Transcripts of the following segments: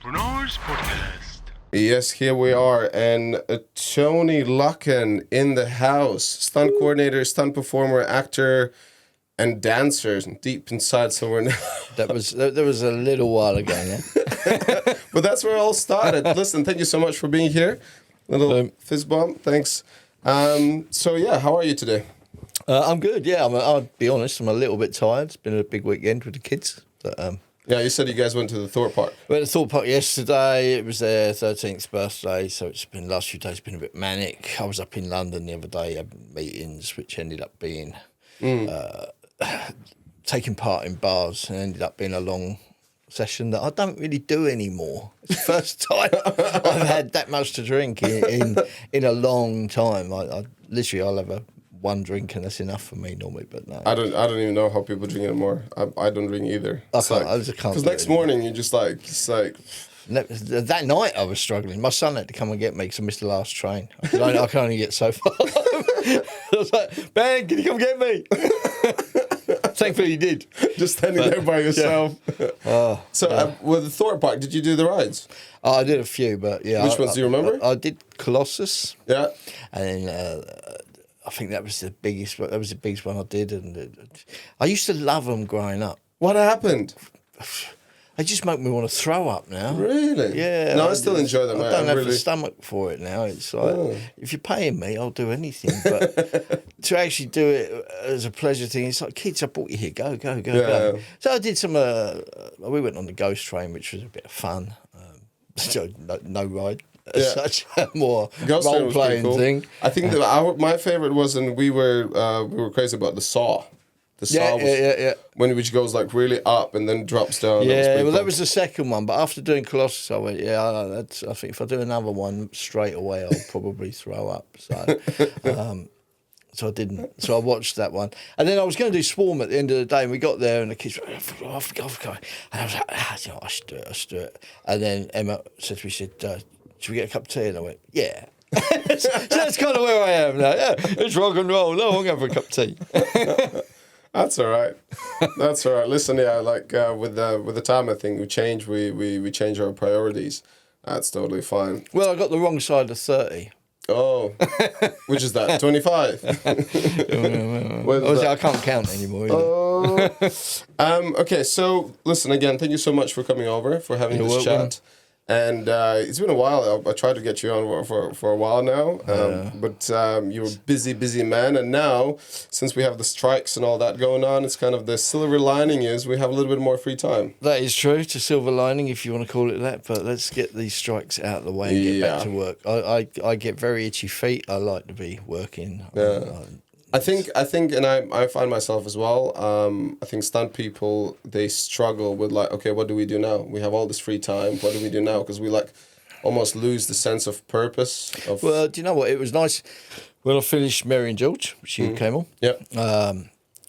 Renars podcast. Yes, here we are, and Tony Lucken in the house. Stunt coordinator, stunt performer, actor, and dancer deep inside somewhere now. That was a little while ago, yeah. But that's where it all started. Listen, thank you so much for being here. Little fizz bump, thanks. So yeah, how are you today? I'm good, yeah. I'll be honest, I'm a little bit tired. It's been a big weekend with the kids. But, Yeah, you said you guys went to the Thorpe Park. we went to Thorpe Park yesterday. It was their 13th birthday, so it's been last few days been a bit manic. I was up in London the other day having meetings, which ended up being taking part in bars, and ended up being a long session that I don't really do anymore. It's the first time I've had that much to drink in a long time. I literally I'll have one drink and that's enough for me normally, but no. I don't even know how people drink anymore. I don't drink either. I just can't. Because next morning you're just like, it's like. That night I was struggling. My son had to come and get me because I missed the last train. I can only get so far. I was like, Ben, can you come get me? Thankfully he did. Just standing there by yourself. Yeah. With the Thorpe Park, did you do the rides? I did a few, but yeah. Which ones do you remember? I did Colossus. Yeah. And then I think that was the biggest. That was the biggest one I did, and I used to love them growing up. What happened? They just make me want to throw up now. Really? Yeah. No, I still enjoy them. I don't have the stomach for it now. It's like, if you're paying me, I'll do anything. But to actually do it as a pleasure thing, it's like, kids, I brought you here. Go. So I did some, we went on the Ghost Train, which was a bit of fun. So no ride. As such, more role-playing cool thing. I think my favorite was, and we were crazy about the Saw. The Saw was which goes like really up and then drops down. Yeah, that was the second one. But after doing Colossus, I went, I think if I do another one straight away, I'll probably throw up. So, so I didn't. So I watched that one, and then I was going to do Swarm at the end of the day, and we got there, and the kids were off, and I was like, I should do it. And then Emma said to me, she said, should we get a cup of tea? And I went, yeah. So that's kind of where I am now. Yeah, it's rock and roll. No, I'm going for a cup of tea. That's all right. That's all right. Listen, yeah, like with the time, I think we change our priorities. That's totally fine. Well, I got the wrong side of 30. Oh, which is that? 25. I can't count anymore. Okay, so listen again. Thank you so much for coming over, for having this chat. And it's been a while. I tried to get you on for a while now, but you're a busy man. And now, since we have the strikes and all that going on, it's kind of the silver lining is we have a little bit more free time. That is true. It's a silver lining, if you want to call it that. But let's get these strikes out of the way and get back to work. I get very itchy feet. I like to be working. Yeah. I think, and I find myself as well. I think stunt people, they struggle with like, okay, what do we do now? We have all this free time. What do we do now? Because we like almost lose the sense of purpose. Well, do you know what? It was nice when I finished Mary and George, which you came on. Yeah.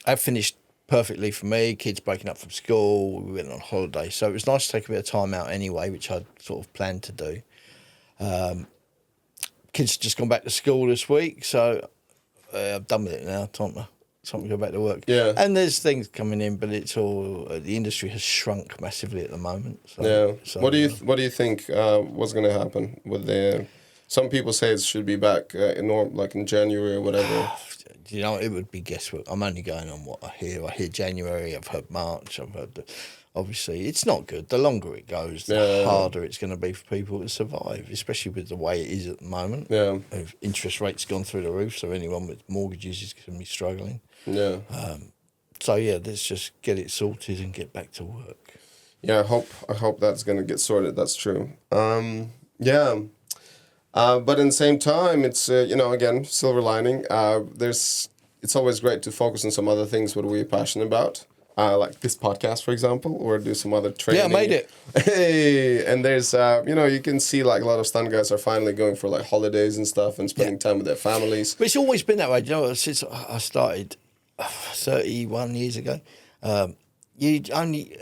I finished perfectly for me. Kids breaking up from school. We went on holiday, so it was nice to take a bit of time out anyway, which I'd sort of planned to do. Kids just gone back to school this week, so. I'm done with it now. Time to go back to work. Yeah. And there's things coming in, but it's all the industry has shrunk massively at the moment. So, yeah. So, what do you think? What's going to happen with the? Some people say it should be back in January or whatever. You know, it would be guesswork. I'm only going on what I hear. I hear January. I've heard March. I've heard. Obviously, it's not good. The longer it goes, the harder it's going to be for people to survive, especially with the way it is at the moment. Yeah. Interest rates gone through the roof, so anyone with mortgages is going to be struggling. Yeah. So, let's just get it sorted and get back to work. Yeah, I hope that's going to get sorted. That's true. Yeah. But in the same time, it's, again, silver lining. It's always great to focus on some other things what we're passionate about. Like this podcast, for example, or do some other training. Yeah, I made it. Hey, and there's, you can see like a lot of stunt guys are finally going for like holidays and stuff and spending time with their families. But it's always been that way. You know, since I started 31 years ago, you only...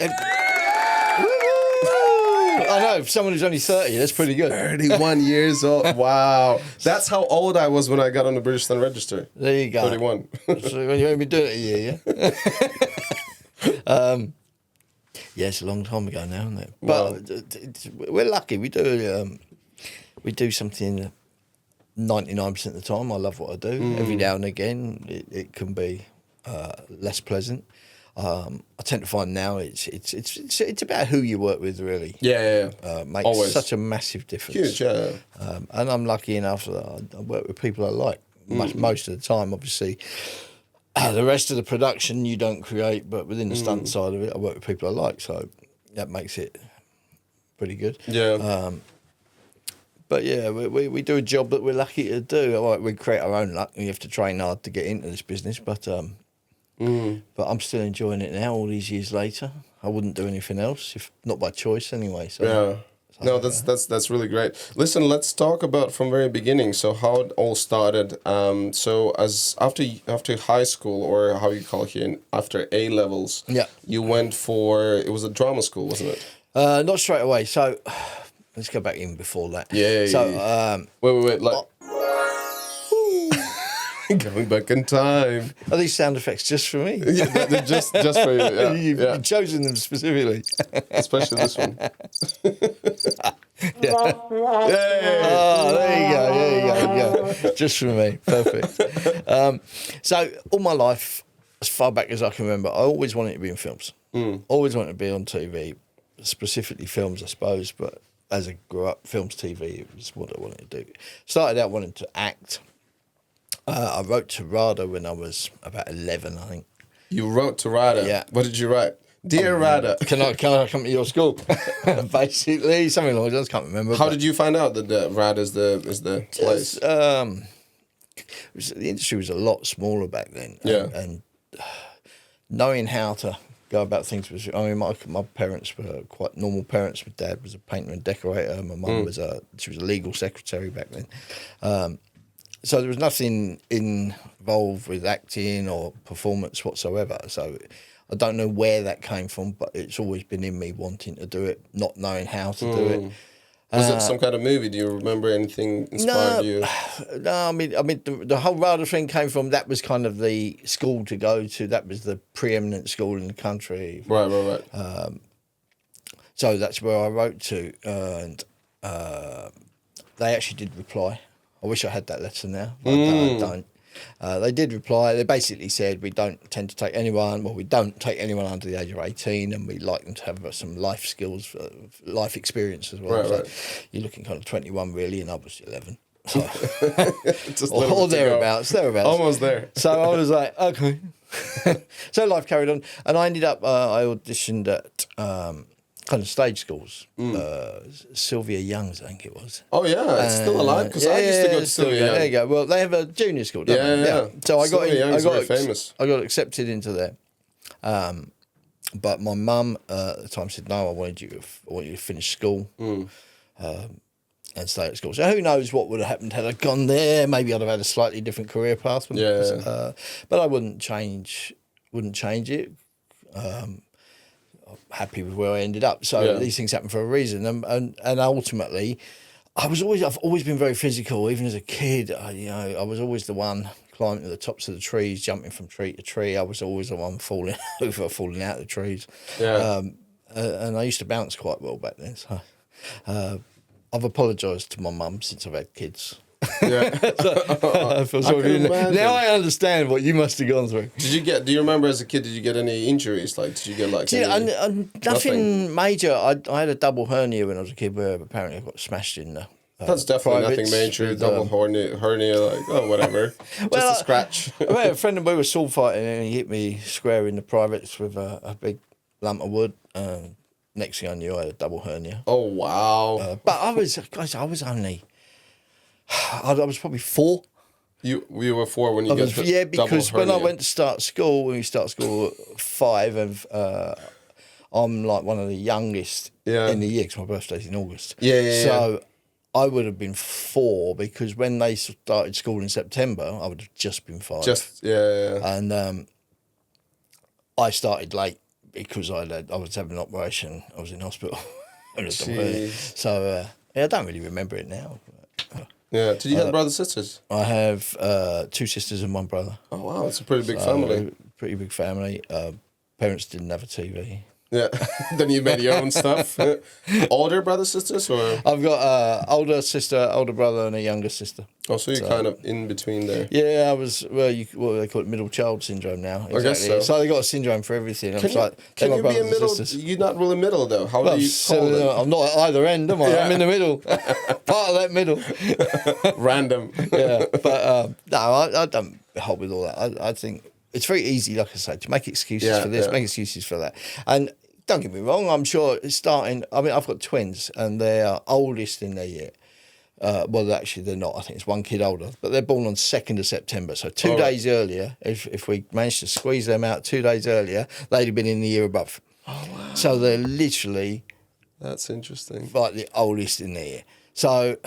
I know, for someone who's only 30, that's pretty good. 31 years old. Wow. That's how old I was when I got on the British Stunt Register. There you go. 31. So when you only been doing it a year, yeah? Yeah, it's a long time ago now, isn't it? Wow. But we're lucky. We do something 99% of the time. I love what I do. Every now and again, it can be less pleasant. I tend to find now it's about who you work with, really. Yeah. Makes Always. such a massive difference. Huge, yeah. And I'm lucky enough that I work with people I like most of the time. Obviously, the rest of the production you don't create, but within the stunt side of it, I work with people I like, so that makes it pretty good. Yeah. But yeah, we do a job that we're lucky to do. All right, we create our own luck, and you have to train hard to get into this business. But I'm still enjoying it now, all these years later. I wouldn't do anything else, if not by choice anyway. So Yeah. No, that's really great. Listen, let's talk about from very beginning. So how it all started. So as after high school, or how you call it here, after A levels, Yeah. you went for, it was a drama school, wasn't it? not straight away. So let's go back in before that. Yeah. So Wait, like going back in time. are these sound effects just for me? Yeah, they're just for you. Yeah, You've chosen them specifically. especially this one. Yeah. Oh, there you go. Just for me. Perfect. So all my life, as far back as I can remember, I always wanted to be in films. Always wanted to be on TV, specifically films, I suppose. But as I grew up, films, TV, it was what I wanted to do. Started out wanting to act. I wrote to RADA when I was about 11, I think. You wrote to Rada. Yeah. What did you write? Dear Rada. Can I come to your school? Basically, something like that. I just can't remember. How did you find out that the Rada is the place? The industry was a lot smaller back then. Yeah. And knowing how to go about things was, I mean, my parents were quite normal parents. My dad was a painter and decorator. My mum was a legal secretary back then. So there was nothing involved with acting or performance whatsoever. So I don't know where that came from, but it's always been in me wanting to do it, not knowing how to do it. Was it some kind of movie? Do you remember anything inspired you? No, I mean, the whole RADA thing came from, that was kind of the school to go to. That was the preeminent school in the country. Right. So that's where I wrote to, and they actually did reply. I wish I had that letter now, but I don't. They did reply. They basically said, we don't tend to take anyone, well, we don't take anyone under the age of 18, and we like them to have some life skills, life experience as well. Right. You're looking kind of 21 really, and I was 11. So, Just or thereabouts. Almost there. So I was like, okay. So life carried on, and I ended up, I auditioned at kind of stage schools. Sylvia Young's, I think it was. Oh yeah, it's still alive, because I used to go to Sylvia Young. There you go. Well, they have a junior school, don't they? Yeah. So I got Sylvia Young's very got famous. I got accepted into there. But my mum at the time said, no, I want you to finish school and stay at school. So who knows what would have happened had I gone there? Maybe I'd have had a slightly different career path. But I wouldn't change it. I'm happy with where I ended up. So these things happen for a reason. And ultimately, I've always been very physical. Even as a kid, I was always the one climbing to the tops of the trees, jumping from tree to tree. I was always the one falling over, falling out of the trees. Yeah. And I used to bounce quite well back then. So I've apologised to my mum since I've had kids. Yeah. Now I understand what you must have gone through. Do you remember as a kid, did you get any injuries? Like, did you get like nothing major. I had a double hernia when I was a kid, where apparently I got smashed in the that's definitely nothing major. Double hernia, like, oh, whatever. Just a scratch. A friend of mine was sword fighting, and he hit me square in the privates with a big lump of wood. Next thing I knew, I had a double hernia. Oh wow! But I was only. I was probably 4. You were 4 when you got the yeah, because double when hernia. I went to start school, when we start school at 5, and I'm like one of the youngest in the year, because my birthday's in August. So I would have been 4, because when they started school in September, I would have just been 5. And I started late because I was having an operation. I was in hospital. So I don't really remember it now. Yeah. Did you have brothers, sisters? I have 2 sisters and 1 brother. Oh wow, it's a pretty big family. Pretty big family. Parents didn't have a TV. Yeah. Then you made your own stuff. Older brothers, sisters, or? I've got older sister, older brother, and a younger sister. Oh, so you're kind of in between there. Yeah, I was. Well, they call it middle child syndrome now. Exactly. I guess so. So they got a syndrome for everything. Can you be a middle? You're not really middle though. How do you call it? I'm not at either end, am I? Yeah. I'm in the middle. Part of that middle. Random. Yeah, but no, I don't hold with all that. I think it's very easy, like I said, to make excuses for this, make excuses for that, and don't get me wrong. I'm sure it's starting. I mean, I've got twins, and they are oldest in their year. Well, actually, they're not. I think it's one kid older, but they're born on 2nd of September. So 2 days earlier, if we managed to squeeze them out 2 days earlier, they'd have been in the year above. Oh, wow. So they're literally... That's interesting. Like the oldest in the year. So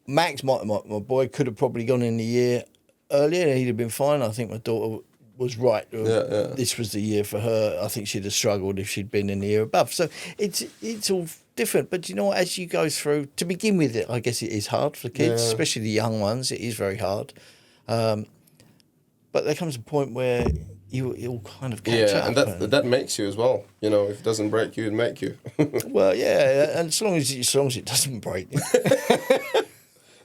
Max, my boy, could have probably gone in the year earlier. He'd have been fine. I think my daughter was right. Yeah. This was the year for her. I think she'd have struggled if she'd been in the year above. So it's all different. But you know what? As you go through, to begin with, I guess it is hard for kids, especially the young ones. It is very hard. But there comes a point where you'll kind of catch up. And that makes you as well. You know, if it doesn't break you, it make you. Well, yeah, and as long as it doesn't break.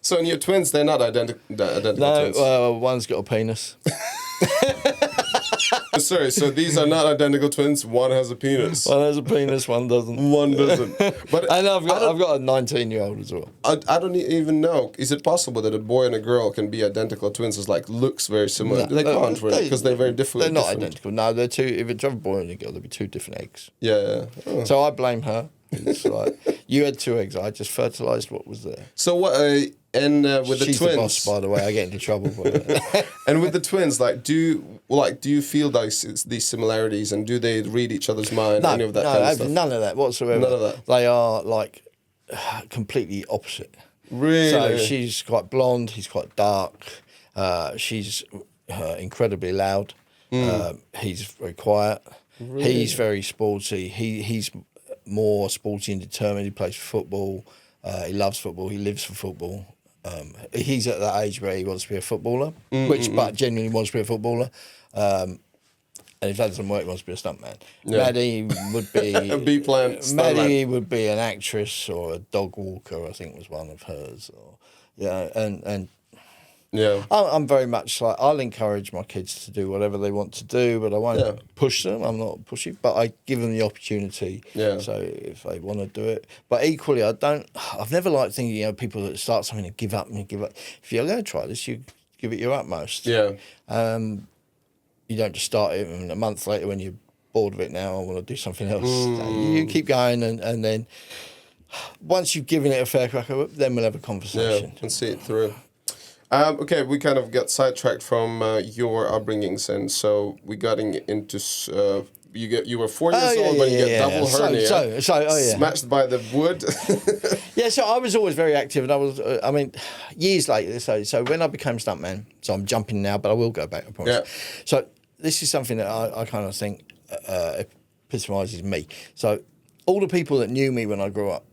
So in your twins, they're not identical twins? No, one's got a penis. Sorry, so these are not identical twins. One has a penis. One has a penis, one doesn't. One doesn't. But and I've got a 19-year-old as well. I don't even know. Is it possible that a boy and a girl can be identical twins? It's like looks very similar. No, they can't really because they're very different. They're not identical. No, they're two. If it's a boy and a girl, there'll be two different eggs. Yeah. Oh. So I blame her. It's like you had two eggs. I just fertilised what was there. So what? With the She's twins, the boss, by the way. I get into trouble for that. And with the twins, do you feel these similarities, and do they read each other's mind? No, any of that kind of stuff? none of that whatsoever. None of that. They are like completely opposite. Really? So she's quite blonde. He's quite dark. She's incredibly loud. He's very quiet. Really? He's very sporty. He's more sporty and determined. He plays football. He loves football. He lives for football. He's at that age where he wants to be a footballer, but genuinely wants to be a footballer. And if that doesn't work, he wants to be a stuntman. Yeah. Maddie would be Maddie would be an actress or a dog walker. I think was one of hers. And yeah, I'm very much like I'll encourage my kids to do whatever they want to do, but I won't push them. I'm not pushy, but I give them the opportunity. Yeah. So if they want to do it, but equally, I've never liked thinking people that start something and give up. If you're going to try this, you give it your utmost. Yeah. You don't just start it and a month later when you're bored of it now, I want to do something else. You keep going and then once you've given it a fair crack, then we'll have a conversation. Yeah, and see it through. Okay, we kind of got sidetracked from your upbringings, and so we got into you were 4 years old when you get double hernia, smashed by the wood. Yeah, so I was always very active, and I was, years later. So when I became stuntman, so I'm jumping now, but I will go back, I promise. Yeah. So this is something that I kind of think epitomises me. So all the people that knew me when I grew up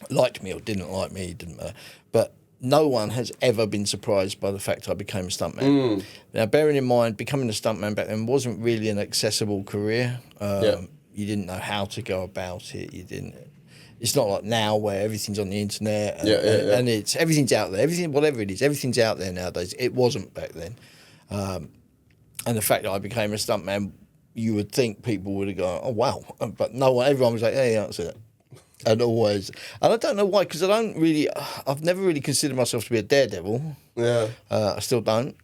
liked me or didn't like me, it didn't matter. But no one has ever been surprised by the fact I became a stuntman. Now, bearing in mind, becoming a stuntman back then wasn't really an accessible career. You didn't know how to go about it. It's not like now where everything's on the internet and it's everything's out there. Whatever it is, everything's out there nowadays. It wasn't back then. And the fact that I became a stuntman, you would think people would have gone, "Oh wow," but no one. Everyone was like, "Hey, answer that." And I don't know why, because I've never really considered myself to be a daredevil. Yeah. I still don't.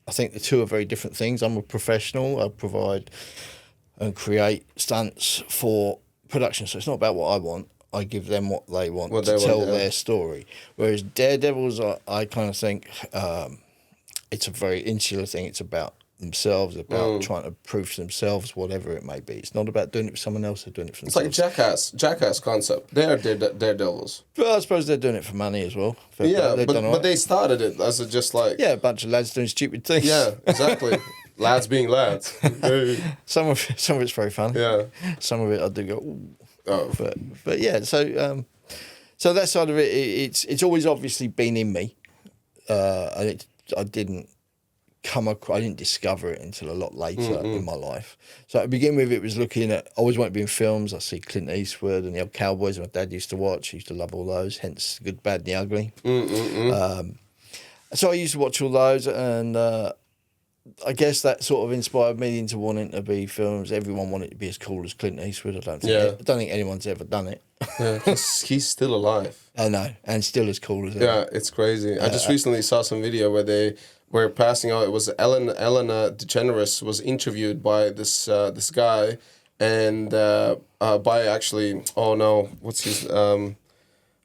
I think the two are very different things. I'm a professional. I provide and create stunts for production. So it's not about what I want. I give them what they want to tell their story. Whereas daredevils, I kind of think it's a very insular thing. It's about themselves, about trying to prove to themselves whatever it may be. It's not about doing it for someone else, they're doing it for themselves. It's like a jackass concept. They are daredevils. Well, I suppose they're doing it for money as well. But they started it as just like... Yeah, a bunch of lads doing stupid things. Yeah, exactly. Lads being lads. Some of it's very funny. Yeah. Some of it I do go, ooh. Oh. But yeah, so that side of it's always obviously been in me. And I didn't I didn't discover it until a lot later in my life. So to begin with, it was looking at, I always wanted to be in films. I see Clint Eastwood and the old cowboys my dad used to watch. He used to love all those, hence The Good, Bad and the Ugly. So I used to watch all those, and I guess that sort of inspired me into wanting to be films. Everyone wanted to be as cool as Clint Eastwood. I don't think anyone's ever done it. Yeah, he's still alive. I know, and still as cool as him. Yeah, it's crazy. I just recently saw some video where they were passing out. It was Elena DeGeneres was interviewed by this guy, and by actually, oh no, what's his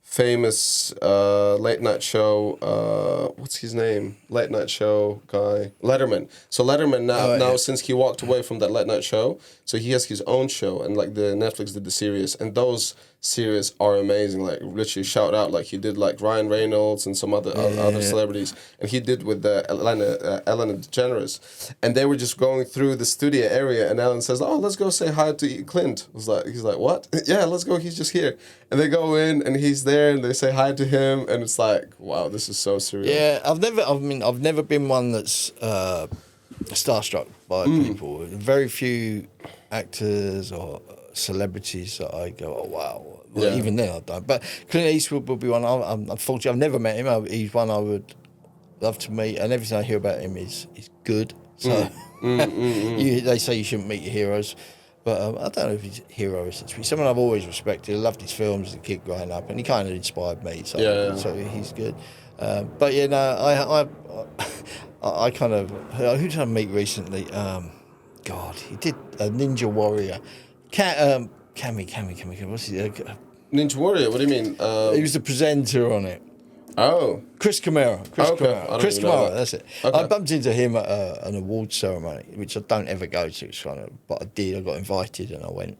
famous late night show, what's his name? Late night show guy, Letterman. So Letterman now since he walked away from that late night show, so he has his own show, and like the Netflix did the series, and those series are amazing. Like literally shout out, like he did like Ryan Reynolds and some other celebrities, and he did with Ellen DeGeneres, and they were just going through the studio area, and Ellen says, "Oh, let's go say hi to Clint." He's like, "What?" "Yeah, let's go. He's just here." And they go in, and he's there, and they say hi to him, and it's like, wow, this is so surreal. Yeah, I've never been one that's starstruck by people. Very few actors or celebrities that I go, oh wow. Well, even then I don't. But Clint Eastwood would be one. Unfortunately, I've never met him. He's one I would love to meet, and everything I hear about him is good. So they say you shouldn't meet your heroes, but I don't know if he's a hero. He's someone I've always respected. I loved his films as a kid growing up, and he kind of inspired me. So, so he's good. But yeah, no, I kind of, who did I meet recently? God, he did a Ninja Warrior. Cammy, what's he? Ninja Warrior, what do you mean? He was the presenter on it. Oh. Chris Camara. Chris Camara, that's it. Okay. I bumped into him at an awards ceremony, which I don't ever go to, but I did. I got invited and I went.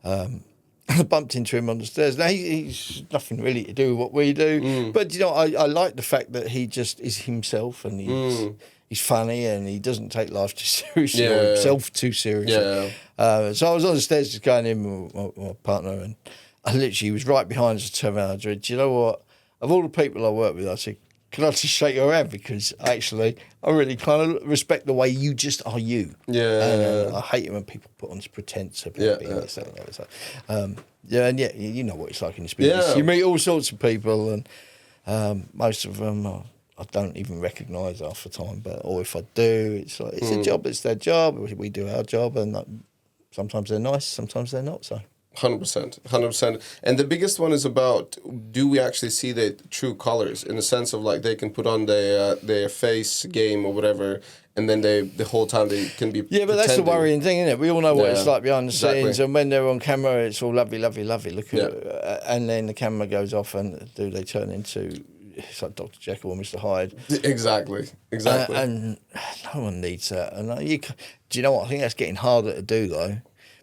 I bumped into him on the stairs. Now, he's nothing really to do with what we do, but you know, I like the fact that he just is himself, and he's funny, and he doesn't take life too seriously or himself too seriously. So I was on the stairs just going in with my partner, and I literally was right behind us. I turned around and I said, "Do you know what? Of all the people I work with," I said, "Can I just shake your hand? Because actually, I really kind of respect the way you just are you." I hate it when people put on this pretense of being this, that, and the other. So, and you know what it's like in this business. You meet all sorts of people, and most of them I don't even recognise half the time. Or if I do, it's like it's a job. It's their job. We do our job, and sometimes they're nice, sometimes they're not. So. 100%. And the biggest one is about, do we actually see the true colors, in the sense of like they can put on their face game or whatever, and then the whole time they can be but that's the worrying thing, isn't it? We all know what it's like behind the scenes, and when they're on camera, it's all lovely. Look at and then the camera goes off, and they turn into, it's like Dr. Jekyll and Mr. Hyde. Exactly. And no one needs that. And do you know what? I think that's getting harder to do though,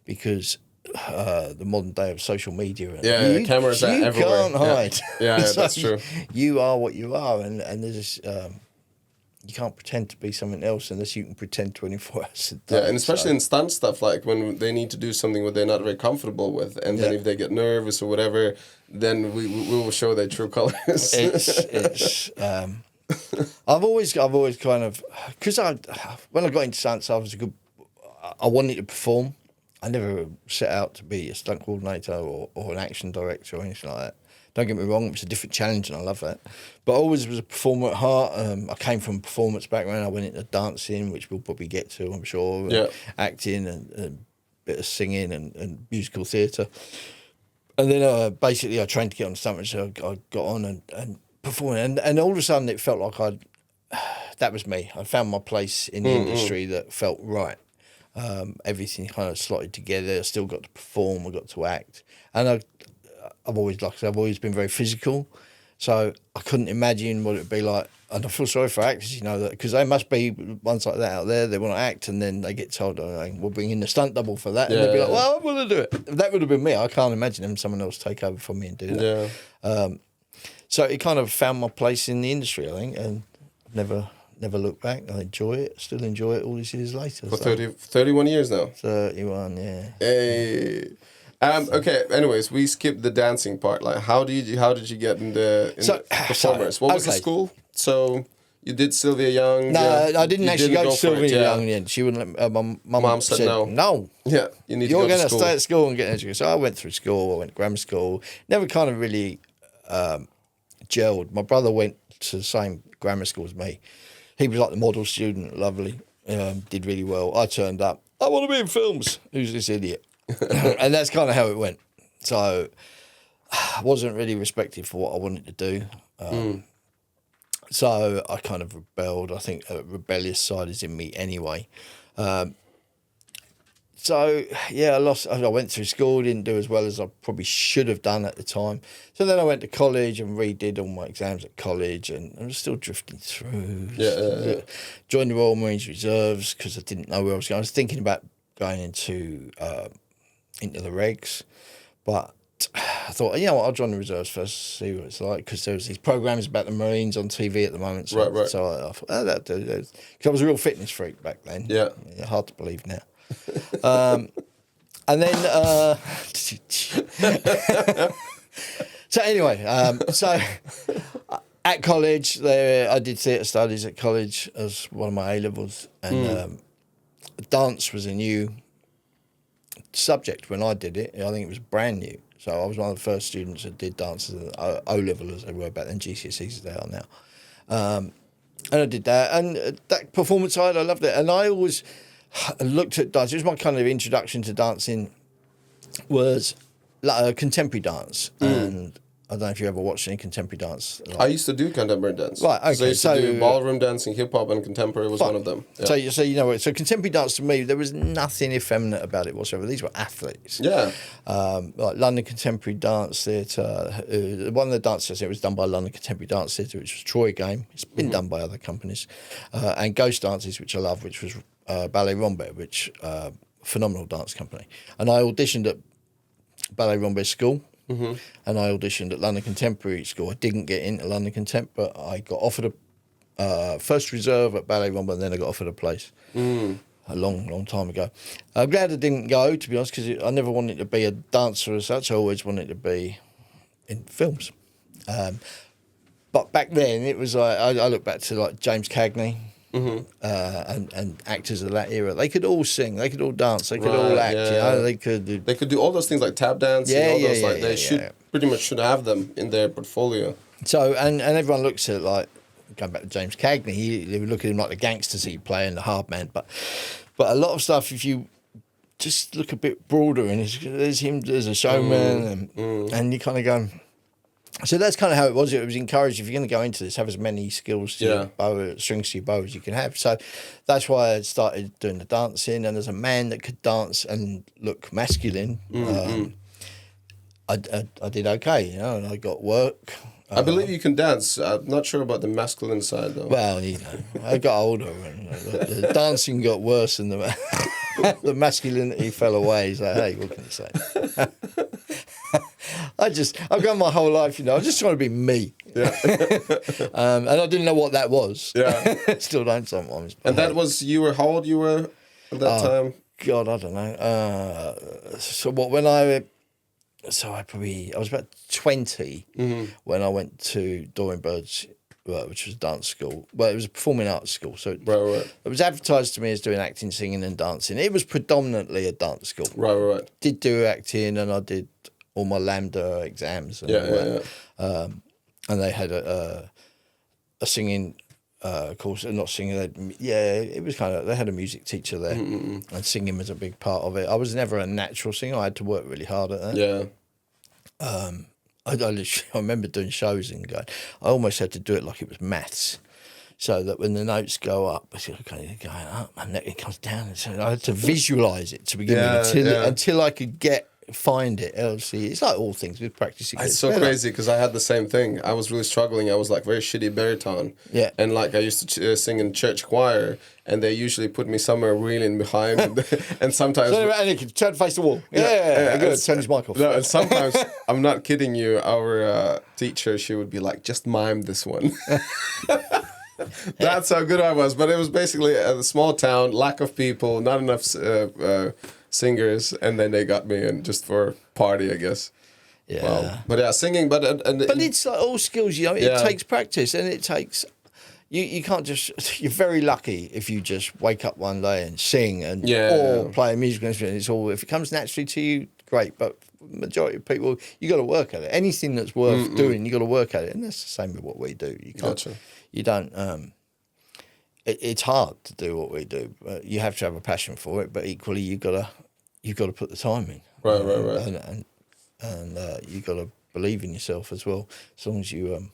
because the modern day of social media. And cameras are everywhere. You can't hide. Yeah, that's true. You are what you are, and there's you can't pretend to be something else unless you can pretend 24 hours a day. Yeah, and especially in stunt stuff, like when they need to do something what they're not very comfortable with, and then if they get nervous or whatever, then we will show their true colors. It's I've always kind of, because when I got into stunts, I wanted to perform. I never set out to be a stunt coordinator or an action director or anything like that. Don't get me wrong, it's a different challenge and I love that. But I always was a performer at heart. I came from a performance background. I went into dancing, which we'll probably get to, I'm sure. Acting and a bit of singing and musical theatre. And then basically I trained to get on the stunt, so I got on and performing. And all of a sudden it felt like that was me. I found my place in the industry that felt right. Everything kind of slotted together. I still got to perform, I got to act, and I've always been very physical, so I couldn't imagine what it'd be like. And I feel sorry for actors, that because they must be ones like that out there. They want to act, and then they get told, "We'll bring in the stunt double for that," and they'll be like, "Well, I want to do it." That would have been me. I can't imagine someone else take over for me and do that. So it kind of found my place in the industry, I think, and never look back. I enjoy it. Still enjoy it all these years later. For 31 years now. 31, yeah. Hey. Okay. Anyways, we skipped the dancing part. Like, how did you get in the performers? What was the school? So You did Sylvia Young. No, yeah. I didn't You actually go to for it, Sylvia yeah. Young in the end. She wouldn't let my Mum said no. No. Yeah, you need to You're go going to to school. stay at school and get an education. So I went through school. I went to grammar school. Never kind of really gelled. My brother went to the same grammar school as me. He was like the model student, lovely, did really well. I turned up. I want to be in films. Who's this idiot? And that's kind of how it went. So I wasn't really respected for what I wanted to do. So I kind of rebelled. I think a rebellious side is in me anyway. So, yeah, I went through school, didn't do as well as I probably should have done at the time. So then I went to college and redid all my exams at college, and I was still drifting through. Yeah. Joined the Royal Marines Reserves because I didn't know where I was going. I was thinking about going into the regs, but I thought, you know what, I'll join the reserves first, see what it's like, because there was these programs about the Marines on TV at the moment. So, Right. So I thought, that'll do. Because I was a real fitness freak back then. Yeah. Hard to believe now. And then, so anyway, so at college, I did theatre studies at college as one of my A-levels, and dance was a new subject when I did it. I think it was brand new. So I was one of the first students that did dance at O-level as they were back then, GCSEs as they are now. And I did that. And that performance side, I loved it. And I always looked at dance. It was my kind of introduction to dancing was contemporary dance. And I don't know if you ever watched any contemporary dance. I used to do contemporary dance. Right, okay. So I used to do ballroom dancing, hip-hop, and contemporary was one of them. Yeah. So you know what? So contemporary dance to me, there was nothing effeminate about it whatsoever. These were athletes. Yeah. Like London Contemporary Dance Theatre. One of the dances it was done by London Contemporary Dance Theatre, which was Troy Game. It's been done by other companies. And Ghost Dances, which I love, which was Ballet Rombay, which phenomenal dance company. And I auditioned at Ballet Rombay School. And I auditioned at London Contemporary School. I didn't get into London Contemp, but I got offered a first reserve at Ballet Rombay, and then I got offered a place a long time ago. I'm glad I didn't go, to be honest, because I never wanted to be a dancer as such. I always wanted to be in films. But back then, it was like, I look back to like James Cagney. And actors of that era, they could all sing, they could all dance, they could all act. Yeah. You know, they could do all those things like tap dancing. Yeah, all those yeah, like yeah, they should pretty much should have them in their portfolio. So and everyone looks at it like, going back to James Cagney, they would look at him like the gangsters he playing the hard man, but a lot of stuff, if you just look a bit broader, and there's him as a showman, and you kind of go. So that's kind of how it was. It was encouraged, if you're going to go into this, have as many skills to your bow, strings to your bow as you can have. So that's why I started doing the dancing. And as a man that could dance and look masculine, I did okay, you know, and I got work. I believe you can dance. I'm not sure about the masculine side though. Well, you know, I got older and the dancing got worse and the masculinity fell away. So, hey, what can you say? I've gone my whole life, you know, I'm just trying to be me. Yeah. And I didn't know what that was. Yeah. Still don't sometimes. And that was, how old you were at that time? God, I don't know. I was about 20 when I went to Dorian Bird's, which was a dance school. Well, it was a performing arts school. So Right. it was advertised to me as doing acting, singing and dancing. It was predominantly a dance school. Right. Did do acting, and I did all my Lambda exams. And and they had a singing course, not singing. It was kind of, they had a music teacher there, and singing was a big part of it. I was never a natural singer. I had to work really hard at that. Yeah. I remember doing shows and going, I almost had to do it like it was maths. So that when the notes go up, I said, okay, they're going up, and then it comes down. And so I had to visualise it to begin with until I could find it. Obviously, it's like all things with practicing. It's so crazy because I had the same thing. I was really struggling. I was like very shitty baritone. Yeah. And like I used to sing in church choir, and they usually put me somewhere reeling behind. And sometimes. So anyway, and turn face the wall. Yeah, good. Turn his mic off. No, and sometimes, I'm not kidding you, our teacher, she would be like, just mime this one. That's how good I was. But it was basically a small town, lack of people, not enough singers, and then they got me in just for party, I guess. Yeah. Well, but yeah, singing, but it's like all skills, you know, it takes practice, and it takes, you can't just. You're very lucky if you just wake up one day and sing and Yeah. or play a musical instrument. It's all if it comes naturally to you, great. But majority of people, you got to work at it. Anything that's worth doing, you got to work at it, and that's the same with what we do. You can't. Gotcha. You don't. It's hard to do what we do, but you have to have a passion for it. But equally, you've got to put the time in. Right. And you've got to believe in yourself as well. As long as you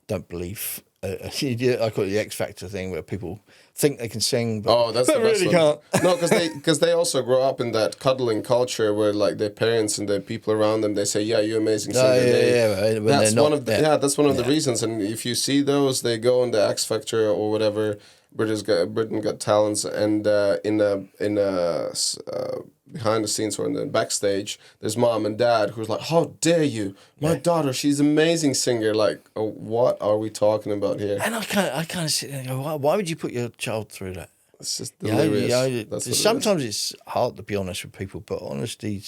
don't believe. I call it the X Factor thing, where people think they can sing, but that's they the best really one. can't. No, because they also grow up in that cuddling culture where like their parents and the people around them, they say, "Yeah, you're amazing singer." That's one of the reasons. And if you see those, they go on the X Factor or whatever, Britain Got Talents, and in a behind the scenes or in the backstage, there's mom and dad who's like, "How dare you? My daughter, she's an amazing singer." Like, oh, what are we talking about here? And I kind of sit there and go, why would you put your child through that? It's just delirious. Sometimes it's hard to be honest with people, but honesty,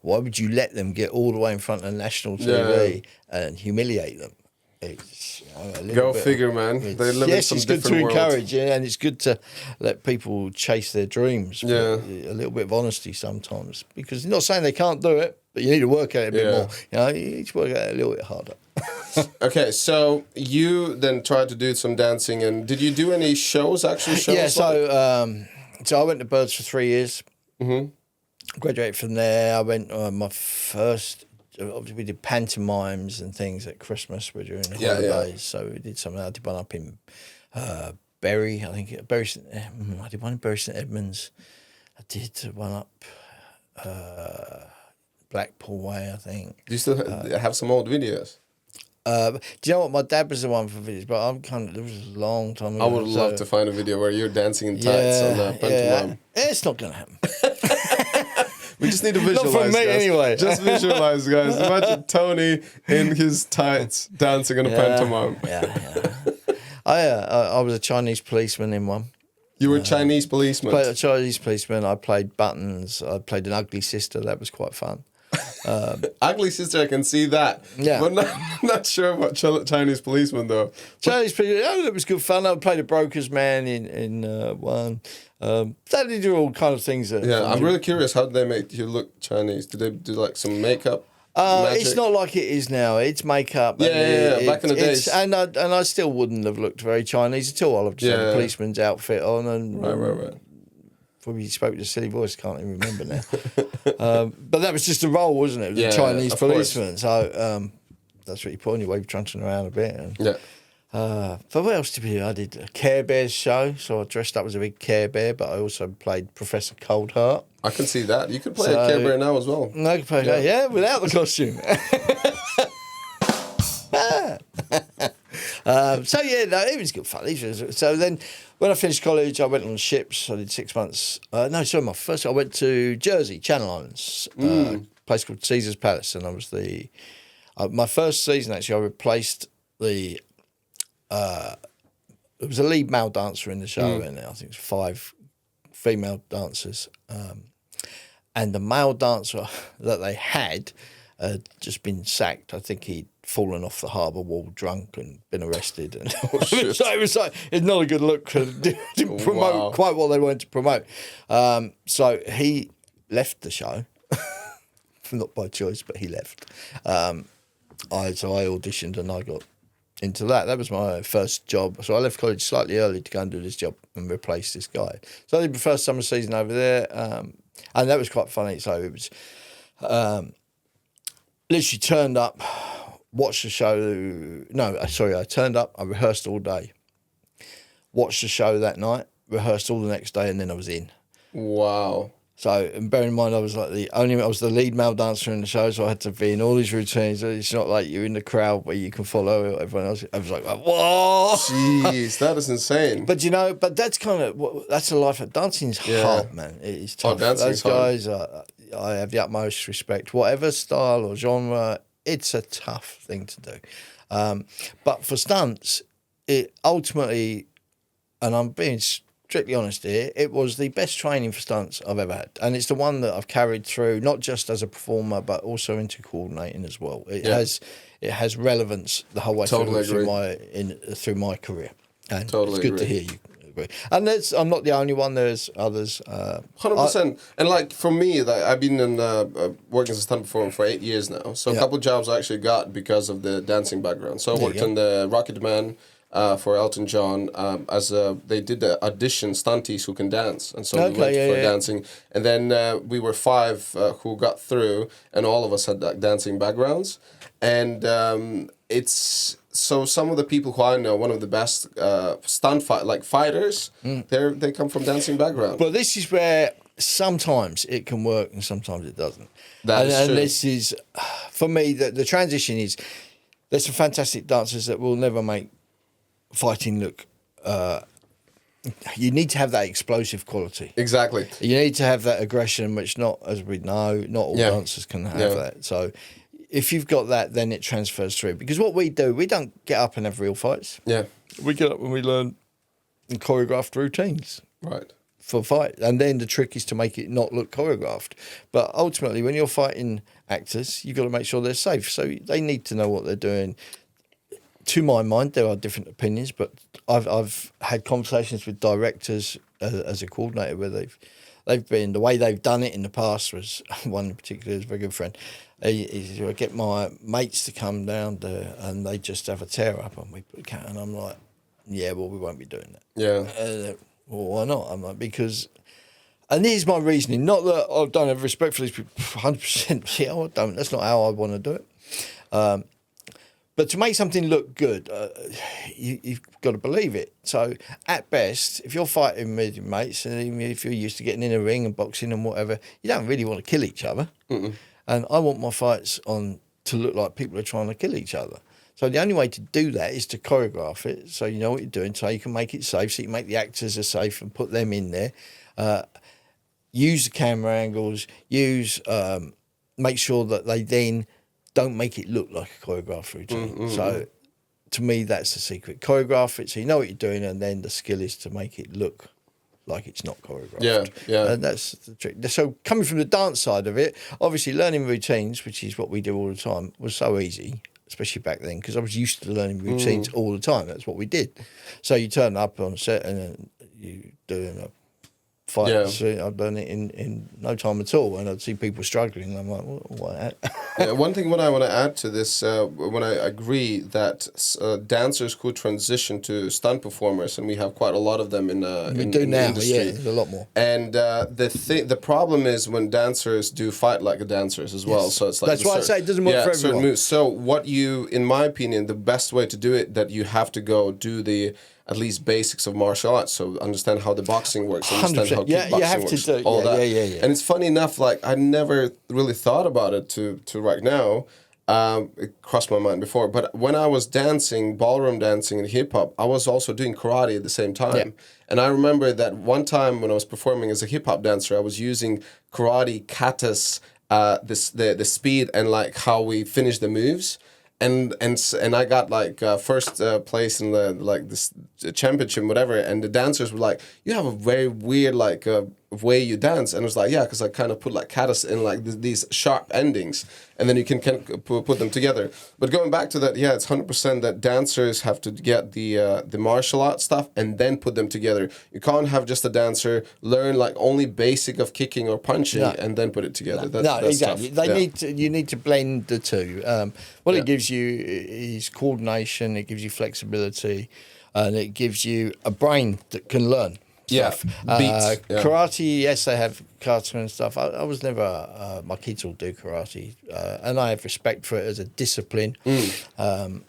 why would you let them get all the way in front of national TV and humiliate them? It's, Go figure, man. They live in some it's good to different world. encourage, and it's good to let people chase their dreams. Yeah. A little bit of honesty sometimes, because you're not saying they can't do it, but you need to work at it a bit more. You need to work at it a little bit harder. Okay, so you then tried to do some dancing, and did you do any shows? Yeah, so I went to Birds for 3 years. Mm-hmm. Graduated from there. I went my first. Obviously, we did pantomimes and things at Christmas. We're during the holidays, so we did something. I did one up in Bury. I think I did one in Bury St Edmunds. I did one up Blackpool Way, I think. Do you still have some old videos? Do you know what? My dad was the one for videos, but it was a long time ago. I would love to find a video where you're dancing in tights on the pantomime. It's not going to happen. We just need to visualize. Not for me, guys. anyway. Just visualize, guys. Imagine Tony in his tights dancing on a pantomime. I was a Chinese policeman in one. You were a Chinese policeman. Played a Chinese policeman. I played buttons. I played an ugly sister. That was quite fun. Ugly sister, I can see that. Yeah. But not sure about Chinese policeman, though. Chinese policeman, it was good fun. I played a broker's man in one. They do all kind of things. I'm really curious. How did they make you look Chinese? Did they do like some makeup? It's not like it is now. It's makeup. Back in the days. And I still wouldn't have looked very Chinese at all. I'll have just had a policeman's outfit on and Right. Probably spoke with a silly voice. Can't even remember now. But that was just a role, wasn't it? It was a Chinese policeman. So that's what you put on your way, trunching around a bit. And, but what else did we do? I did a Care Bears show, so I dressed up as a big Care Bear, but I also played Professor Coldheart. I can see that. You could play a Care Bear now as well. No, I could play that, without the costume. It was good fun. So then, when I finished college, I went on ships. I did 6 months. I went to Jersey, Channel Islands, a place called Caesar's Palace, and I was my first season. Actually, I replaced the. There was a lead male dancer in the show, and I think it was 5 female dancers, and the male dancer that they had just been sacked. I think he'd fallen off the harbour wall drunk and been arrested. And so it was like, it's not a good look. Didn't promote quite what they wanted to promote. So he left the show, not by choice, but he left. So I auditioned and I got into that. That was my first job. So I left college slightly early to go and do this job and replace this guy. So I did the first summer season over there, and that was quite funny. So it was literally turned up, watched the show. I turned up, I rehearsed all day, watched the show that night, rehearsed all the next day, and then I was in. Wow. So, and bear in mind, I was the lead male dancer in the show, so I had to be in all these routines. It's not like you're in the crowd where you can follow everyone else. I was like, whoa! Jeez, that is insane. But that's the life of dancing. Is hard, man. It is tough. Those guys, I have the utmost respect. Whatever style or genre, it's a tough thing to do. But for stunts, it ultimately, and I'm being strictly honest here, it was the best training for stunts I've ever had, and it's the one that I've carried through, not just as a performer but also into coordinating as well. It has relevance the whole way through my career. And Totally it's good to agree. hear you agree. And I'm not the only one. There's others. 100%. And like for me, like I've been in working as a stunt performer for 8 years now. So a couple of jobs I actually got because of the dancing background. So I worked on the Rocket Man for Elton John they did the audition stunties who can dance, and so we went for dancing. And then we were 5 who got through, and all of us had like dancing backgrounds. And it's so some of the people who I know, one of the best stunt fighters, they come from dancing background. But this is where sometimes it can work and sometimes it doesn't. That's true. And this is, for me, the transition is, there's some fantastic dancers that will never make fighting look. You need to have that explosive quality. Exactly. You need to have that aggression, which as we know, not all dancers can have that. So if you've got that, then it transfers through. Because what we do, we don't get up and have real fights. Yeah. We get up and we learn choreographed routines. Right. For fight, and then the trick is to make it not look choreographed. But ultimately, when you're fighting actors, you've got to make sure they're safe. So they need to know what they're doing. To my mind, there are different opinions, but I've had conversations with directors as a coordinator where they've been, the way they've done it in the past was, one in particular is a very good friend. I get my mates to come down there and they just have a tear up and we put a cat, and I'm like, yeah, well, we won't be doing that. Yeah. Well, why not? I'm like, because, and here's my reasoning. Not that I don't have respect for these people, 100%. Yeah, I don't. That's not how I want to do it. But to make something look good, you've got to believe it. So at best, if you're fighting with your mates, and even if you're used to getting in a ring and boxing and whatever, you don't really want to kill each other. Mm-mm. And I want my fights on to look like people are trying to kill each other. So the only way to do that is to choreograph it, so you know what you're doing, so you can make it safe, so you can make the actors are safe and put them in there. Use the camera angles, make sure that they then don't make it look like a choreographed routine. Mm-hmm. So to me, that's the secret. Choreograph it, so you know what you're doing, and then the skill is to make it look like it's not choreographed. Yeah. And that's the trick. So coming from the dance side of it, obviously learning routines, which is what we do all the time, was so easy. Especially back then, because I was used to learning routines all the time. That's what we did. So you turn up on set and you doing a fight. Yeah. So I'd learn it in no time at all, and I'd see people struggling. And I'm like, what? One thing what I want to add to this, when I agree that dancers could transition to stunt performers, and we have quite a lot of them in the industry. Yeah, there's a lot more. And the problem is when dancers do fight like dancers as well. Yes. So it's like that's why I say it doesn't work for everyone. Moves. So in my opinion, the best way to do it, that you have to go do the at least basics of martial arts, so understand how the boxing works, understand 100%. how kickboxing works, to do all that. Yeah. And it's funny enough, like I never really thought about it to right now. It crossed my mind before, but when I was dancing, ballroom dancing and hip hop, I was also doing karate at the same time. Yeah. And I remember that one time when I was performing as a hip hop dancer, I was using karate katas, the speed and like how we finish the moves. And I got like first place in this championship, whatever. And the dancers were like, "You have a very weird way you dance." And I was like, "Yeah," because I kind of put like katas in like these sharp endings, and then you can kind of put them together. But going back to that, yeah, it's 100% that dancers have to get the martial arts stuff and then put them together. You can't have just a dancer learn like only basic of kicking or punching and then put it together. That's exactly. Tough. You need to blend the two. What it gives you is coordination. It gives you flexibility, and it gives you a brain that can learn stuff. Karate, yes, they have kata and stuff. I was never. My kids all do karate, and I have respect for it as a discipline. But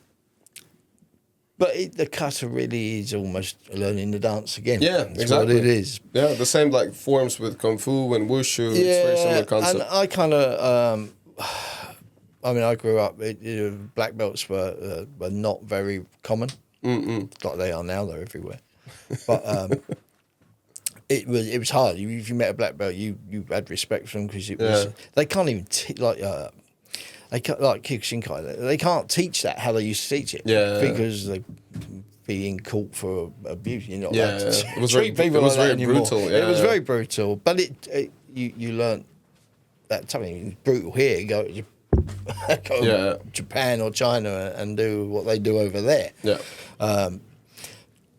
the kata really is almost learning the dance again. Yeah, That's exactly. what it is. Yeah, the same like forms with kung fu and wushu. Yeah, it's very similar concept. And I kind of. I grew up. Black belts were not very common. Like they are now. They're everywhere. But it was hard. If you met a black belt, you had respect for them because it was. They can't even they can't, like Kyokushinkai. They can't teach that how they used to teach it. Because they being caught for abuse. You're not allowed to It was treat people like that anymore. Brutal. Yeah, it was very brutal. But you learn that something brutal here. Go to Japan or China and do what they do over there. Yeah.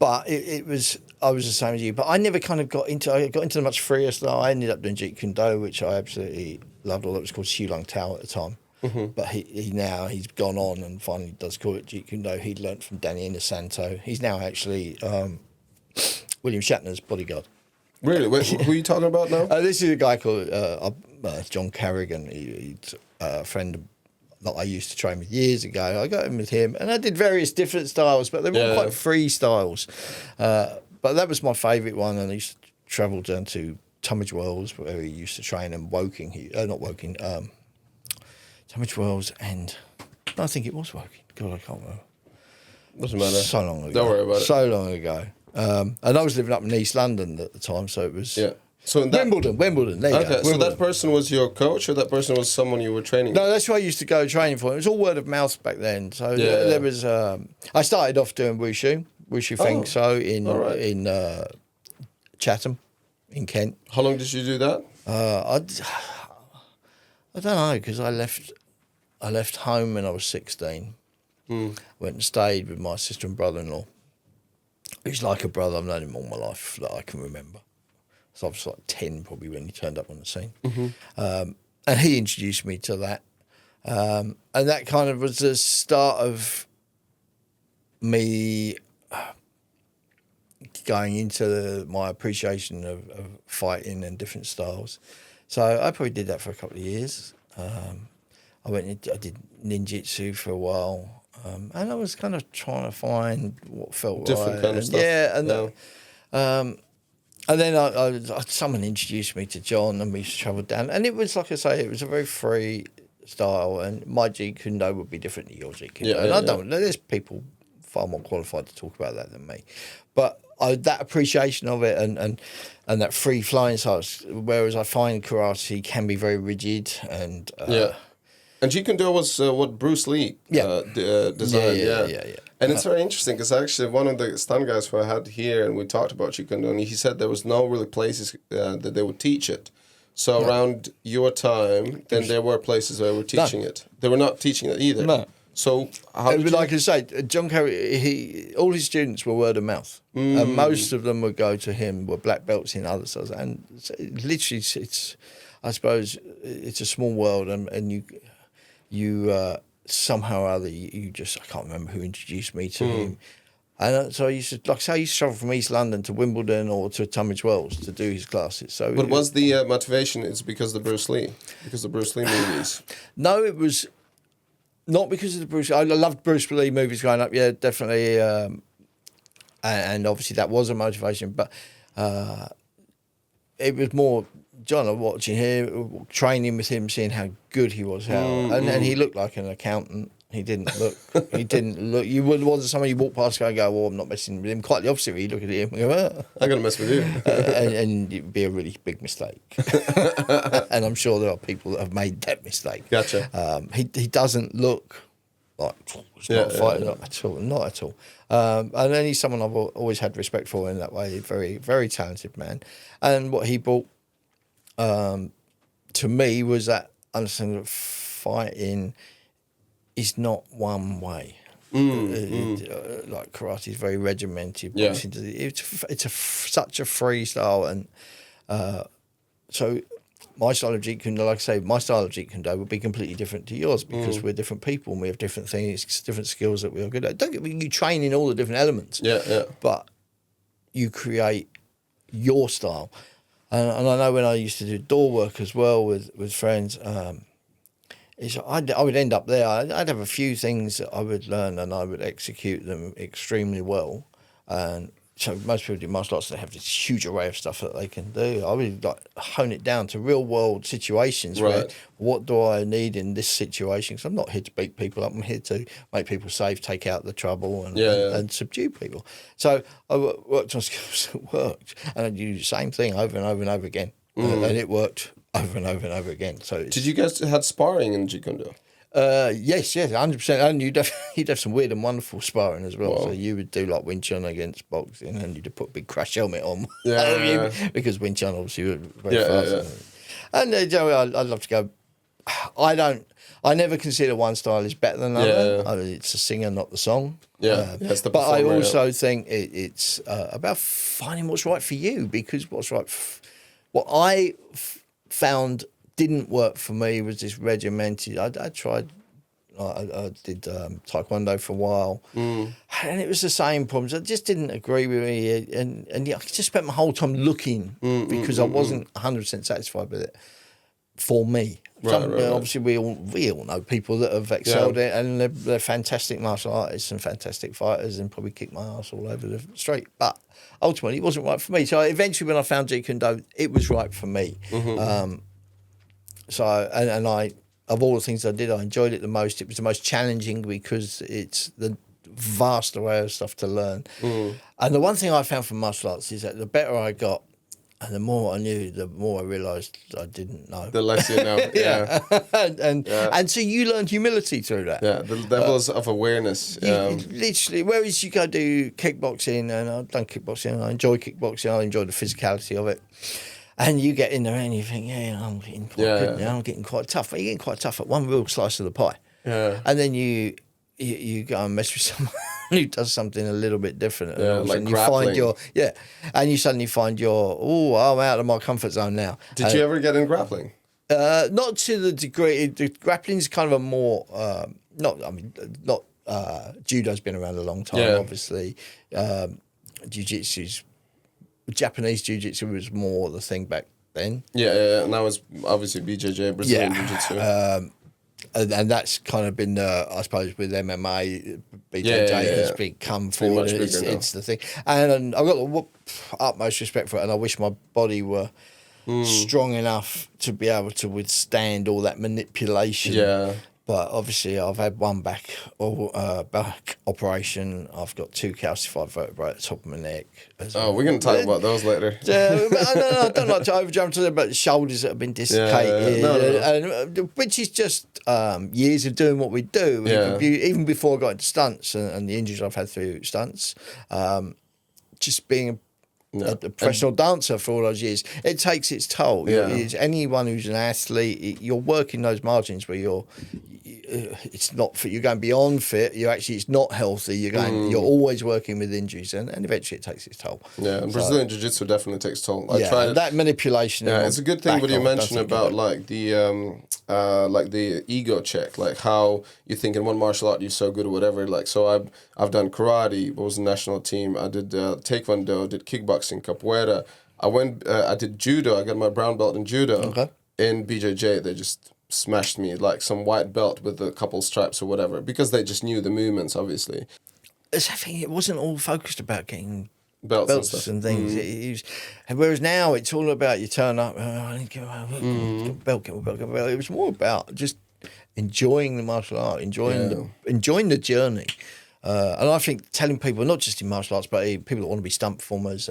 But I was the same as you. But I never kind of got into the much freer style. I ended up doing Jeet Kune Do, which I absolutely loved. Although it was called Siu Lung Tao at the time. But he's gone on and finally does call it Jeet Kune Do. He'd learnt from Danny Inosanto. He's now actually William Shatner's bodyguard. Really? Wait, who are you talking about now? This is a guy called John Carrigan. He's a friend that I used to train with years ago. I got in with him, and I did various different styles, but they were all quite free styles. But that was my favourite one, and I used to travel down to Tunbridge Wells, where he used to train, and Woking. Tunbridge Wells, and I think it was Woking. God, I can't remember. Doesn't matter. So long ago. Don't worry about it. So long ago. And I was living up in East London at the time, so it was... Yeah. So Wimbledon. There you go. Okay, so Wimbledon. that person was your coach, or that person was someone you were training? No, that's who I used to go training for. It was all word of mouth back then. So there was. I started off doing wushu Feng So in Chatham, in Kent. How long did you do that? I don't know, because I left home when I was 16. Went and stayed with my sister and brother-in-law. He's like a brother. I've known him all my life that I can remember. So I was like 10 probably when he turned up on the scene. And he introduced me to that. And that kind of was the start of me going into my appreciation of fighting and different styles. So I probably did that for a couple of years. I did ninjutsu for a while. And I was kind of trying to find what felt Different right. kind of stuff. Yeah, and then someone introduced me to John, and we used to travel down. And it was, like I say, it was a very free style, and my Jeet Kune Do would be different to your Jeet Kune Do. And I don't know, there's people far more qualified to talk about that than me. But that appreciation of it and that free flying style, whereas I find karate can be very rigid and... And Jeet Kune Do was what Bruce Lee designed. Yeah. And it's very interesting because actually one of the stunt guys who I had here and we talked about Jeet Kune Do, and he said there was no really places that they would teach it. So around your time, then there were places where they were teaching it. They were not teaching it either. No. So how did like I say, John Kerry, all his students were word of mouth, and most of them would go to him were black belts in other styles. And literally, I suppose it's a small world, and you somehow or other, I can't remember who introduced me to him. And so I used to travel from East London to Wimbledon or to Tunbridge Wells to do his classes. So, but was the motivation is because of Bruce Lee movies? No, it was not because of the Bruce. I loved Bruce Lee movies growing up. Yeah, definitely, and obviously that was a motivation. But it was more John watching him, training with him, seeing how good he was, and he looked like an accountant. He didn't look. You wasn't someone you walk past and go, "Well, I'm not messing with him." Quite the opposite. You look at him and go, "I'm gonna mess with you," and it'd be a really big mistake. And I'm sure there are people that have made that mistake. Gotcha. He doesn't look like he's not a fighter, not at all. And then he's someone I've always had respect for in that way. Very, very talented man. And what he brought to me was that understanding that fighting is not one way. Like karate is very regimented. Yeah. It's such a free style, and so my style of Jeet Kune Do, like I say, my style of Jeet Kune Do would be completely different to yours because we're different people and we have different things, different skills that we are good at. Don't get me, you train in all the different elements. But you create your style. And I know when I used to do door work as well with friends, I would end up there. I'd have a few things that I would learn and I would execute them extremely well. And so most people do martial arts, they have this huge array of stuff that they can do. I would hone it down to real world situations where what do I need in this situation? Because I'm not here to beat people up. I'm here to make people safe, take out the trouble and subdue people. So I worked on skills that worked, and I'd do the same thing over and over and over again. And it worked over and over and over again. So did you guys had sparring in Jeet Kune Do? Yes, 100%. And you'd have some weird and wonderful sparring as well. Whoa. So you would do like Wing Chun against boxing, and you'd put a big crash helmet on. Because Wing Chun obviously was very fast. And I'd love to go I never consider one style is better than another. It's a singer, not the song. It's the but I performer, also think it's about finding what's right for you, because what I found didn't work for me was this regimented. I tried. I did taekwondo for a while, and it was the same problems. It just didn't agree with me, and I just spent my whole time looking because I wasn't 100% satisfied with it for me. Obviously, we all know people that have excelled it, and they're fantastic martial artists and fantastic fighters, and probably kick my ass all over the street. But ultimately, it wasn't right for me. So eventually, when I found Jeet Kune Do, it was right for me. And I. Of all the things I did, I enjoyed it the most. It was the most challenging because it's the vast array of stuff to learn. And the one thing I found from martial arts is that the better I got and the more I knew, the more I realised I didn't know. The less you know. And so you learn humility through that. Yeah, the levels of awareness. Literally, whereas you go do kickboxing, and I've done kickboxing, and I enjoy kickboxing, I enjoy the physicality of it. And you get in there and you think, I'm getting quite good now, I'm getting quite tough. But you're getting quite tough at one real slice of the pie. And then you go and mess with someone who does something a little bit different. Like grappling. And you suddenly find I'm out of my comfort zone now. Did you ever get in grappling? Not to the degree. The grappling is kind of a more, judo's been around a long time, obviously. Jiu-jitsu's Japanese jiu-jitsu was more the thing back then. And that was obviously BJJ, Brazilian jiu-jitsu. And that's kind of been, I suppose, with MMA, BJJ has become forward. It's the thing. And I've got the utmost respect for it, and I wish my body were strong enough to be able to withstand all that manipulation. But obviously, I've had one back operation. I've got 2 calcified vertebrae at the top of my neck. We're going to talk about those later. I don't like to overjump to them, but the shoulders that have been dislocated, and which is just years of doing what we do. Even before I got into stunts and the injuries I've had through stunts, just being a professional dancer for all those years, it takes its toll. Anyone who's an athlete, you're working those margins where it's not fit. You're going beyond fit. It's not healthy. You're always working with injuries, and eventually it takes its toll. And Brazilian jiu-jitsu definitely takes toll. I tried that manipulation. It's a good thing what you mentioned about like the ego check, like how you think in one martial art you're so good or whatever. Like, so I've done karate, was the national team. I did taekwondo, did kickboxing, capoeira. I did judo. I got my brown belt in judo. In BJJ, they just smashed me like some white belt with a couple stripes or whatever, because they just knew the movements, obviously. I think it wasn't all focused about getting belts and things. Whereas now it's all about you turn up, I need to get a belt. It was more about just enjoying the martial art, enjoying the journey. And I think telling people, not just in martial arts, but people that want to be stunt performers,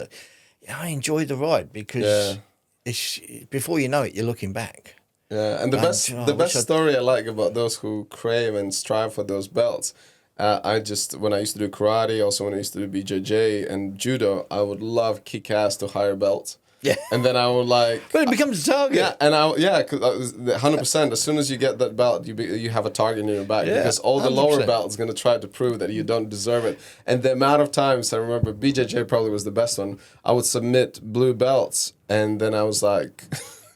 I enjoy the ride, because it's before you know it, you're looking back. And the best story I like about those who crave and strive for those belts, when I used to do karate, also when I used to do BJJ and judo, I would love kick ass to higher belts. And then I would like... But it becomes a target. Because 100%, as soon as you get that belt, you have a target in your back, because all the 100%. Lower belts going to try to prove that you don't deserve it. And the amount of times, I remember BJJ probably was the best one, I would submit blue belts, and then I was like,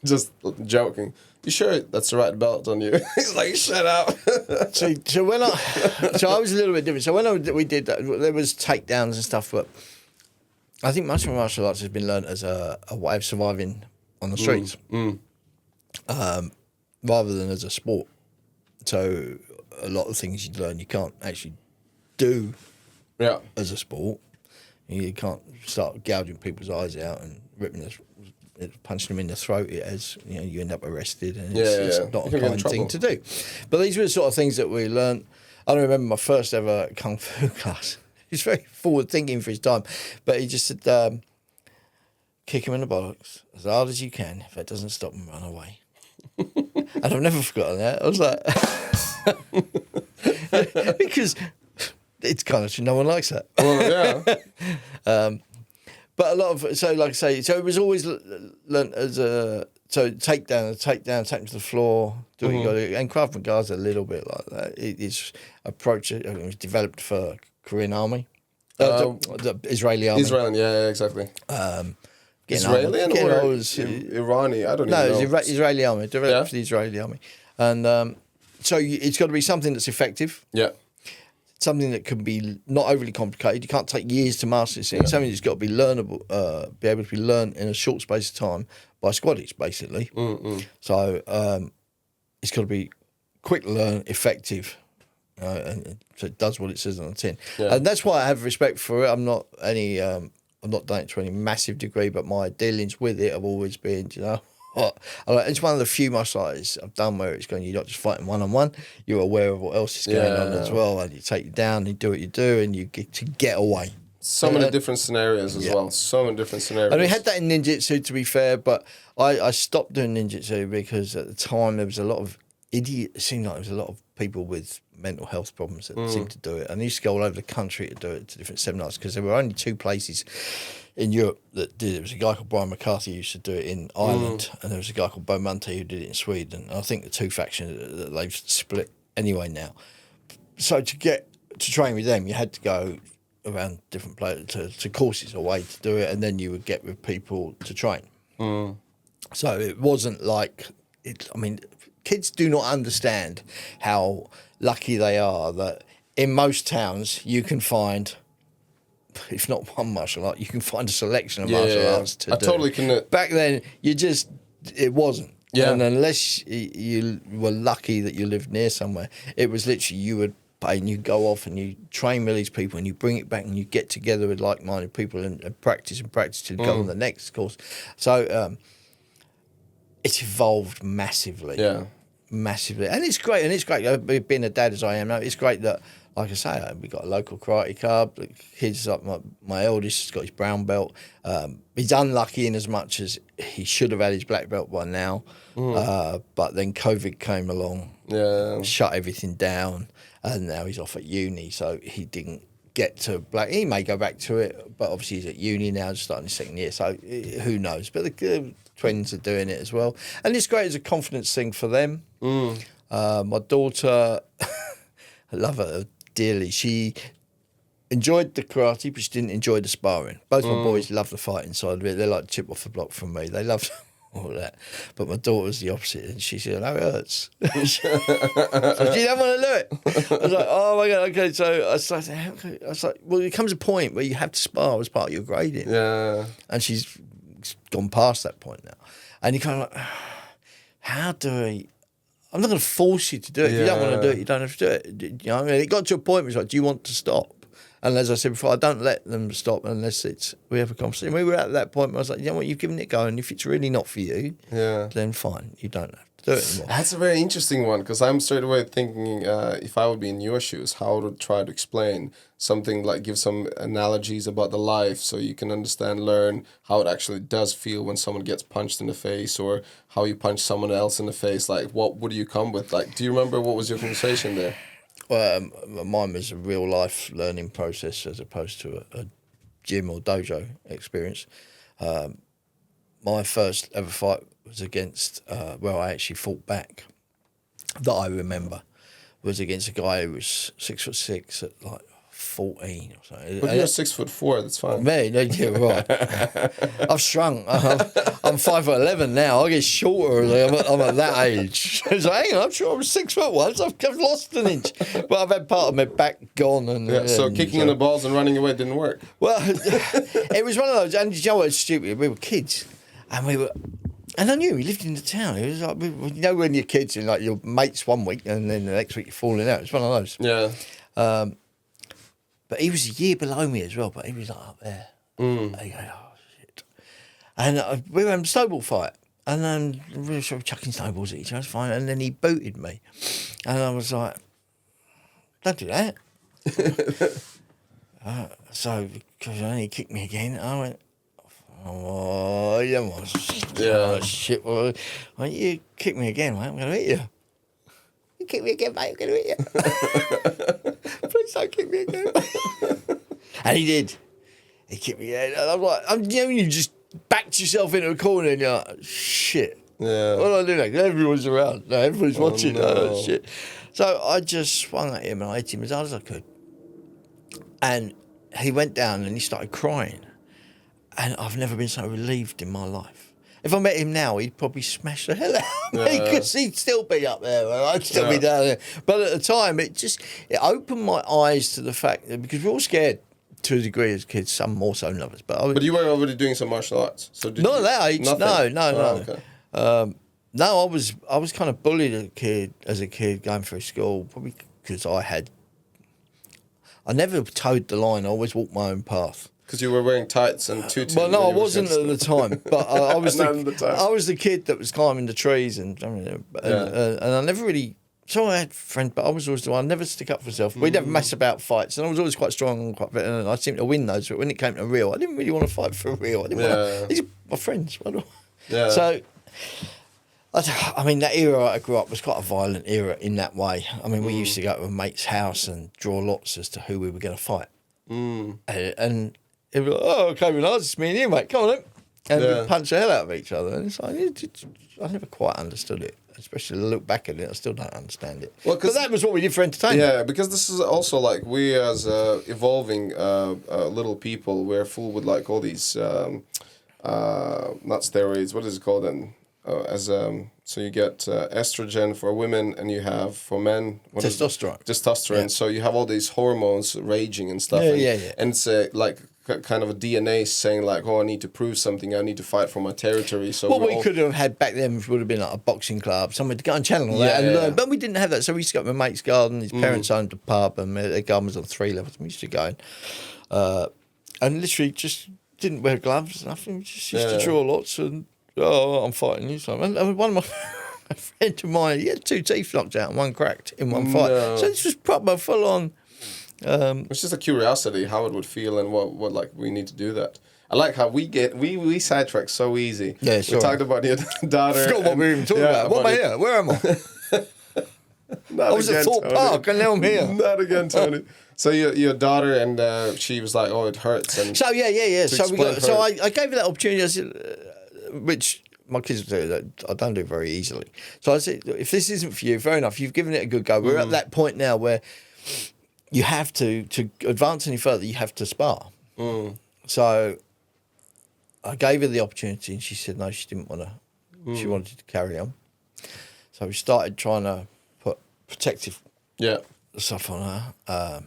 just joking, you sure that's the right belt on you? He's like, shut up. So I was a little bit different. So we did that, there was takedowns and stuff, but I think much of martial arts has been learned as a way of surviving on the streets, rather than as a sport. So a lot of things you learn you can't actually do as a sport. You can't start gouging people's eyes out and punching them in the throat. You end up arrested, and it's not a kind thing to do. But these were the sort of things that we learned. I remember my first ever kung fu class. He's very forward thinking for his time, but he just said, kick him in the bollocks as hard as you can. If that doesn't stop him, run away. And I've never forgotten that. I was like, because it's kind of, no one likes that. Well, yeah. But a lot of, so like I say, so it was always learnt as a So take them to the floor, do what you got to do. And Krav Maga's a little bit like that. It's approach. It was developed for Korean army, the Israeli army. Yeah, exactly. Israeli or Irani? I don't even know. No, it's Israeli army. Developed for the Israeli army, and so it's got to be something that's effective. Yeah. Something that can be not overly complicated. You can't take years to master this thing. Yeah. Something that's got to be learnable, be able to be learned in a short space of time by squaddies, basically. So it's got to be quick to learn, effective, and so it does what it says on the tin. Yeah. And that's why I have respect for it. I'm not done it to any massive degree, but my dealings with it have always been, it's one of the few martial arts I've done where it's going, you're not just fighting one-on-one, you're aware of what else is going on as well, and you take you down, you do what you do, and you get to get away. So many different scenarios as well. So many different scenarios. And we had that in ninjutsu, to be fair, but I stopped doing ninjutsu because at the time there was a lot of it seemed like there was a lot of people with mental health problems that seemed to do it. And I used to go all over the country to do it, to different seminars, because there were only 2 places in Europe that did it. There was a guy called Brian McCarthy who used to do it in Ireland, and there was a guy called Bo Monte who did it in Sweden. And I think the 2 factions that they've split anyway now. So to train with them, you had to go around different places to courses away to do it, and then you would get with people to train. So it wasn't like kids do not understand how lucky they are that in most towns you can find, if not one martial art, you can find a selection of martial arts to do. I totally can. Back then, it wasn't. Yeah. And unless you were lucky that you lived near somewhere, it was literally you would pay and you go off and you train with these people and you bring it back and you get together with like-minded people and practice till you go on the next course. So it's evolved massively. Yeah. Massively. And it's great. Being a dad as I am now, it's great that, like I say, we got a local karate club. The kids, like my eldest, has got his brown belt. He's unlucky in as much as he should have had his black belt by now. But then COVID came along, shut everything down, and now he's off at uni, so he didn't get to black. He may go back to it, but obviously he's at uni now, just starting his second year, so who knows. But the twins are doing it as well. And it's great as a confidence thing for them. My daughter, I love her dearly. She enjoyed the karate, but she didn't enjoy the sparring. Both my boys love the fighting side of it. They're like chip off the block from me. They love all that. But my daughter's the opposite, and she said, "No, it hurts." So she don't want to do it. I was like, "Oh my God, okay." So I was like, "Well, there comes a point where you have to spar as part of your grading." Yeah. And she's gone past that point now. And you kind of like, how do I? I'm not going to force you to do it. If you don't want to do it, you don't have to do it. You know what I mean? It got to a point where it's like, do you want to stop? And as I said before, I don't let them stop unless we have a conversation. We were at that point where I was like, you know what, you've given it a go, and if it's really not for you, then fine, you don't have to do it anymore. That's a very interesting one, because I'm straight away thinking, if I would be in your shoes, how I would try to explain something, like give some analogies about the life so you can learn how it actually does feel when someone gets punched in the face, or how you punch someone else in the face. Like, what do you come with? Like, do you remember what was your conversation there? Well, mine was a real life learning process as opposed to a gym or dojo experience. My first ever fight was against, I actually fought back, that I remember, was against a guy who was 6'6" at like 14 or something. But you're 6'4", that's fine. Me, yeah, right. I've shrunk. I'm 5'11" now. I get shorter. I'm at that age. So hang on, I'm sure I was 6 foot once. I've lost an inch, but I've had part of my back gone. So kicking in the balls and running away didn't work. Well, it was one of those. And you know what? It's stupid. We were kids, and I knew he lived in the town. It was like, when you're kids and like your mates one week and then the next week you're falling out. It's one of those. Yeah. But he was a year below me as well, but he was like up there. And you go, oh, shit. And we were having a snowball fight. And then we were sort of chucking snowballs at each other, fine. And then he booted me. And I was like, don't do that. So, because then he kicked me again, I went, oh, shit. Well, you kick me again, mate, I'm going to hit you. You kick me again, mate, I'm going to hit you. Please don't kick me again. And he did. He kicked me again. And I'm like, you just backed yourself into a corner and you're like, shit. Yeah. What do I do next? Everyone's around. No, everyone's watching. no. Shit. So I just swung at him and I hit him as hard as I could. And he went down and he started crying. And I've never been so relieved in my life. If I met him now, he'd probably smash the hell out of me because he'd still be up there and I'd still be down there. But at the time, it opened my eyes to the fact that, because we're all scared to a degree as kids, some more so than others. But you were already doing some martial arts? So not at that age, nothing? no. Okay. No, I was kind of bullied as a kid going through school, probably because I never towed the line. I always walked my own path. Because you were wearing tights and tutus. Well, no, I wasn't at the time, but I was None of the time. I was the kid that was climbing the trees and I never really. So I had friends, but I was always the one. I never stick up for myself. We'd never mess about fights, and I was always quite strong and quite fit, and I seemed to win those. But when it came to real, I didn't really want to fight for real. I didn't want. These are my friends. Yeah. So. I mean, that era I grew up was quite a violent era in that way. I mean, we used to go to a mate's house and draw lots as to who we were going to fight. And it was like, oh, okay, Renars, it's me and you, mate, come on then. And we'd punch the hell out of each other. And it's like, I never quite understood it. Especially to look back at it, I still don't understand it. Well, but that was what we did for entertainment. Yeah, because this is also like we as evolving little people, we're full with like all these, not steroids, what is it called then? So you get estrogen for women and you have for men testosterone. Testosterone. Yeah. So you have all these hormones raging and stuff. And it's like kind of a DNA saying like, oh, I need to prove something. I need to fight for my territory. So what we could have had back then would have been like a boxing club, somewhere to go and channel all that and learn. But we didn't have that. So we used to go to my mate's garden. His parents owned a pub and their garden was on 3 levels. We used to go and literally just didn't wear gloves, nothing. We just used to draw lots and. Oh, I'm fighting you. So, and one of my friend of mine, he had 2 teeth knocked out and 1 cracked in one fight. So this was proper, full on. It's just a curiosity how it would feel and what like we need to do that. I like how we sidetrack so easy. Yeah, sure. We talked about your daughter. I forgot what we were even talking about. What am I here? Where am I? I was at Thorpe Park and now I'm here. Not again, Tony. So your daughter and she was like, oh, it hurts. And so yeah. So I gave her that opportunity. I said, which my kids do that I don't do very easily. So I said, if this isn't for you, fair enough. You've given it a good go. We're at that point now where you have to advance any further. You have to spar. So I gave her the opportunity, and she said no, she didn't want to. She wanted to carry on. So we started trying to put protective stuff on her.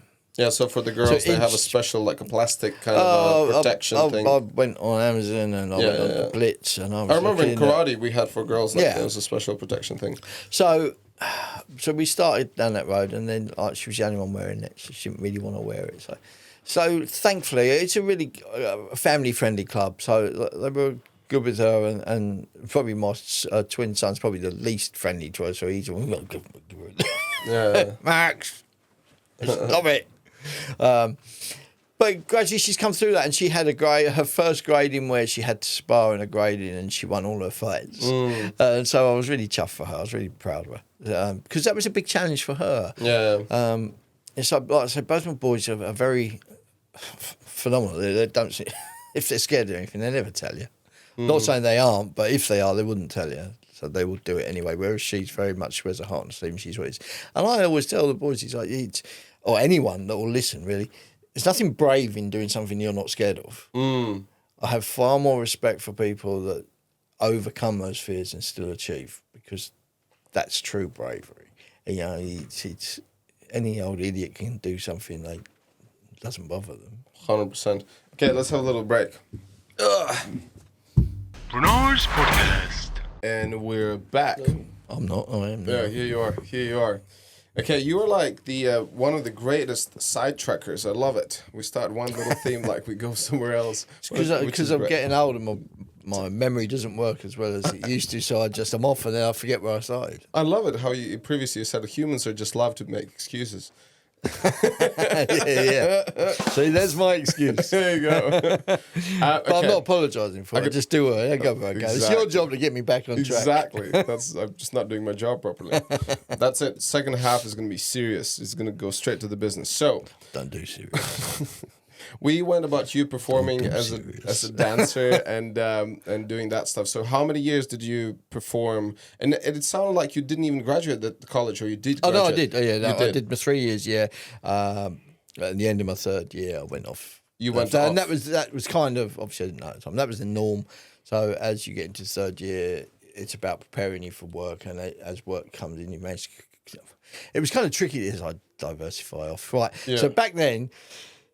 So for the girls, they have a special, like a plastic kind of protection thing. I went on Amazon and I went on the Blitz. And I remember in karate we had for girls, like there was a special protection thing. So we started down that road and then she was the only one wearing it, so she didn't really want to wear it. So thankfully, it's a really family-friendly club. So they were good with her and probably my twin son's probably the least friendly to her, so he's Max, stop it. But gradually she's come through that, and she had her first grading where she had to spar in a grading, and she won all her fights. And so I was really chuffed for her. I was really proud of her because that was a big challenge for her. And so, like I said, both my boys are very phenomenal. They don't see, if they're scared of anything, they never tell you. Not saying they aren't, but if they are, they wouldn't tell you. So they will do it anyway. Whereas she's very much wears a heart on her sleeve, and she's what it is. And I always tell the boys, or anyone that will listen, really, there's nothing brave in doing something you're not scared of. I have far more respect for people that overcome those fears and still achieve, because that's true bravery. And, you know, it's any old idiot can do something that doesn't bother them. 100%. Okay, let's have a little break. Renars podcast. And we're back. I'm not. I am. Yeah, here you are. Okay, you are like the one of the greatest sidetrackers. I love it. We start one little theme, like we go somewhere else. Because I'm getting old and my memory doesn't work as well as it used to, so I'm off and then I forget where I started. I love it how you previously said humans are just love to make excuses. yeah. See, there's my excuse. There you go. But I'm not apologising for it. Just do it. Go where I go. Exactly. It's your job to get me back on track. Exactly. I'm just not doing my job properly. That's it. Second half is going to be serious. It's going to go straight to the business. So don't do serious. We went about you performing as a dancer and doing that stuff. So how many years did you perform? And it sounded like you didn't even graduate at the college, or you did graduate. Oh, no, I did. Oh, yeah, no, you did. I did my 3 years, yeah. At the end of my third year, I went off. You went off. off. And that was kind of, obviously I didn't know at the time, that was the norm. So as you get into third year, it's about preparing you for work, and as work comes in, you manage to... It was kind of tricky as I diversify off. Right, Yeah. So back then,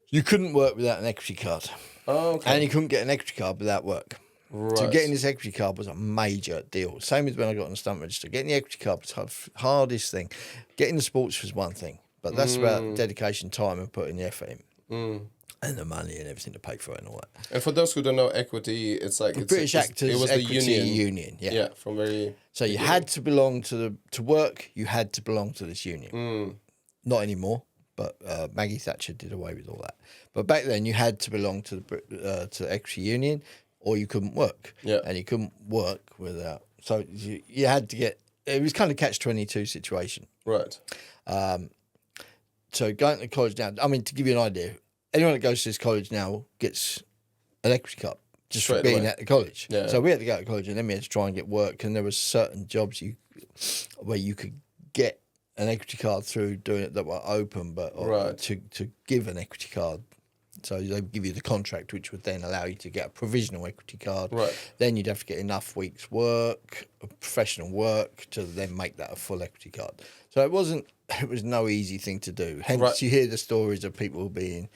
you couldn't work without an equity card. Oh, okay. And you couldn't get an equity card without work. Right. So getting this equity card was a major deal. Same as when I got on the stunt register. Getting the equity card was the hardest thing. Getting the sports was one thing, but that's about dedication, time, and putting the effort in. And the money and everything to pay for it and all that. And for those who don't know, equity, it's like... British Actors it was Equity the Union. Yeah. Yeah, from very... So you had to belong to work, you had to belong to this union. Not anymore, but Maggie Thatcher did away with all that. But back then you had to belong to the Equity Union, or you couldn't work. Yeah. And you couldn't work without... So you had to get... It was kind of catch-22 situation. Right. So going to college now, I mean, to give you an idea, anyone that goes to this college now gets an equity card just Straight for being away. at the college. Yeah. So we had to go to college, and then we had to try and get work, and there was certain jobs where you could get an equity card through doing it that were open, but Right. to give an equity card. So they would give you the contract, which would then allow you to get a provisional equity card. Right. Then you'd have to get enough weeks' work, professional work, to then make that a full equity card. So it was no easy thing to do. Hence, Right. you hear the stories of people being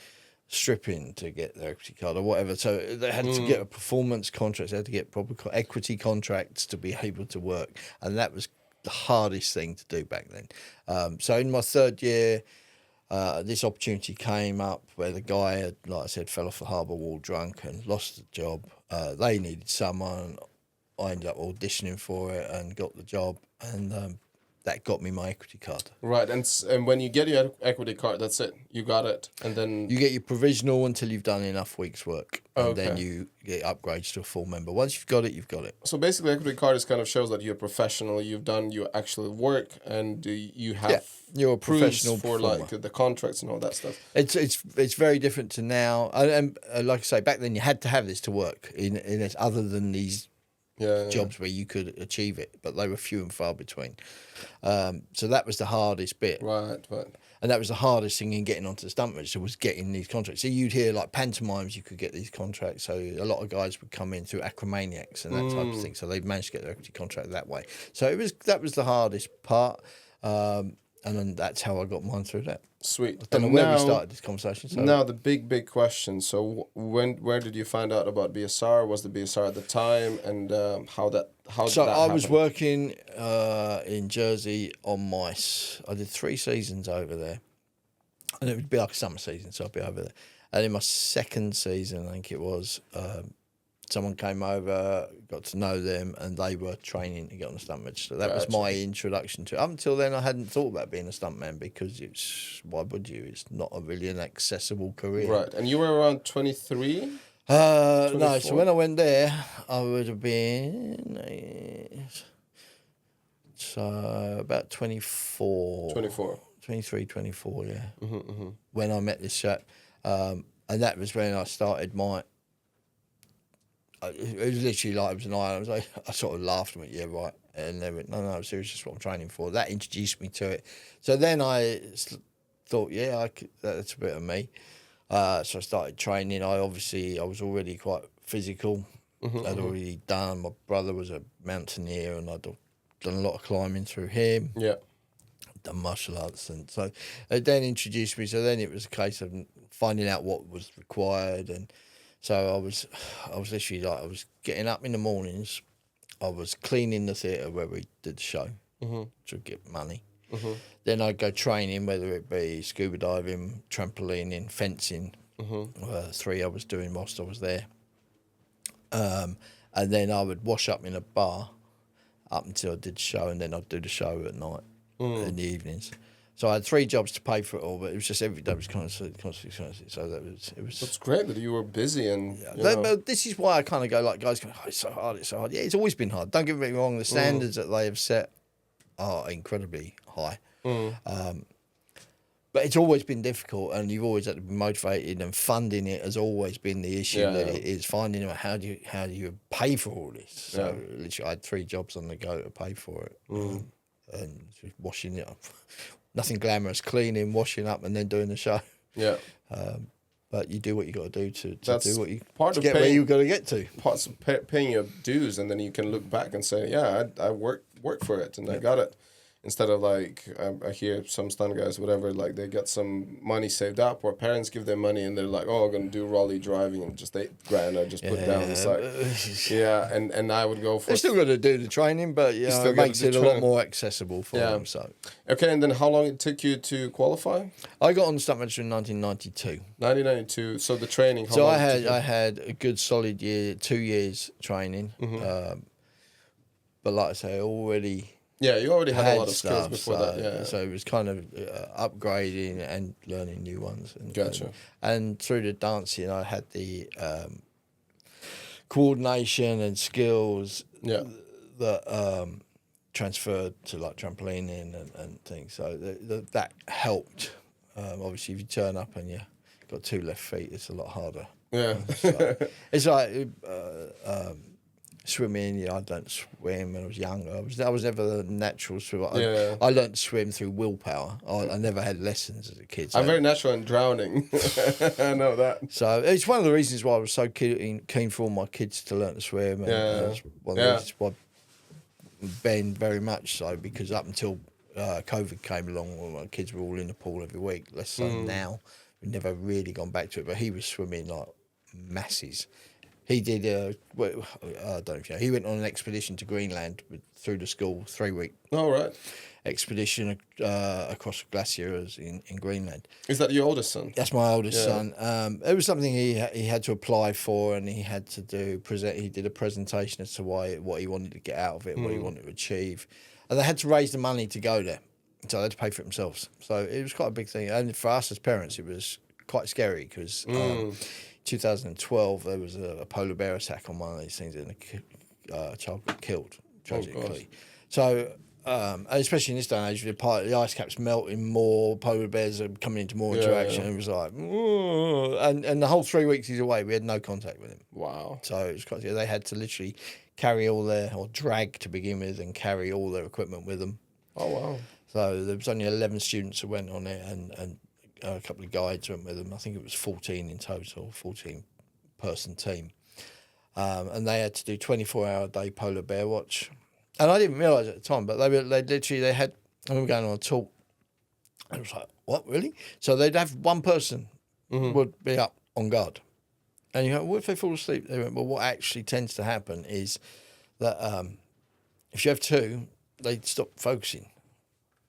stripping to get their equity card or whatever. So they had to get a performance contract. They had to get proper equity contracts to be able to work, and that was the hardest thing to do back then. So in my third year, this opportunity came up where the guy had, like I said, fell off the harbour wall drunk and lost the job. They needed someone. I ended up auditioning for it and got the job, and that got me my equity card. Right, and when you get your equity card, that's it. You got it, and then... You get your provisional until you've done enough weeks' work, and then Okay. you get upgrades to a full member. Once you've got it, you've got it. So basically, equity card is kind of shows that you're professional. You've done your actual work, and you have you're a proofs professional for performer. like the contracts and all that stuff. It's very different to now. And like I say, back then you had to have this to work in this, other than these jobs where you could achieve it, but they were few and far between. So that was the hardest bit. Right. And that was the hardest thing in getting onto the stunt register, was getting these contracts. So you'd hear like pantomimes, you could get these contracts. So a lot of guys would come in through Acromaniacs and that type of thing. So they managed to get their equity contract that way. So that was the hardest part. And then that's how I got mine through that. Sweet. I don't know where we started this conversation. So. Now the big question. So where did you find out about BSR? Was the BSR at the time, and how did that I was happen? working in Jersey on mice. I did 3 seasons over there, and it would be like a summer season, so I'd be over there. And in my second season, I think it was, someone came over, got to know them, and they were training to get on the stunt register. That was my introduction to it. Up until then, I hadn't thought about being a stuntman, because why would you? It's not really an accessible career. Right, and you were around 23? No, so when I went there, I would have been about 24. 24. 23, 24, yeah. Mm-hmm. When I met this chap. And that was when I started my... It was literally like it was an island. I sort of laughed and went, yeah, right. And they went, no, seriously, that's what I'm training for. That introduced me to it. So then I thought, yeah, that's a bit of me. So I started training. I was already quite physical. I'd already done. My brother was a mountaineer, and I'd done a lot of climbing through him. Yeah. Done martial arts, and so it then introduced me. So then it was a case of finding out what was required, and so I was literally like, I was getting up in the mornings. I was cleaning the theatre where we did the show to get money. Then I'd go training, whether it be scuba diving, trampolining, fencing. 3 I was doing whilst I was there. And then I would wash up in a bar up until I did the show, and then I'd do the show at night in the evenings. So I had 3 jobs to pay for it all, but it was just every day was constantly. So it was. That's great that you were busy and. But this is why I kind of go like, guys go, oh, it's so hard, it's so hard. Yeah, it's always been hard. Don't get me wrong. The standards that they have set are incredibly high. But it's always been difficult, and you've always had to be motivated, and funding it has always been the issue. Yeah, that yeah. it is finding out how do you pay for all this. So literally, I had 3 jobs on the go to pay for it, and just washing it up. Nothing glamorous, cleaning, washing up, and then doing the show. Yeah. But you do what you got to do to That's do what you part to of get where you got to get to. Parts of paying your dues, and then you can look back and say, yeah, I worked for it, and I got it. Instead of like, I hear some stunt guys, whatever, like they get some money saved up, or parents give them money and they're like, oh, I'm going to do Raleigh driving and just $8,000 I just put down. It's like, yeah, and I would go for... They still got to do the training, but it makes it a lot more accessible for them. So. Okay, and then how long it took you to qualify? I got on stunt register in 1992. 1992, so the training, how so long I had a good solid year, 2 years training. But like I say, already... Yeah, you already had a lot of skills stuff, before that. Yeah. So it was kind of upgrading and learning new ones. Gotcha. And through the dancing, I had the coordination and skills that transferred to like trampolining and things. So that helped. Obviously, if you turn up and you got 2 left feet, it's a lot harder. Yeah. So it's like. Swimming, I learned to swim when I was younger. I was never a natural swimmer. I learned to swim through willpower. I never had lessons as a kid. So. I'm very natural in drowning. I know that. So it's one of the reasons why I was so keen for all my kids to learn to swim. And that's one of the reasons why Ben very much so, because up until COVID came along, well, my kids were all in the pool every week. Less so now. We've never really gone back to it, but he was swimming like masses. He did, I don't know if you know, he went on an expedition to Greenland through the school, 3-week expedition across glaciers in Greenland. Is that your oldest son? That's my oldest son. It was something he had to apply for, and he had to he did a presentation as to what he wanted to get out of it, what he wanted to achieve. And they had to raise the money to go there. So they had to pay for it themselves. So it was quite a big thing. And for us as parents, it was quite scary because... 2012, there was a polar bear attack on one of these things, and a child got killed tragically. So, especially in this day and age, the ice caps melting more, polar bears are coming into more interaction. It was like, and the whole 3 weeks he's away, we had no contact with him. Wow. So it was quite. They had to literally carry drag to begin with, and carry all their equipment with them. Oh wow. So there was only 11 students who went on it, and a couple of guides went with them. I think it was 14 in total, 14-person team. And they had to do 24-hour-a-day polar bear watch. And I didn't realise at the time, but I remember going on a talk, and I was like, what, really? So they'd have one person would be up on guard. And you go, what if they fall asleep? They went, well, what actually tends to happen is that if you have 2, they stop focusing.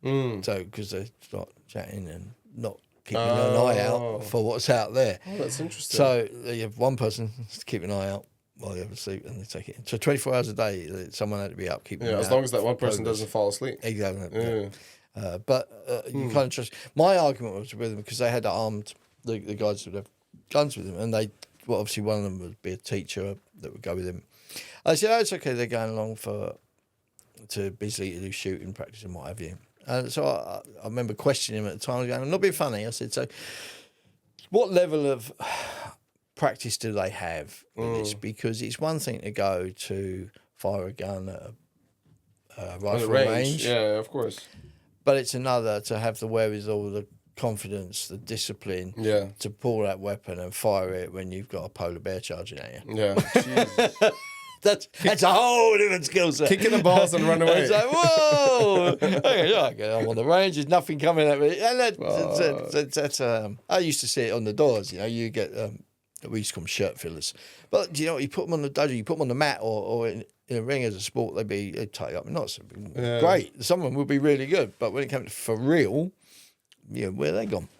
So, because they start chatting and not keeping an eye out for what's out there. Oh, that's interesting. So you have one person to keep an eye out while you have a sleep, and they take it. So 24 hours a day, someone had to be up keeping an eye out. As long as that one person doesn't fall asleep. Exactly. But you kind of trust. My argument was with them because they had armed the guys would have guns with them, and obviously one of them would be a teacher that would go with him. I said, it's okay. They're going along to basically do shooting practice and what have you. And so I remember questioning him at the time. I was going, I'm not being funny. I said, so what level of practice do they have with this? Because it's one thing to go to fire a gun at a rifle range. Yeah, of course. But it's another to have the wherewithal, the confidence, the discipline to pull that weapon and fire it when you've got a polar bear charging at you. Yeah, Jesus. That's a whole different skill set. Kicking the balls and run away. It's like, whoa! Okay, I'm on the range. There's nothing coming at me. And that's I used to see it on the doors. You get we used to call them shirt fillers. But you put them on the dojo, you put them on the mat, or in a ring as a sport, they'd tie up knots. Great. Some of them would be really good, but when it came to for real, where are they gone?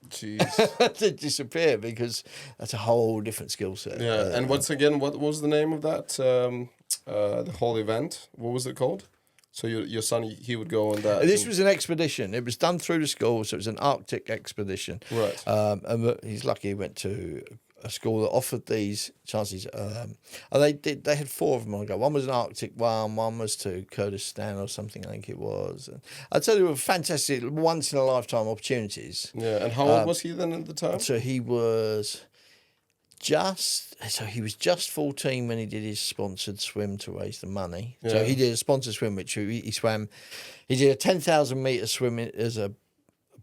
Jeez. To disappear, because that's a whole different skill set. Yeah, and what was the name of that? The whole event. What was it called? So your son, he would go on that. This was an expedition. It was done through the school, so it was an Arctic expedition. Right. And he's lucky he went to a school that offered these chances. And they had 4 of them on go. One was an Arctic one was to Kurdistan or something, I think it was. And I'd say they were fantastic, once in a lifetime opportunities. Yeah, and how old was he then at the time? So he was just 14 when he did his sponsored swim to raise the money. Yeah. So he did a sponsored swim, which he swam. He did a 10,000 metre swim as a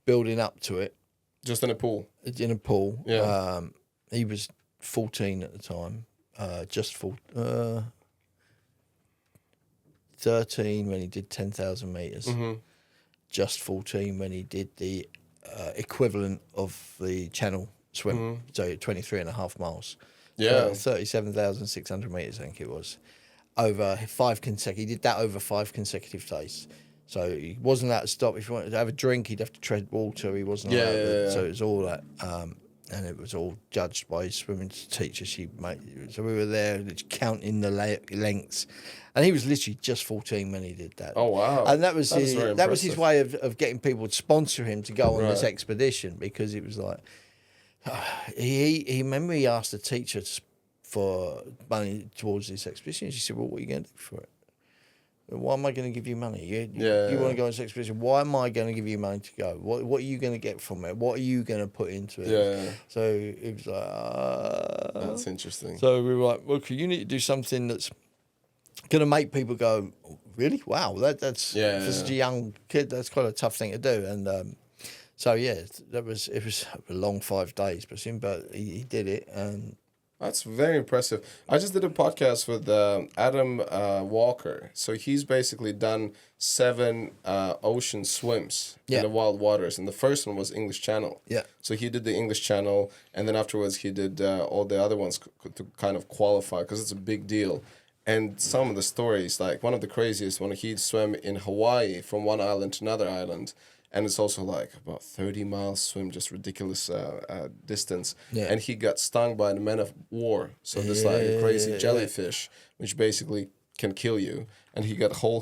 building up to it. Just in a pool. In a pool. Yeah. He was 14 at the time. 13 when he did 10,000 metres. Mm-hmm. Just 14 when he did the equivalent of the channel swim, so 23.5 miles. Yeah. 37,600 metres, I think it was. Over 5 consecutive. He did that over 5 consecutive days. So he wasn't allowed to stop. If he wanted to have a drink, he'd have to tread water. He wasn't allowed to. So it was all that. And it was all judged by his swimming teacher. So we were there counting the lengths. And he was literally just 14 when he did that. Oh, wow. And that was was his way of getting people to sponsor him to go on this expedition, because it was like, he remember he asked the teacher for money towards this expedition. She said, well, what are you going to do for it? Why am I going to give you money? You want to go on this expedition. Why am I going to give you money to go? What are you going to get from it? What are you going to put into it? Yeah. So it was like... That's interesting. So we were like, look, you need to do something that's going to make people go, really? Wow, that's for such a young kid, that's quite a tough thing to do. And so, it was a long 5 days, but he did it. And that's very impressive. I just did a podcast with Adam Walker. So he's basically done 7 ocean swims in the wild waters. And the first one was English Channel. Yeah. So he did the English Channel. And then afterwards he did all the other ones to kind of qualify, because it's a big deal. And some of the stories, like one of the craziest, when he swam in Hawaii from one island to another island. And it's also like about 30 miles swim, just ridiculous distance. Yeah. And he got stung by the man of war. So this like a crazy jellyfish, which basically can kill you. And he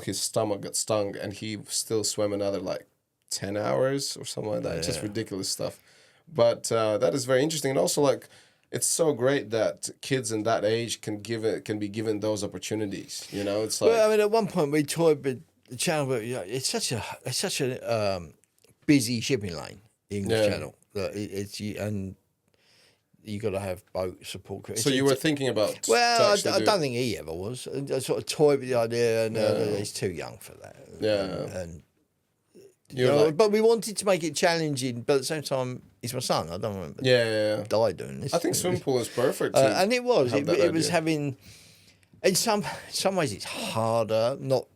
his stomach got stung, and he still swam another like 10 hours or something like that. Just ridiculous stuff. But that is very interesting. And also like, it's so great that kids in that age can be given those opportunities. You know, it's like... Well, I mean, at one point we toyed with the channel, but it's such a busy shipping lane, the English Channel. And you got to have boat support. So you were thinking about... Well, I don't think he ever was. I sort of toyed with the idea, and he's too young for that. But we wanted to make it challenging, but at the same time, he's my son. I don't want to die doing this. I think swimming pool is perfect. And it was. It was having... In some ways, it's harder. Not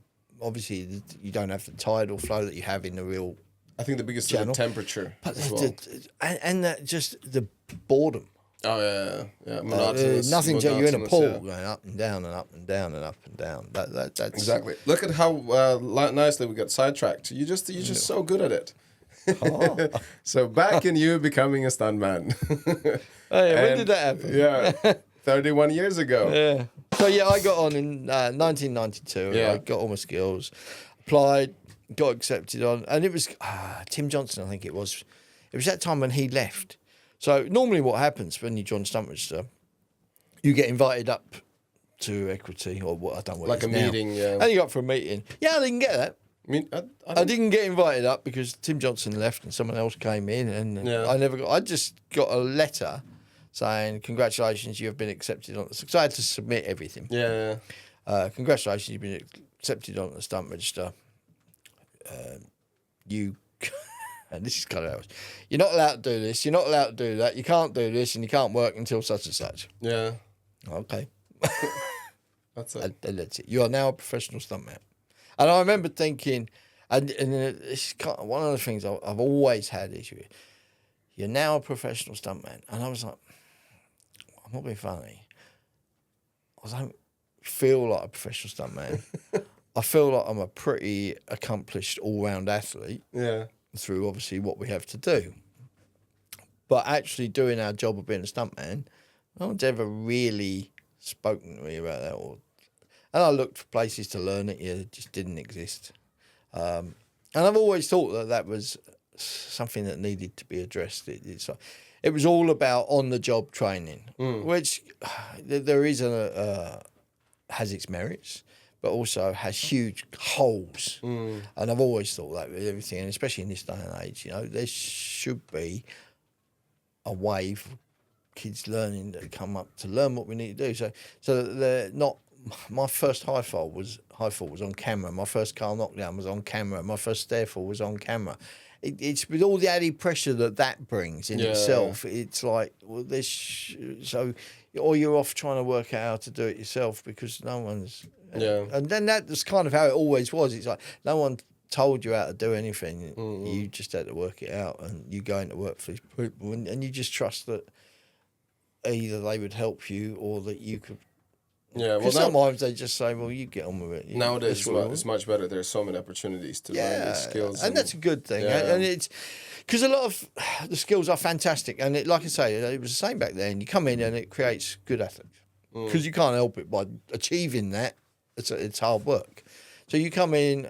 obviously, you don't have the tidal flow that you have in the real... I think the biggest is the temperature as well. And just the boredom. Oh, yeah. Monotonous. Nothing. You're in a pool going up and down and up and down and up and down. That's... Exactly. Look at how nicely we got sidetracked. You're just so good at it. So back in you becoming a stuntman. When did that happen? Yeah, 31 years ago. Yeah. So I got on in 1992. Yeah. I got all my skills, applied, got accepted on, and it was Tim Johnson, I think it was. It was that time when he left. So normally what happens when you join Stunt Register, you get invited up to Equity, or what, I don't know what like a meeting, And you go up for a meeting. Yeah, I didn't get that. I didn't get invited up because Tim Johnson left and someone else came in, and I just got a letter saying, congratulations, you have been accepted on the... So I had to submit everything. Yeah. Congratulations, you've been accepted on the Stunt Register. And this is kind of... You're not allowed to do this, you're not allowed to do that, you can't do this, and you can't work until such and such. Yeah. Okay. That's it. And that's it. You are now a professional stuntman. And I remember thinking, and it's kind of one of the things I've always had issue with. You're now a professional stuntman. And I was like, I'm not being funny. I don't feel like a professional stuntman. I feel like I'm a pretty accomplished all-round athlete. Yeah. Through obviously what we have to do. But actually doing our job of being a stuntman, no one's ever really spoken to me about that. And I looked for places to learn it, it just didn't exist. And I've always thought that was something that needed to be addressed. It's like, it was all about on the job training, which there is has its merits, but also has huge holes. And I've always thought that with everything, and especially in this day and age, there should be a way for kids learning to come up to learn what we need to do. So they're not. My first high fall was on camera. My first car knockdown was on camera. My first stair fall was on camera. It's with all the added pressure that brings in itself. It's like, well, or you're off trying to work out how to do it yourself because no one's. Yeah. And then that's kind of how it always was. It's like no one told you how to do anything. You just had to work it out, and you go into work for these people, and you just trust that either they would help you or that you could. Yeah, well, sometimes they just say, "Well, you get on with it." Nowadays, it's much better. There's so many opportunities to learn these skills, and that's a good thing. And it's because a lot of the skills are fantastic, and like I say, it was the same back then. You come in and it creates good athletes because you can't help it by achieving that. It's hard work. So you come in,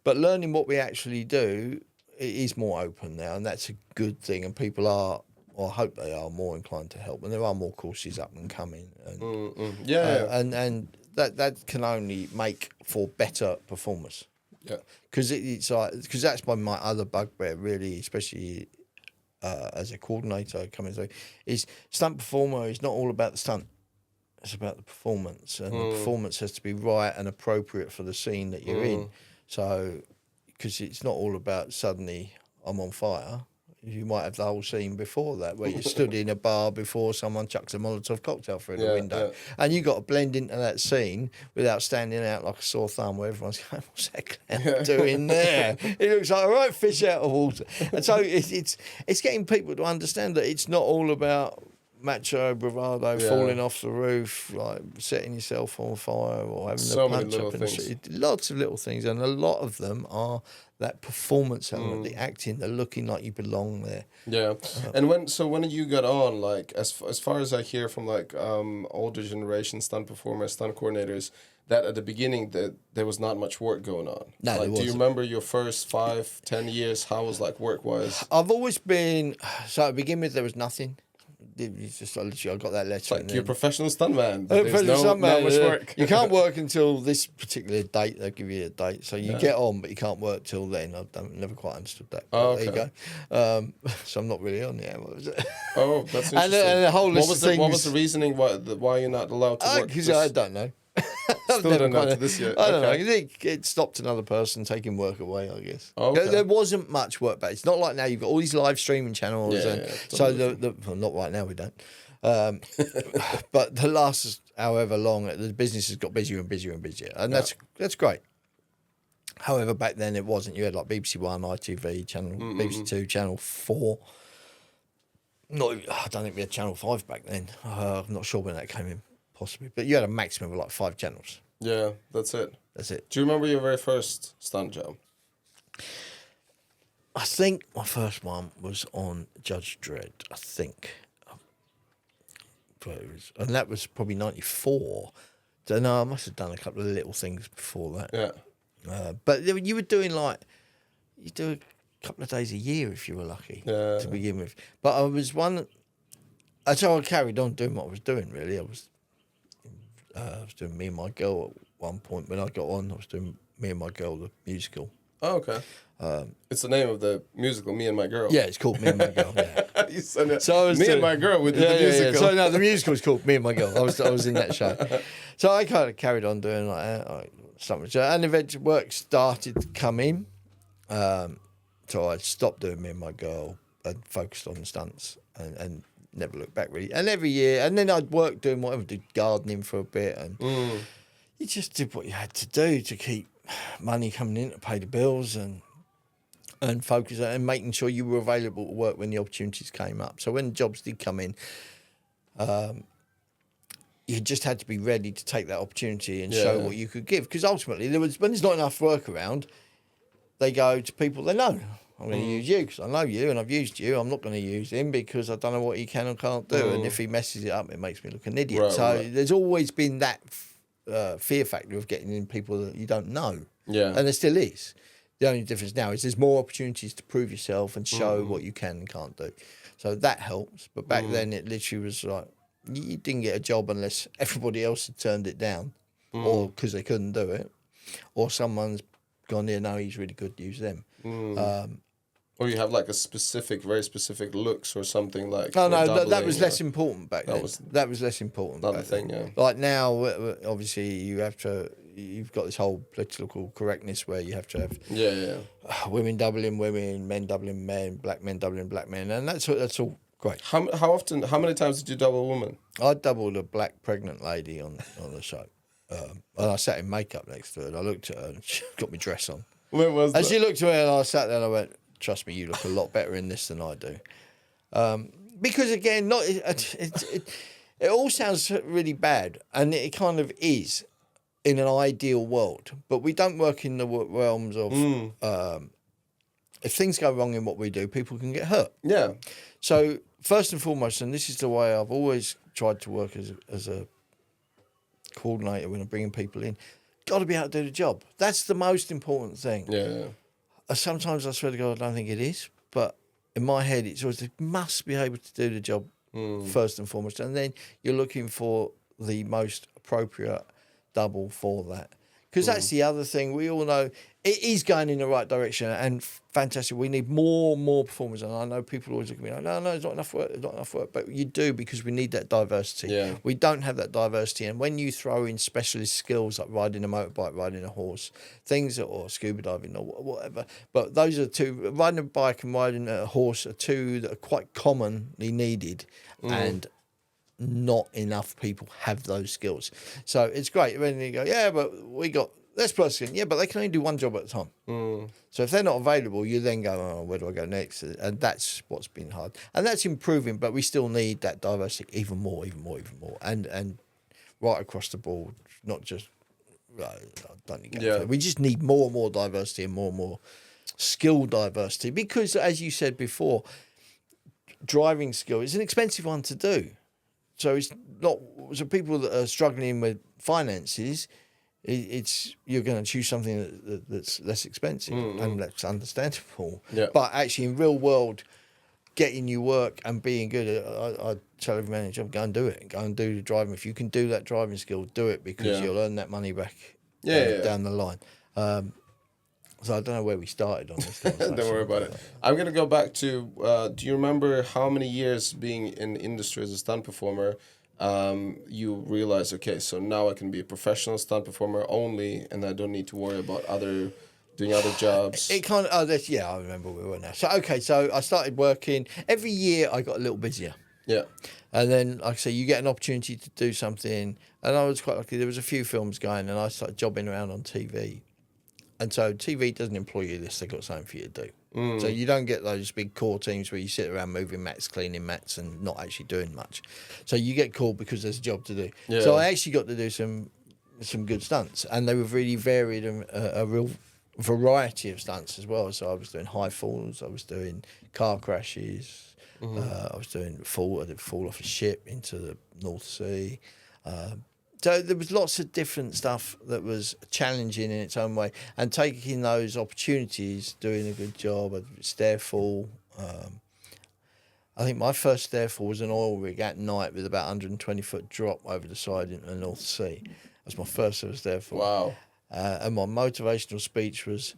but learning what we actually do it is more open now, and that's a good thing. And people are. Or I hope they are more inclined to help, and there are more courses up and coming. And, and that can only make for better performers. Yeah, because because that's my other bugbear really, especially as a coordinator coming through, is stunt performer is not all about the stunt. It's about the performance, and the performance has to be right and appropriate for the scene that you're in. So, because it's not all about suddenly I'm on fire. You might have the whole scene before that where you stood in a bar before someone chucks a Molotov cocktail through the window. And you got to blend into that scene without standing out like a sore thumb where everyone's going, what's that clown doing there? He looks like a right fish out of water. And so it's getting people to understand that it's not all about macho bravado, falling off the roof, like setting yourself on fire or having a punch up in the street. Lots of little things, and a lot of them are that performance element, the acting, the looking like you belong there. Yeah, and when you got on, like as far as I hear from like older generation stunt performers, stunt coordinators, that at the beginning that there was not much work going on. No, like, do you remember your first 5-10 years? How was like work wise? I've always been to begin with. There was nothing. It's just literally, I got that letter. It's like you're a professional stuntman. There's not much work. You can't work until this particular date. They'll give you a date, so you get on, but you can't work till then. I've never quite understood that. There you go. So I'm not really on yet. What was it? Oh, that's interesting. and the whole list what was the reasoning why you're not allowed to work? Because I don't know. Still don't know to this yet. I don't know. It stopped another person taking work away, I guess. Okay. There wasn't much work, but it's not like now you've got all these live streaming channels. So well, not right now we don't. But the last however long, the business has got busier and busier and busier, and that's great. However, back then it wasn't. You had like BBC One, ITV, BBC Two, Channel 4. I don't think we had Channel 5 back then. I'm not sure when that came in. Possibly, but you had a maximum of like 5 channels. Yeah, that's it. Do you remember your very first stunt job? I think my first one was on Judge Dredd. I think, and that was probably 94. So no, I must have done a couple of little things before that. Yeah. But you were doing you do a couple of days a year if you were lucky to begin with. But I was one. So I carried on doing what I was doing. Really, I was doing Me and My Girl at one point. When I got on, I was doing Me and My Girl, the musical. Oh, okay. It's the name of the musical, Me and My Girl. Yeah, it's called Me and My Girl. Yeah. You said it. So Me and My Girl with the musical. Yeah. So no, the musical is called Me and My Girl. I was in that show. So I kind of carried on doing like that, something. And eventually work started to come in. So I stopped doing Me and My Girl and focused on the stunts and never looked back really. And every year, and then I'd work doing whatever, did gardening for a bit, and you just did what you had to do to keep money coming in to pay the bills and focus and making sure you were available to work when the opportunities came up. So when jobs did come in, you just had to be ready to take that opportunity and show what you could give. Because ultimately, when there's not enough work around, they go to people they know. I'm going to use you because I know you and I've used you. I'm not going to use him because I don't know what he can or can't do. And if he messes it up, it makes me look an idiot. Right. There's always been that fear factor of getting in people that you don't know. Yeah. And there still is. The only difference now is there's more opportunities to prove yourself and show what you can and can't do. So that helps. But back then, it literally was like you didn't get a job unless everybody else had turned it down, or because they couldn't do it, or someone's gone, yeah, no, he's really good, use them. Or you have like a specific, very specific looks or something like. No, that was less important back then. That was less important. Another thing, yeah. Like now, obviously, you've got this whole political correctness where you have to have women doubling women, men doubling men, black men doubling black men, and that's all great. How many times did you double a woman? I doubled a black pregnant lady on the show. And I sat in makeup next to her, and I looked at her, and she got me dress on. When was that? And she looked at me, and I sat there, and I went, trust me, you look a lot better in this than I do. Because again, it all sounds really bad, and it kind of is in an ideal world. But we don't work in the realms of if things go wrong in what we do, people can get hurt. Yeah. So first and foremost, and this is the way I've always tried to work as a coordinator when I'm bringing people in, got to be able to do the job. That's the most important thing. Yeah. Sometimes I swear to God, I don't think it is, but in my head, it's always they must be able to do the job first and foremost, and then you're looking for the most appropriate double for that. Because that's the other thing. We all know it is going in the right direction and fantastic. We need more performers. And I know people always look at me like, no, it's not enough work. But you do, because we need that diversity. Yeah. We don't have that diversity. And when you throw in specialist skills like riding a motorbike, riding a horse, or scuba diving or whatever, but those are two, riding a bike and riding a horse are two that are quite commonly needed. And not enough people have those skills. So it's great when you go, yeah, but we got this person. Yeah, but they can only do one job at a time. So if they're not available, you then go, oh, where do I go next? And that's what's been hard. And that's improving, but we still need that diversity even more. And right across the board, not just, we just need more and more diversity and more skill diversity. Because as you said before, driving skill is an expensive one to do. So it's not. So people that are struggling with finances, you're going to choose something that's less expensive, and that's understandable. Yeah. But actually, in real world, getting you work and being good, I tell every manager, go and do it. Go and do the driving. If you can do that driving skill, do it, because you'll earn that money back down the line. So I don't know where we started on this. Don't worry about it. I'm going to go back to, do you remember how many years being in the industry as a stunt performer, you realized, okay, so now I can be a professional stunt performer only, and I don't need to worry about doing other jobs? It kind of, I remember where we were now. So I started working. Every year I got a little busier. Yeah. And then, like I say, you get an opportunity to do something. And I was quite lucky. There was a few films going, and I started jobbing around on TV. And so TV doesn't employ you unless they've got something for you to do. So you don't get those big core teams where you sit around moving mats, cleaning mats, and not actually doing much. So you get called because there's a job to do. Yeah. So I actually got to do some good stunts, and they were really varied and a real variety of stunts as well. So I was doing high falls, I was doing car crashes, I was doing I did fall off a ship into the North Sea. So there was lots of different stuff that was challenging in its own way, and taking those opportunities, doing a good job. I did stair fall. I think my first stair fall was an oil rig at night with about 120-foot drop over the side into the North Sea. That's my first ever stair fall. Wow. And my motivational speech was,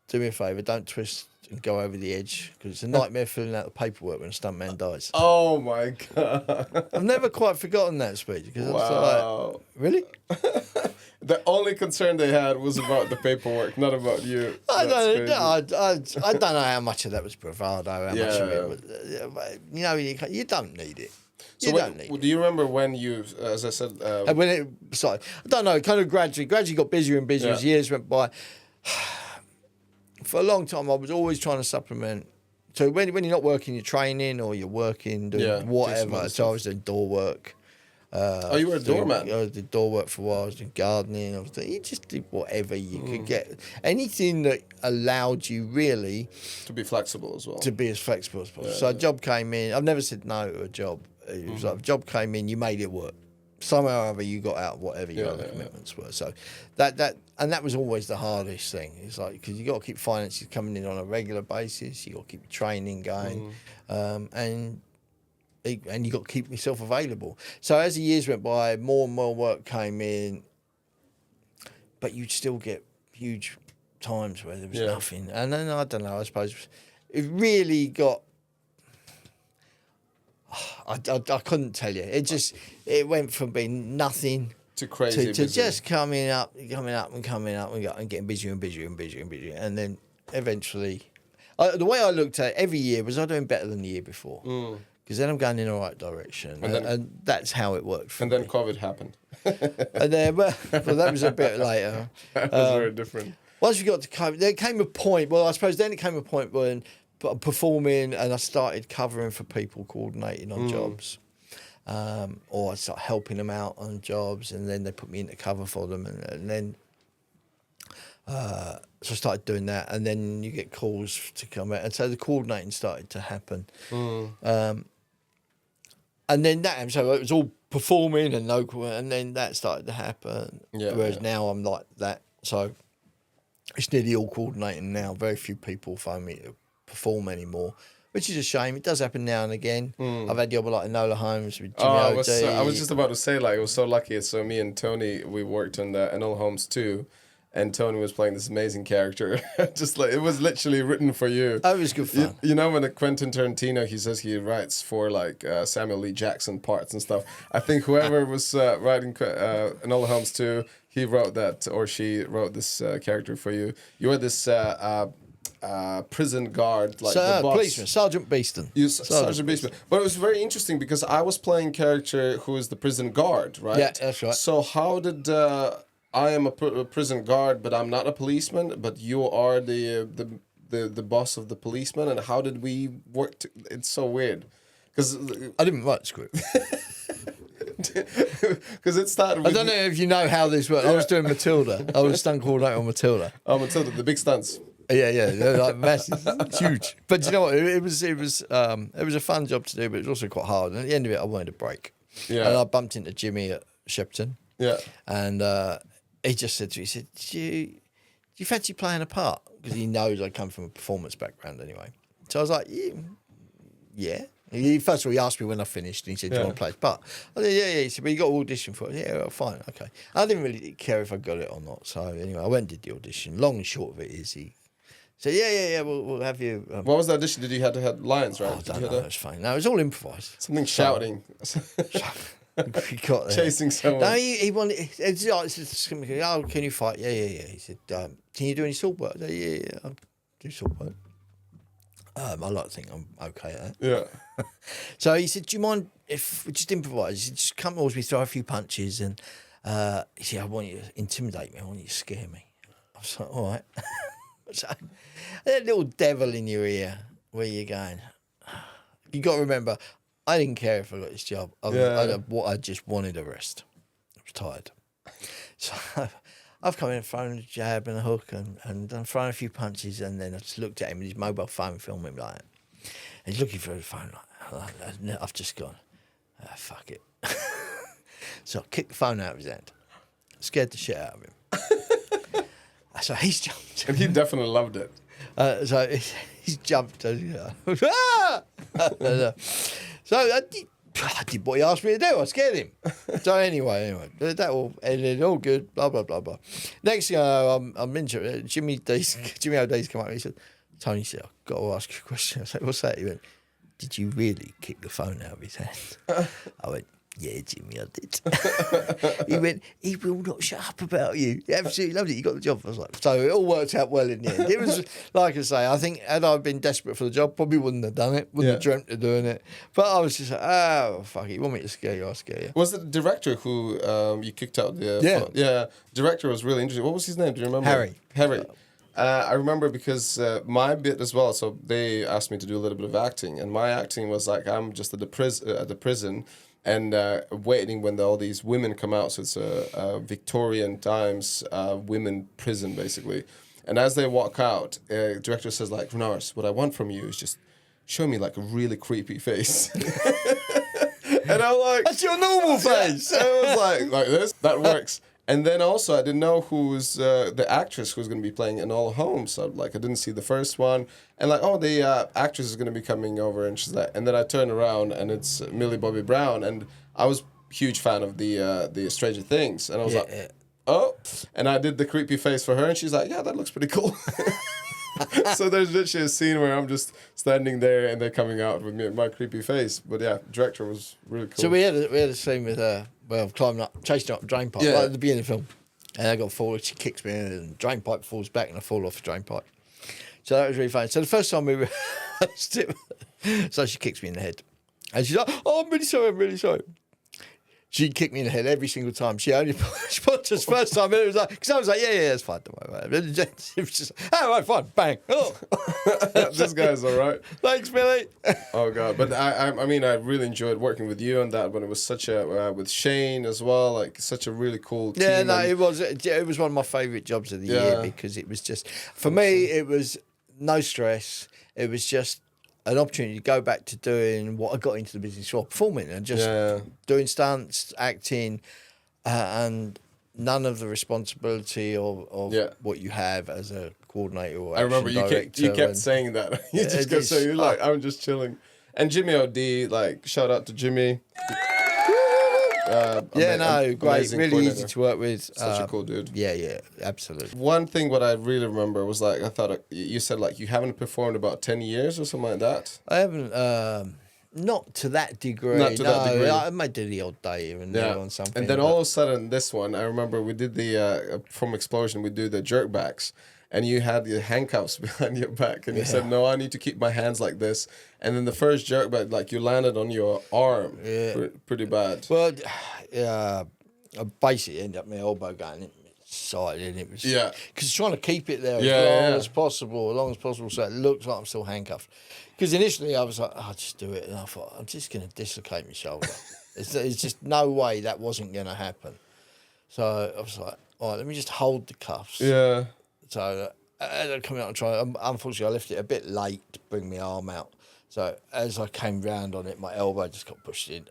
do me a favour, don't twist and go over the edge, because it's a nightmare filling out the paperwork when a stuntman dies. Oh my God. I've never quite forgotten that speech, because I was like, really? The only concern they had was about the paperwork, not about you. I don't know how much of that was bravado, how much of it was, you don't need it. Do you remember when you, as I said... and when it started, I don't know, kind of gradually got busier and busier as years went by. For a long time, I was always trying to supplement. So when you're not working, you're training, or you're working, doing whatever. So I was doing door work. You were a doorman? I did door work for a while. I was doing gardening. You just did whatever you could get. Anything that allowed you really... To be flexible as well. To be as flexible as possible. So a job came in. I've never said no to a job. It was like, a job came in, you made it work. somehow or other you got out whatever your other commitments were. So that was always the hardest thing. It's like, because you got to keep finances coming in on a regular basis. You got to keep your training going, and you got to keep yourself available. So as the years went by, more and more work came in, but you'd still get huge times where there was nothing. And then, I don't know, I suppose it really got... I couldn't tell you. It went from being nothing to crazy to just coming up and getting busier and busier and busier and busier. And then eventually... the way I looked at it every year was, I'm doing better than the year before. Because then I'm going in the right direction. And that's how it worked for me. Then COVID happened. And then, well, that was a bit later. That was very different. Once we got to COVID, there came a point, well, I suppose then it came a point when performing, and I started covering for people, coordinating on jobs. Or I started helping them out on jobs, and then they put me into cover for them. And then, so I started doing that, and then you get calls to come out. And so the coordinating started to happen. And then that, so it was all performing and local, and then that started to happen. Whereas now I'm like that. So it's nearly all coordinating now. Very few people phone me to perform anymore, which is a shame. It does happen now and again. I've had jobs like Enola Holmes with Jimmy O.D. I was just about to say, like, it was so lucky. So me and Tony, we worked on the Enola Holmes too. And Tony was playing this amazing character. Just like, it was literally written for you. Oh, it was good fun. You know, when Quentin Tarantino, he says he writes for like Samuel Lee Jackson parts and stuff. I think whoever was writing Enola Holmes too, he wrote that, or she wrote this character for you. You were this prison guard, like the boss. Policeman, Sergeant Beeston. Sergeant Beeston. But it was very interesting because I was playing character who is the prison guard, right? Yeah, that's right. So how did... I am a prison guard, but I'm not a policeman. But you are the boss of the policeman. And how did we work? It's so weird, because I didn't write the script. Because it started. I don't know if you know how this worked. I was doing Matilda. I was stunt coordinator on Matilda. Oh, Matilda, the big stunts. Yeah, they're like massive, huge. But you know what? It was a fun job to do, but it was also quite hard. And at the end of it, I wanted a break. Yeah. And I bumped into Jimmy at Shepton. Yeah. And he just said to me, he said, do you fancy playing a part? Because he knows I come from a performance background anyway. So I was like, yeah. First of all, he asked me when I finished, and he said, do you want to play his part? I said, yeah. He said, but you got to audition for it. Yeah, well, fine, okay. I didn't really care if I got it or not. So anyway, I went and did the audition. Long and short of it is he said, yeah, we'll have you. What was the audition? Did you have to have lines, right? I don't know, it was fine. No, it was all improvised. Something shouting. He got there. Chasing someone. No, he wanted. It's oh, can you fight? Yeah. He said, can you do any sword work? I said, yeah, I'll do sword work. I like to think I'm okay at that. Yeah. So he said, do you mind if we just improvise? He said, just come towards me, throw a few punches, and he said, I want you to intimidate me. I want you to scare me. I was like, all right. So that little devil in your ear, where you going? You got to remember, I didn't care if I got this job. I just wanted a rest. I was tired. So I've come in and thrown a jab and a hook and done thrown a few punches, and then I just looked at him with his mobile phone filming like that. And he's looking for his phone like, I've just gone, fuck it. So I kicked the phone out of his hand. Scared the shit out of him. So he's jumped. And he definitely loved it. So he's jumped. So I did what he asked me to do. I scared him. So anyway, that all ended all good. Blah blah blah blah. Next thing I know, I'm into Jimmy O'D's come up. He said, Tony said, I've got to ask you a question. I said, what's that? He went, did you really kick the phone out of his hand? I went, yeah, Jimmy, I did. He went, he will not shut up about you. He absolutely loved it. You got the job. I was like, so it all worked out well in the end. It was, like I say, I think had I been desperate for the job, probably wouldn't have done it, wouldn't have dreamt of doing it. But I was just like, oh, fuck it. You want me to scare you? I'll scare you. Was it the director who you kicked out? Yeah. Director was really interesting. What was his name? Do you remember? Harry. I remember because my bit as well, so they asked me to do a little bit of acting, and my acting was like, I'm just at the prison, and waiting when all these women come out. So it's a Victorian times women prison, basically. And as they walk out, director says, like, Renars, what I want from you is just show me like a really creepy face. And I'm like, that's your normal face. And I was like this, that works. And then also, I didn't know who's the actress who's going to be playing Enola Holmes. So I didn't see the first one. And the actress is going to be coming over, and she's like, and then I turn around, and it's Millie Bobby Brown, and I was a huge fan of the Stranger Things, and I was oh, and I did the creepy face for her, and she's like, yeah, that looks pretty cool. So there's literally a scene where I'm just standing there, and they're coming out with me, my creepy face. But yeah, director was really cool. So we had a scene with her. Well, chasing up a drain pipe right at the beginning of the film. And I got forward, she kicks me in, and the drain pipe falls back, and I fall off the drain pipe. So that was really funny. So the first time we rehearsed it, so she kicks me in the head. And she's like, oh, I'm really sorry. She kicked me in the head every single time. She punched us first time, and it was like, because I was like, yeah, it's fine, don't worry about it. It was just, all right, fine, bang. Oh. This guy's all right. Thanks, Billy. Oh, God. But I really enjoyed working with you on that, but it was such a, with Shane as well, such a really cool team. Yeah, no, it was one of my favourite jobs of the year, because it was just, for me, it was no stress. It was just an opportunity to go back to doing what I got into the business for, performing and just doing stunts, acting, and none of the responsibility of what you have as a coordinator or action director. I remember you kept saying that. You just kept saying, you're like, I'm just chilling. And Jimmy O.D., shout out to Jimmy. Great. Really easy to work with. Such a cool dude. Yeah, absolutely. One thing what I really remember was I thought you said you haven't performed about 10 years or something like that. I haven't, not to that degree. Not to that degree. I might do the odd day here and there on something. And then all of a sudden, this one, I remember we did the, from Explosion, we do the jerkbacks. And you had the handcuffs behind your back, and you said, "No, I need to keep my hands like this." And then the first jerk back, you landed on your arm, pretty bad. Well, I basically ended up my elbow going inside, and it was because trying to keep it there as long as possible, so it looks like I'm still handcuffed. Because initially I was like, "I'll just do it," and I thought, "I'm just going to dislocate my shoulder." It's just no way that wasn't going to happen. So I was like, "All right, let me just hold the cuffs." Yeah. So I come out and try. Unfortunately, I left it a bit late to bring my arm out. So as I came round on it, my elbow just got pushed in,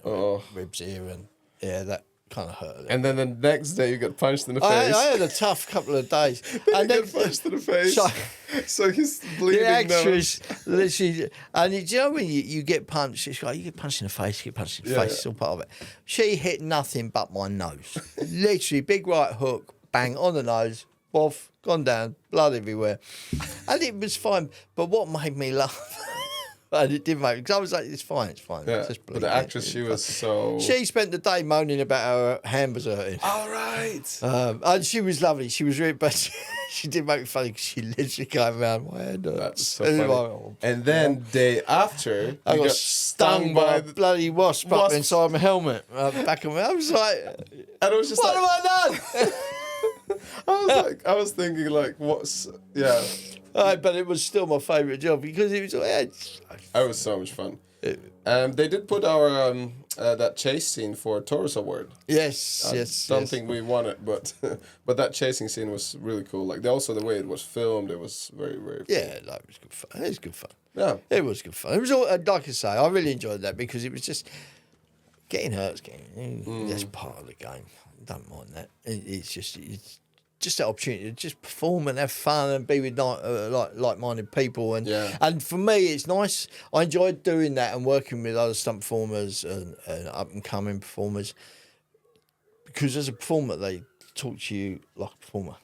ribs here, and that kind of hurt. And then the next day, you got punched in the face. I had a tough couple of days. And then punched in the face. So he's bleeding. The actress literally, and you know when you get punched, it's like you get punched in the face, face. It's all part of it. She hit nothing but my nose. Literally, big right hook, bang on the nose. Off, gone down, blood everywhere. And it was fine. But what made me laugh, and it did make me, because I was like, it's fine. Yeah, just but the actress, she was so... She spent the day moaning about her hand was hurting. All right. And she was lovely. She was really, but she did make me funny because she literally came around my hand. That's so funny. And then day after, I got stung by the bloody wasp up inside my helmet. Back of me. I was like, and it was just what have I done? I was thinking what's but it was still my favourite job because it was. It was so much fun. They did put our that chase scene for Taurus Award. Yes. Don't think we won it, but that chasing scene was really cool. Also the way it was filmed, it was very, very fun. Yeah, it was good fun. It was good fun. Yeah, it was good fun. It was all, like I say, I really enjoyed that because it was just getting hurt. That's part of the game. Don't mind that. It's just that opportunity to just perform and have fun and be with like-minded people. And for me, it's nice. I enjoyed doing that and working with other stunt performers and up-and-coming performers because as a performer, they talk to you like a performer.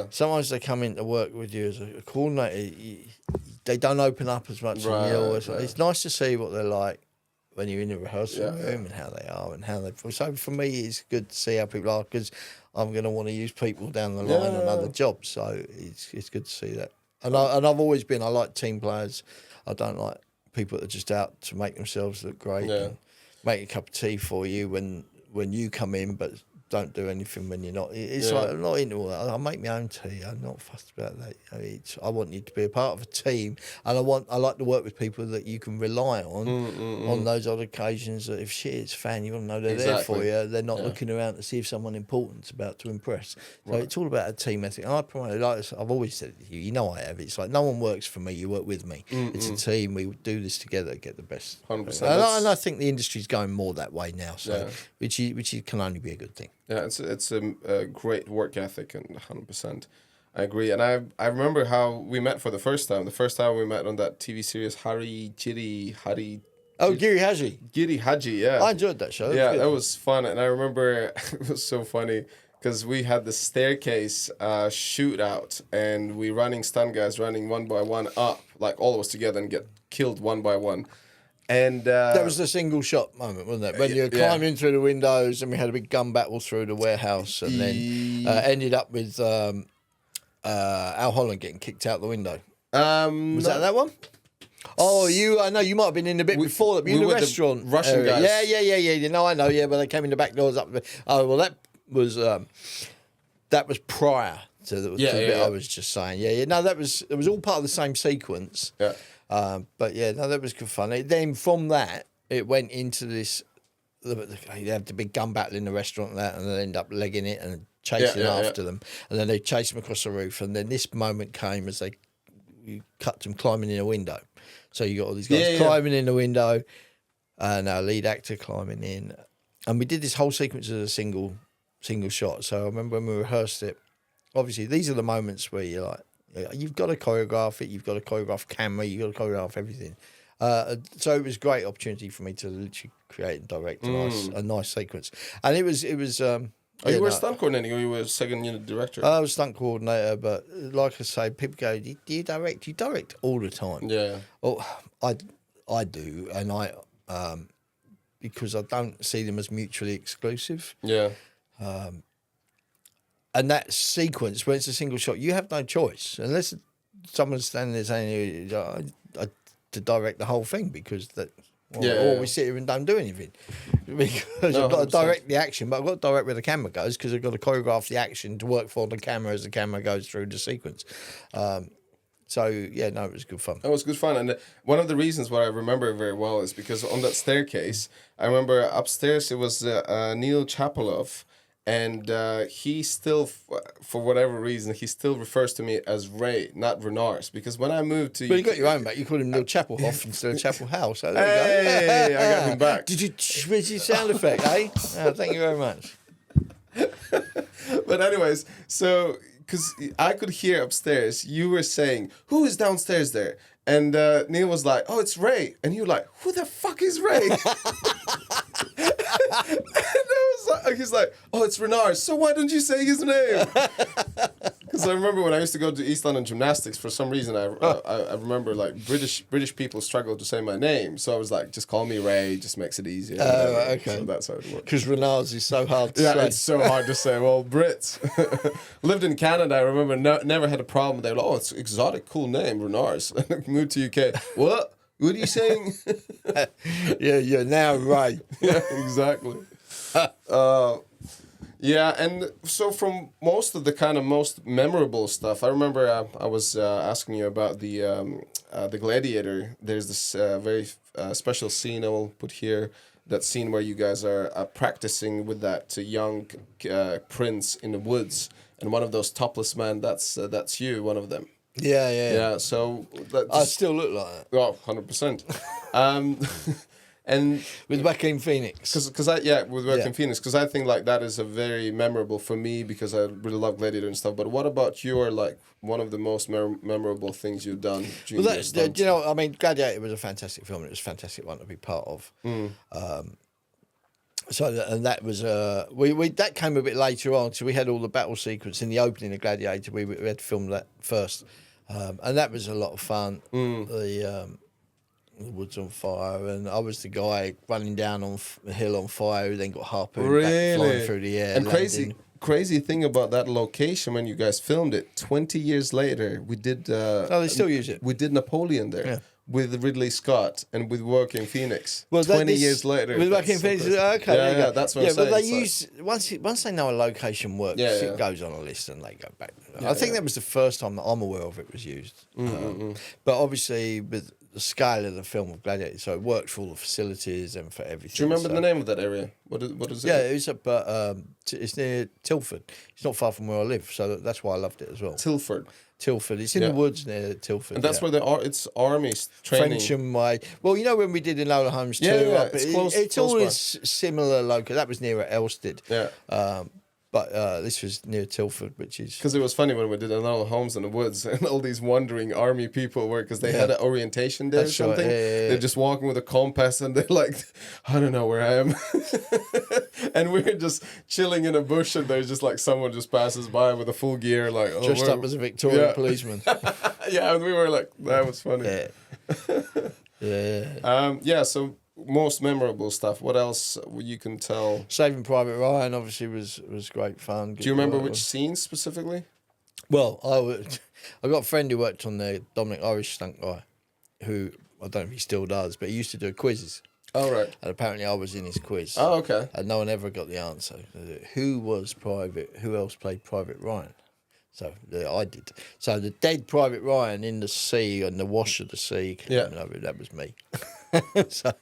Sometimes they come in to work with you as a coordinator. They don't open up as much. It's nice to see what they're like when you're in the rehearsal room and how they are and how they feel. So for me, it's good to see how people are because I'm going to want to use people down the line on other jobs. So it's good to see that. And I've always been, I like team players. I don't like people that are just out to make themselves look great and make a cup of tea for you when you come in, but don't do anything when you're not. It's like I'm not into all that. I make my own tea. I'm not fussed about that. I want you to be a part of a team, and I like to work with people that you can rely on those odd occasions. That if shit hits fan, you want to know they're there for you. They're not looking around to see if someone important's about to impress. So it's all about a team ethic. And I promote, like I've always said to you, you know I have. It's like no one works for me. You work with me. It's a team. We do this together to get the best. 100%. And I think the industry's going more that way now. So which can only be a good thing. Yeah, it's a great work ethic, and 100%. I agree. And I remember how we met for the first time. The first time we met on that TV series, Giri Haji, yeah. I enjoyed that show. Yeah, that was fun. And I remember it was so funny because we had the staircase shootout, and we running stunt guys running one by one up, like all of us together, and get killed one by one. And that was the single shot moment, wasn't it? When you were climbing through the windows, and we had a big gun battle through the warehouse, and then ended up with Al Holland getting kicked out the window. Was that one? Oh, I know you might have been in the bit before that. You in the restaurant, the Russian guys. Yeah. You know, I know. Yeah, but they came in the back doors up. Oh, well, that was prior to the bit I was just saying. Yeah. No, it was all part of the same sequence. Yeah. But yeah, no, that was good fun. Then from that, it went into this. They had the big gun battle in the restaurant and they end up legging it and chasing after them, and then they chased them across the roof. And then this moment came as you cut them climbing in a window. So you got all these guys climbing in the window, and our lead actor climbing in, and we did this whole sequence as a single shot. So I remember when we rehearsed it. Obviously, these are the moments where you're like, you've got to choreograph it, you've got to choreograph camera, you've got to choreograph everything. So it was a great opportunity for me to literally create and direct a nice sequence. And it was. You were a stunt coordinator, or you were a second unit director? I was stunt coordinator, but like I say, people go, "Do you direct?" You direct all the time. Yeah. Oh, I do, and because I don't see them as mutually exclusive. Yeah. And that sequence, when it's a single shot, you have no choice unless someone's standing there saying to direct the whole thing, because or we sit here and don't do anything because I've got to direct the action, but I've got to direct where the camera goes because I've got to choreograph the action to work for the camera as the camera goes through the sequence. So yeah, no, it was good fun. It was good fun, and one of the reasons why I remember very well is because on that staircase, I remember upstairs it was Neil Chapelov. And he still, for whatever reason, he still refers to me as Ray, not Renars. Because when I moved to... Well, you got your own back. You called him Neil Chapelhoff instead of Chapel House. So hey, I got him back. Did you switch your sound effect, eh? Oh, thank you very much. But anyways, so... Because I could hear upstairs, you were saying, who is downstairs there? And Neil was like, oh, it's Ray. And you were like, who the fuck is Ray? And he's like, oh, it's Renars. So why don't you say his name? Because I remember when I used to go to East London Gymnastics, for some reason, I remember like British people struggle to say my name. So I was like, just call me Ray, just makes it easier. Okay. So that's how it works. Because Renars is so hard to say. Yeah, it's so hard to say. Well, Brits. Lived in Canada, I remember, never had a problem. They were like, oh, it's exotic, cool name, Renars. Moved to UK. What? What are you saying? Yeah, you're now Ray. Yeah, exactly. Yeah, and so from most of the kind of most memorable stuff, I remember I was asking you about the Gladiator. There's this very special scene I will put here. That scene where you guys are practicing with that young prince in the woods, and one of those topless men. That's you, one of them. Yeah. So I still look like that. Oh, 100%. And with Joaquin Phoenix, with Joaquin Phoenix, because I think like that is a very memorable for me because I really love Gladiator and stuff. But what about your like one of the most memorable things you've done? Well, you know, I mean, Gladiator was a fantastic film. It was a fantastic one to be part of. So that was we that came a bit later on. So we had all the battle sequence in the opening of Gladiator. We had to film that first, and that was a lot of fun. The woods on fire, and I was the guy running down on the hill on fire who then got harpooned back flying through the air. And crazy thing about that location when you guys filmed it, 20 years later, we did... they still use it. We did Napoleon there. Yeah. with Ridley Scott and with Joaquin Phoenix. Well, 20 years later. With Lucken, okay, yeah, that's what I'm saying. But they use once they know a location works, it goes on a list and they go back. I think that was the first time that I'm aware of it was used. But obviously, with the scale of the film of Gladiator, so it worked for all the facilities and for everything. Do you remember the name of that area? What is it? Yeah, it's near Tilford. It's not far from where I live, so that's why I loved it as well. Tilford. It's in the woods near Tilford. And that's where it's army training. Frensham Way. Well, you know when we did Enola Holmes too? It's close. It's always similar local. That was near Elsted. Yeah. But this was near Tilford, which is... Because it was funny when we did Enola Holmes in the woods and all these wandering army people were, because they had an orientation day or something. Right. They're just walking with a compass and they're like, I don't know where I am. And we're just chilling in a bush and there's just like someone just passes by with a full gear, like... Oh, dressed up as a Victorian policeman. Yeah, and we were like, that was funny. So... most memorable stuff. What else you can tell? Saving Private Ryan obviously was great fun. Do you remember which scenes specifically? Well, I got a friend who worked on the Dominic Irish stunt guy, who I don't know if he still does, but he used to do quizzes. Oh, right. And apparently I was in his quiz. Oh, okay. And no one ever got the answer. Who else played Private Ryan? So I did. So the dead Private Ryan in the sea, and the wash of the sea, that was me. So...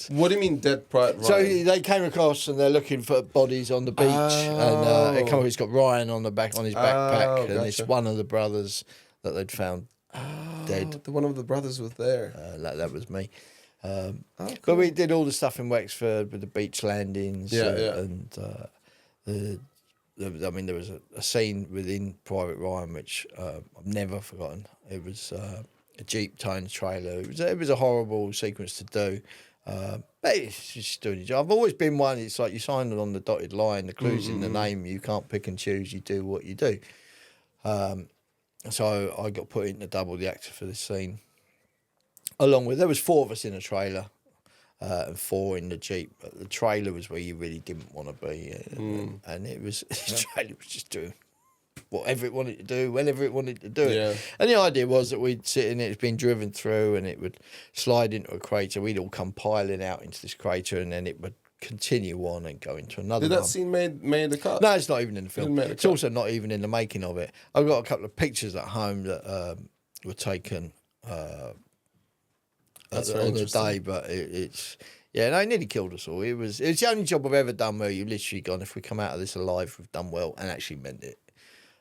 What do you mean dead Private Ryan? So they came across and they're looking for bodies on the beach, and he's got Ryan on his backpack, and it's one of the brothers that they'd found dead. One of the brothers was there. That was me. Cool. But we did all the stuff in Wexford with the beach landings. And there was a scene within Private Ryan which I've never forgotten. It was a Jeep towing a trailer. It was a horrible sequence to do. But it's just doing your job. I've always been one, it's like you sign it on the dotted line, the clue's in the name, you can't pick and choose, you do what you do. So I got put in to double the actor for this scene. There was 4 of us in a trailer, and 4 in the Jeep. But the trailer was where you really didn't want to be. And the trailer was just doing whatever it wanted to do, whenever it wanted to do it. And the idea was that we'd sit in it, it's been driven through, and it would slide into a crater. We'd all come piling out into this crater, and then it would continue on and go into another. Did that scene made the cut? No, it's not even in the film. It's also not even in the making of it. I've got a couple of pictures at home that were taken on the day, but it's... Yeah, no, it nearly killed us all. It's the only job I've ever done where you've literally gone, if we come out of this alive, we've done well, and actually meant it.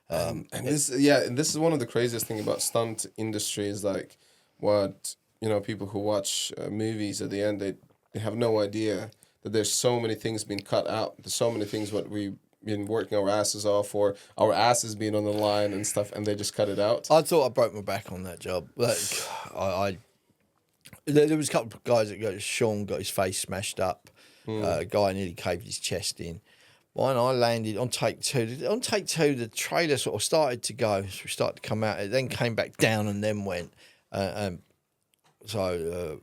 And this is one of the craziest thing about stunt industry is like what people who watch movies at the end they have no idea that there's so many things being cut out. There's so many things what we've been working our asses off for, our asses being on the line and stuff, and they just cut it out. I thought I broke my back on that job. Like there was a couple of guys Sean got his face smashed up. A guy nearly caved his chest in. When I landed on take 2, the trailer sort of started to go. So we started to come out. It then came back down and then went. So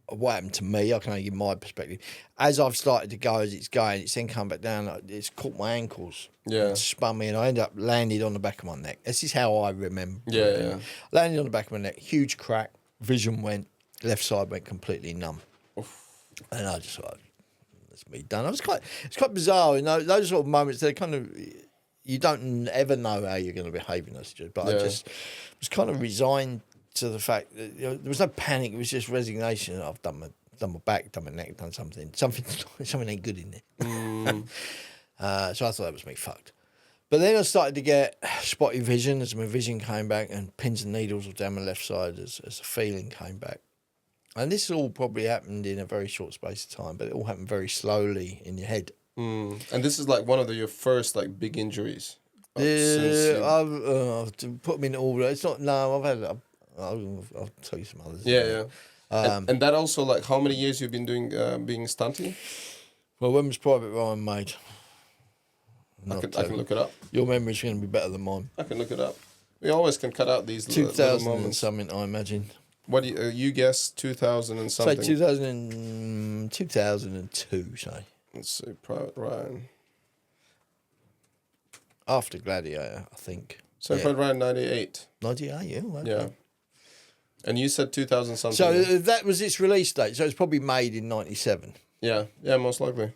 what happened to me, I can only give my perspective. As I've started to go, as it's going, it's then come back down. It's caught my ankles. Yeah. It spun me and I ended up landed on the back of my neck. This is how I remember. Yeah. Landed on the back of my neck, huge crack, vision went, left side went completely numb. Oof. And I just thought, that's me done. It's quite bizarre, those sort of moments. They're kind of, you don't ever know how you're going to behave in those situations. But I just was kind of resigned to the fact that there was no panic. It was just resignation. I've done my back, done my neck, done something ain't good in there. So I thought that was me fucked. But then I started to get spotty vision as my vision came back, and pins and needles were down my left side as the feeling came back. And this all probably happened in a very short space of time, but it all happened very slowly in your head. And this is like one of your first like big injuries. I've put them in order. It's not. No, I'll tell you some others. Yeah. And that also, like, how many years you've been doing being stunty? Well, when was Private Ryan made? I can look it up. Your memory's going to be better than mine. I can look it up. We always can cut out these 2000 little and something, I imagine. What do you guess? 2000 and something. Say 2002. Say. Let's see, Private Ryan. After Gladiator, I think. So Private Ryan 98. 98, yeah. Okay. Yeah. And you said 2000 something. So that was its release date. So it's probably made in 97. Yeah, most likely.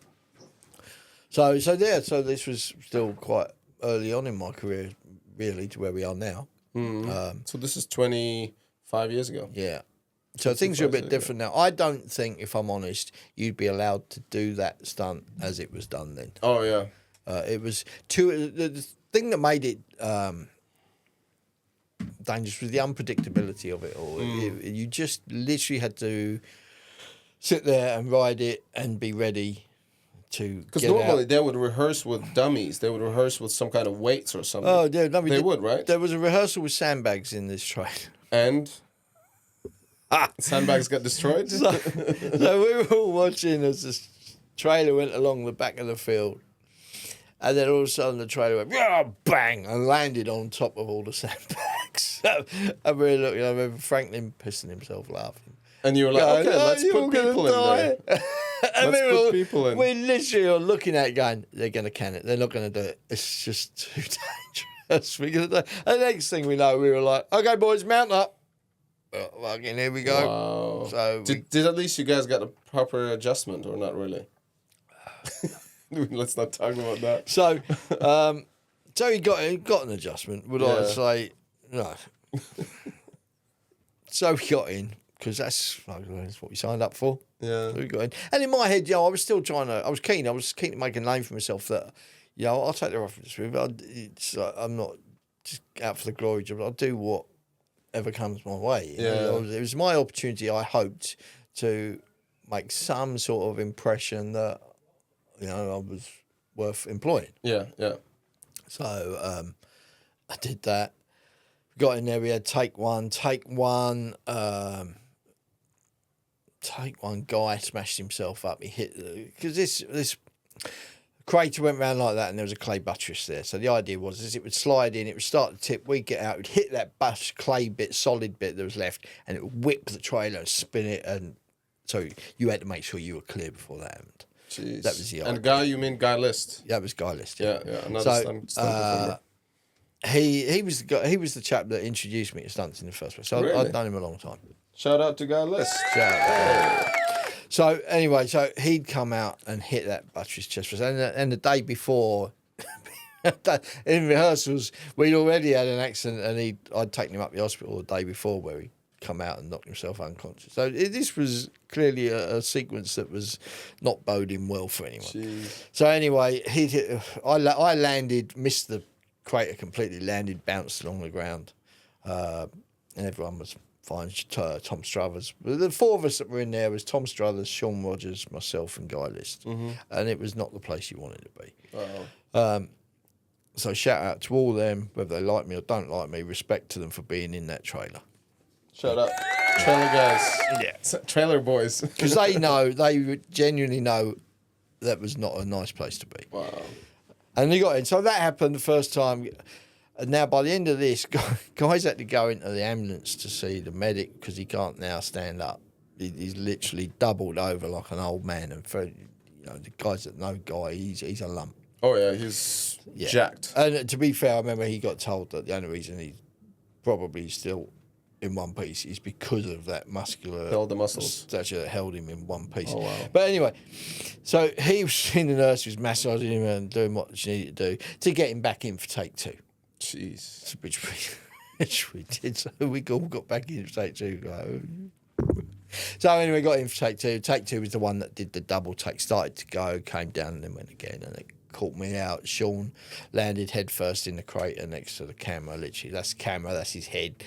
So this was still quite early on in my career, really, to where we are now. So this is 25 years ago. Yeah. So things are a bit different now. I don't think, if I'm honest, you'd be allowed to do that stunt as it was done then. Oh, yeah. It was the thing that made it dangerous was the unpredictability of it all. You just literally had to sit there and ride it and be ready to. Because normally they would rehearse with dummies. They would rehearse with some kind of weights or something. Oh, yeah, no, they would, right? There was a rehearsal with sandbags in this train. And sandbags got destroyed. So we were all watching as this trailer went along the back of the field. And then all of a sudden the trailer went, bang, and landed on top of all the sandbags. And we were looking, I remember Franklin pissing himself laughing. And you were like, okay, let's put people in there. Let's put people in. We literally are looking at it going, they're going to can it. They're not going to do it. It's just too dangerous. We're going to do it. And the next thing we know, we were like, okay, boys, mount up. Well, fucking here we go. Wow. So did at least you guys get a proper adjustment or not really? Let's not talk about that. So he got an adjustment. Would I say no? So we got in because that's what we signed up for. Yeah, so we got in. And in my head, I was still trying to. I was keen to make a name for myself. That I'll take the reference with. I'm not just out for the glory job. I'll do whatever comes my way. It was my opportunity. I hoped to make some sort of impression that. I was worth employing. Yeah. So I did that. Got in there. We had take one. Guy smashed himself up. He hit because this crater went round like that, and there was a clay buttress there. So the idea was it would slide in, it would start to tip. We'd get out, it would hit that clay bit, solid bit that was left, and it would whip the trailer and spin it. And so you had to make sure you were clear before that happened. Jeez. That was the idea. And Guy, you mean Guy List? That was Guy List. Yeah. Another stunt he was the guy. He was the chap that introduced me to stunts in the first place. So really? I'd known him a long time. Shout out to Guy List. So anyway, he'd come out and hit that buttress chest first, and the day before, in rehearsals, we'd already had an accident, and I'd taken him up to the hospital the day before where he come out and knocked himself unconscious. So this was clearly a sequence that was not boding well for anyone. Jeez. So anyway, I landed, missed the crater completely, landed, bounced along the ground, and everyone was fine. Tom Struthers. The four of us that were in there was Tom Struthers, Sean Rogers, myself, and Guy List. Mm-hmm. And it was not the place you wanted to be. Wow. So shout out to all of them, whether they like me or don't like me, respect to them for being in that trailer. Shout out. Trailer guys. Yeah. Trailer boys. Because they genuinely know that was not a nice place to be. Wow. And they got in. So that happened the first time. And now by the end of this, guys had to go into the ambulance to see the medic because he can't now stand up. He's literally doubled over like an old man. And for the guys that know Guy, he's a lump. Oh yeah, he's jacked. And to be fair, I remember he got told that the only reason he's probably still in one piece is because of that muscular held the muscles stature that held him in one piece. Oh wow. But anyway, so he was seeing the nurse who was massaging him and doing what she needed to do to get him back in for take two. Jeez. Which we did. So we all got back in for take two. So anyway, got in for take two. Take two was the one that did the double take, started to go, came down and then went again, and it caught me out. Sean landed head first in the crater next to the camera, literally. That's the camera, that's his head.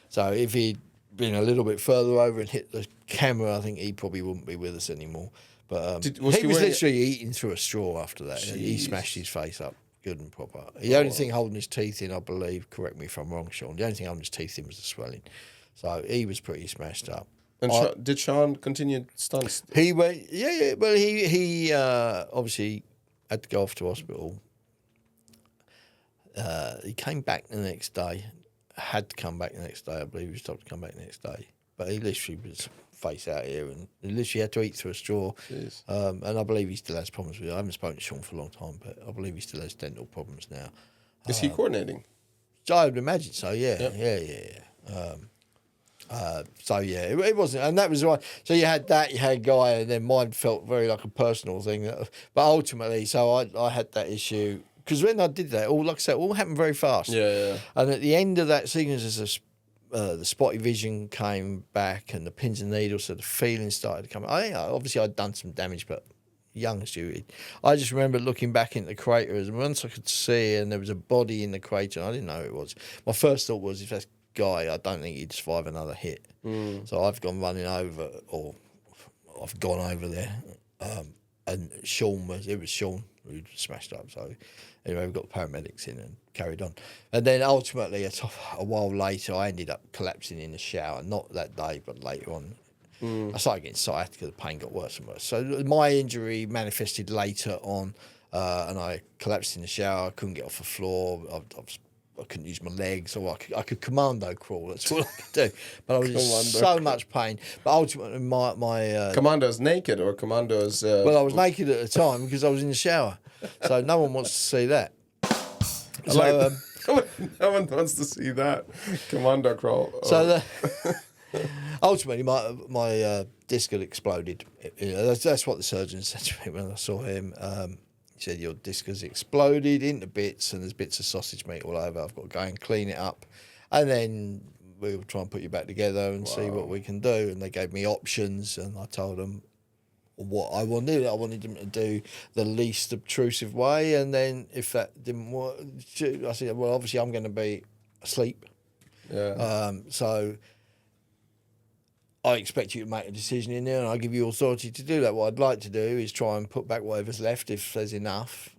So if he'd been a little bit further over and hit the camera, I think he probably wouldn't be with us anymore. But he was literally eating through a straw after that. Jeez. He smashed his face up good and proper. The only thing holding his teeth in, I believe, correct me if I'm wrong, Sean, the only thing holding his teeth in was the swelling. So he was pretty smashed up. And did Sean continue stunts? He went, yeah. Well, he obviously had to go off to hospital. He came back the next day. Had to come back the next day. I believe he was told to come back the next day. But he literally was face out here and he literally had to eat through a straw. And I believe he still has problems with it. I haven't spoken to Sean for a long time, but I believe he still has dental problems now. Is he coordinating? I would imagine so, yeah. Yep. Yeah. So yeah, it wasn't, and that was right. So you had that, you had Guy, and then mine felt very like a personal thing. But ultimately, so I had that issue because when I did that, all like I said, all happened very fast. Yeah. And at the end of that sequence, as the spotty vision came back and the pins and needles, so the feeling started to come. Obviously I'd done some damage, but young as you, I just remember looking back into the crater, and once I could see, and there was a body in the crater, and I didn't know who it was. My first thought was, if that's Guy, I don't think he'd survive another hit. So I've gone running over, or I've gone over there, and Sean was Sean who smashed up. So anyway, we got the paramedics in and carried on. And then ultimately, a while later, I ended up collapsing in the shower. Not that day, but later on. I started getting sciatica. The pain got worse and worse. So my injury manifested later on, and I collapsed in the shower. I couldn't get off the floor. I couldn't use my legs, or I could commando crawl. That's all I could do. But I was in so much pain. But ultimately, my Commando's naked, or Commando's... well, I was naked at the time because I was in the shower. So no one wants to see that. So, no one wants to see that. Commando crawl. Oh. So ultimately, my disc had exploded. That's what the surgeon said to me when I saw him. He said, your disc has exploded into bits and there's bits of sausage meat all over. I've got to go and clean it up. And then we'll try and put you back together and see what we can do. And they gave me options, and I told them what I wanted. I wanted them to do the least obtrusive way. And then if that didn't work, I said, well, obviously I'm going to be asleep. Yeah. So I expect you to make a decision in there, and I give you authority to do that. What I'd like to do is try and put back whatever's left if there's enough.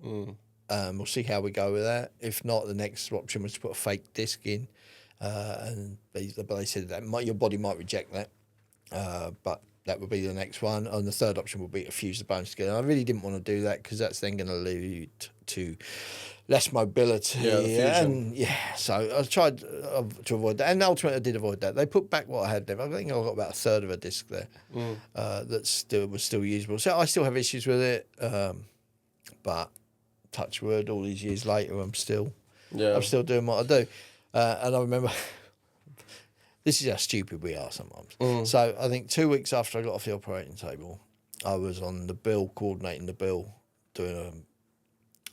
We'll see how we go with that. If not, the next option was to put a fake disc in, and they said that your body might reject that, but that would be the next one. And the third option would be to fuse the bones together. And I really didn't want to do that because that's then going to lead to less mobility. So I tried to avoid that, and ultimately I did avoid that. They put back what I had there. I think I got about a third of a disc there that was still usable. So I still have issues with it, but touch wood, all these years later, I'm still doing what I do. And I remember, this is how stupid we are sometimes. So I think 2 weeks after I got off the operating table, I was on the bill, coordinating the bill, doing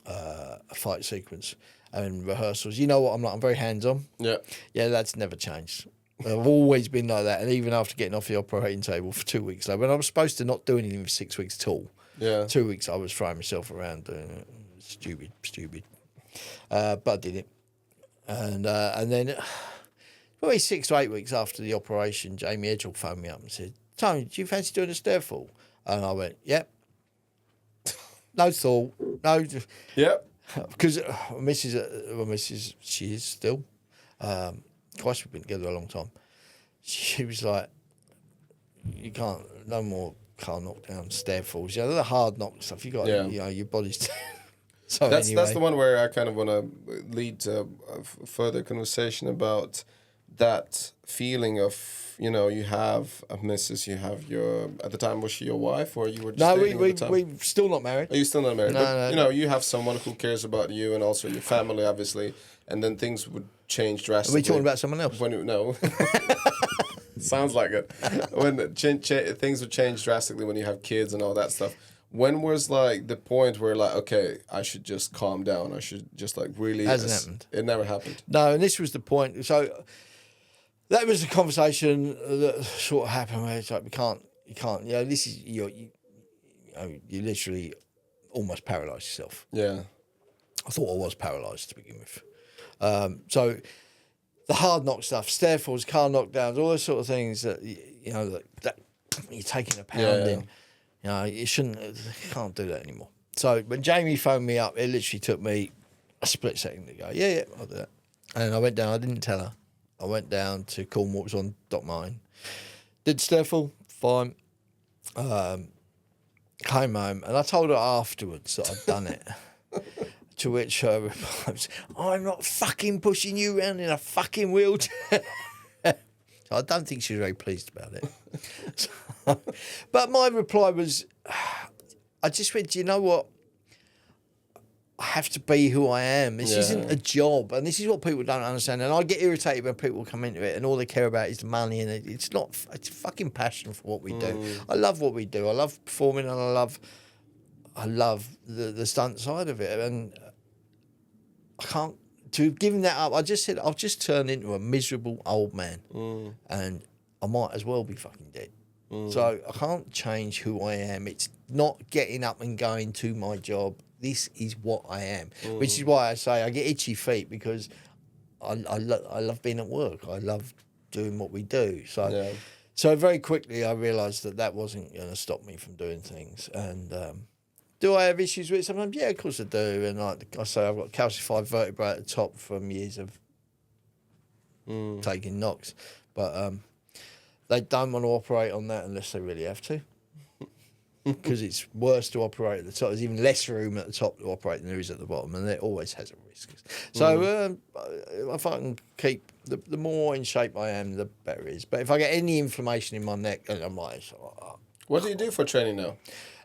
a fight sequence and rehearsals. You know what I'm like? I'm very hands-on. Yeah, that's never changed. I've always been like that. And even after getting off the operating table for 2 weeks, like when I was supposed to not do anything for 6 weeks at all, 2 weeks I was throwing myself around doing it. Stupid. But I did it. And then probably 6 to 8 weeks after the operation, Jamie Edgell phoned me up and said, Tony, do you fancy doing a stair fall? And I went, yep. No thought. No. Yep. Because Mrs. She is still. Christ, we've been together a long time. She was like, you can't, no more car knockdown, stair falls. The hard knock stuff. You got, your body's... So that's the one where I kind of want to lead to a further conversation about that feeling of, you have a missus, you have your, at the time, was she your wife, or you were just we're still not married. Are you still not married? No. You have someone who cares about you and also your family, obviously, and then things would change drastically. Are we talking about someone else? No. Sounds like it. When things would change drastically when you have kids and all that stuff. When was like the point where like, okay, I should just calm down. I should just like really... Hasn't happened. It never happened. No, and this was the point. So that was a conversation that sort of happened where it's like, you can't, this is, you literally almost paralysed yourself. Yeah. I thought I was paralysed to begin with. So the hard knock stuff, stair falls, car knockdowns, all those sort of things that, that you're taking a pounding. You can't do that anymore. So when Jamie phoned me up, it literally took me a split second to go, yeah, I'll do that. And I went down, I didn't tell her. I went down to Cornwall, it was on Dock Mine. Did stairfall, fine. Came home, and I told her afterwards that I'd done it. To which her reply was, I'm not fucking pushing you around in a fucking wheelchair. I don't think she was very pleased about it. But my reply was, I just went, do you know what? have to be who I am. This isn't a job, and this is what people don't understand. And I get irritated when people come into it and all they care about is the money, and it's not. It's fucking passion for what we do. I love what we do. I love performing, and I love the stunt side of it, and I can't. To giving that up, I just said I've just turned into a miserable old man, and I might as well be fucking dead. So I can't change who I am. It's not getting up and going to my job. This is what I am, which is why I say I get itchy feet because I love being at work. I love doing what we do. So very quickly I realised that wasn't going to stop me from doing things. And do I have issues with it sometimes? Yeah, of course I do. And like I say, I've got calcified vertebrae at the top from years of taking knocks. But they don't want to operate on that unless they really have to. Because it's worse to operate at the top. There's even less room at the top to operate than there is at the bottom, and there always has a risk. So if I can keep, the more in shape I am, the better it is. But if I get any inflammation in my neck, I'm like... What do you do for training now?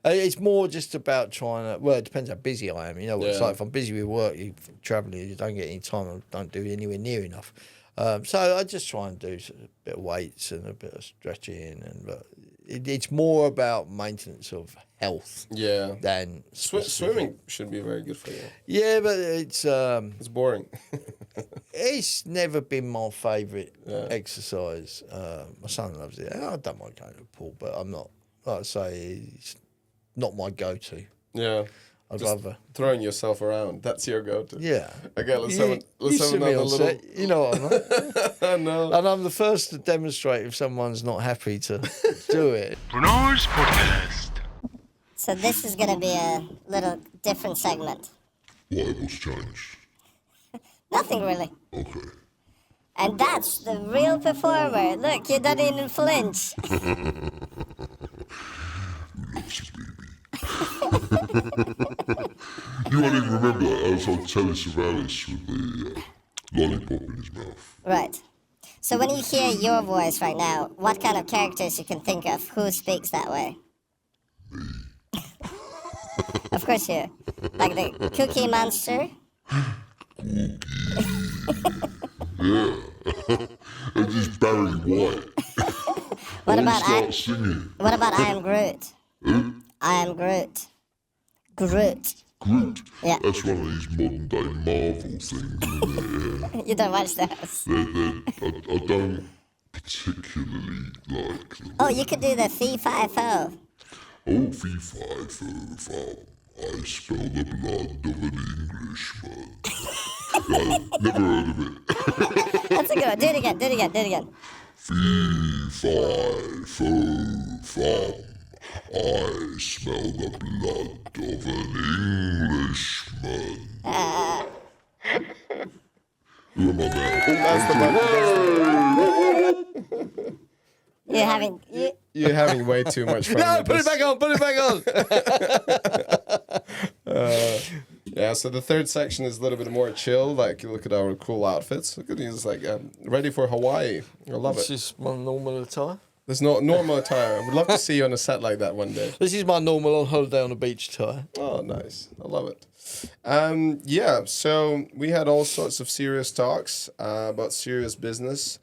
It's more just about trying to... Well, it depends how busy I am. You know what it's like. If I'm busy with work, you travelling, you don't get any time, I don't do anywhere near enough. So I just try and do a bit of weights and a bit of stretching, and it's more about maintenance of health. Than swimming should be very good for you. Yeah, but it's boring. It's never been my favourite exercise. My son loves it. I don't mind going to the pool, but I'm not. Like I say, it's not my go-to. Yeah. I'd just rather throwing yourself around. That's your go-to. Yeah. Okay, let's have another little... Set. You know what I mean? I know. And I'm the first to demonstrate if someone's not happy to do it. Renars podcast. So this is going to be a little different segment. Why? What's changed? Nothing really. Okay. And that's the real performer. Look, you don't even flinch. Relax, baby. You won't even remember that. I was on Tennis of Alice with the lollipop in his mouth. Right. So when you hear your voice right now, what kind of characters you can think of? Who speaks that way? Me. Of course you. Like the Cookie Monster? Yeah. And just Barry White. What about I Am Groot? Who? I Am Groot. Groot. Groot? Yeah. That's one of these modern day Marvel things, isn't it? Yeah. You don't watch those. I don't particularly like them. Oh, you could do the fee-fi-fo. Oh, fee-fi-fo-fum. I smell the blood of an Englishman. Never heard of it. That's a good one. Do it again. Fee-fi-fo-fum. I smell the blood of an Englishman. Who am I now? That's the You're having way too much fun. No, put it back on. Yeah, so the third section is a little bit more chill. Like, you look at our cool outfits. Look at these, like, ready for Hawaii. I love it. This is my normal attire. There's no normal attire. I would love to see you on a set like that one day. This is my normal on holiday on the beach attire. Oh, nice. I love it. Yeah, so we had all sorts of serious talks about serious business.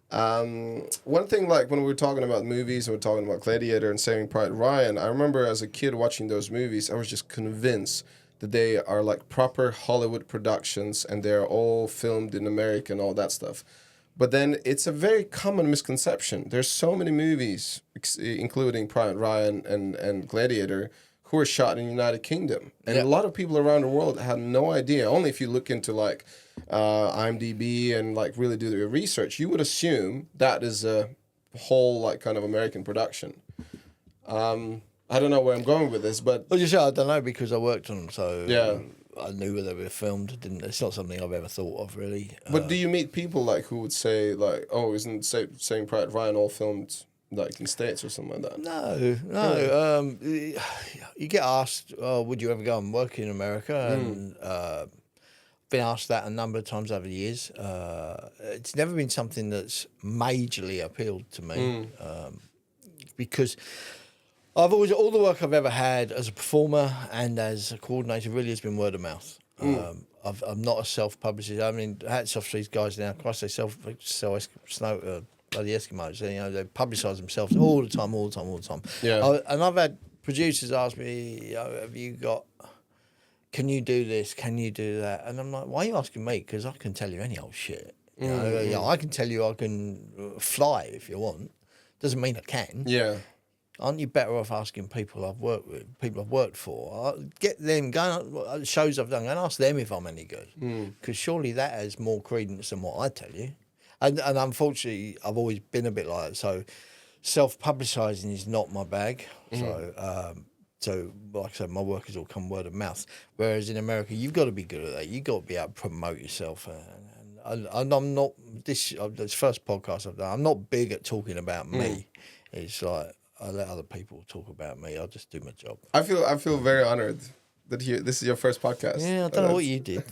One thing, like when we were talking about movies and we were talking about Gladiator and Saving Private Ryan, I remember as a kid watching those movies, I was just convinced that they are like proper Hollywood productions and they're all filmed in America and all that stuff. But then it's a very common misconception. There's so many movies, including Private Ryan and Gladiator, who are shot in the United Kingdom. And a lot of people around the world have no idea. Only if you look into like IMDb and like really do the research, you would assume that is a whole like kind of American production. I don't know where I'm going with this, but... Well, you say I don't know because I worked on them, so yeah. I knew where they were filmed. It's not something I've ever thought of, really. But do you meet people like who would say like, oh, isn't Saving Private Ryan all filmed like in States or something like that? No. You get asked, oh, would you ever go and work in America? And been asked that a number of times over the years. It's never been something that's majorly appealed to me because I've always, all the work I've ever had as a performer and as a coordinator really has been word of mouth. I'm not a self-publisher. I mean, hats off to these guys now. Christ, they sell snow, bloody Eskimos. You know, they publicise themselves all the time. Yeah. And I've had producers ask me, have you got... Can you do this? Can you do that? And I'm like, why are you asking me? Because I can tell you any old shit. You know, I can tell you I can fly if you want. Doesn't mean I can. Yeah. Aren't you better off asking people I've worked with, people I've worked for? Get them, go on shows I've done, go and ask them if I'm any good. Because surely that has more credence than what I tell you. And unfortunately, I've always been a bit like that. So self-publicising is not my bag. So, like I said, my work has all come word of mouth. Whereas in America, you've got to be good at that. You've got to be able to promote yourself. And I'm not, this first podcast I've done, I'm not big at talking about me. It's like, I let other people talk about me. I'll just do my job. I feel very honored that this is your first podcast. Yeah, I don't know what you did.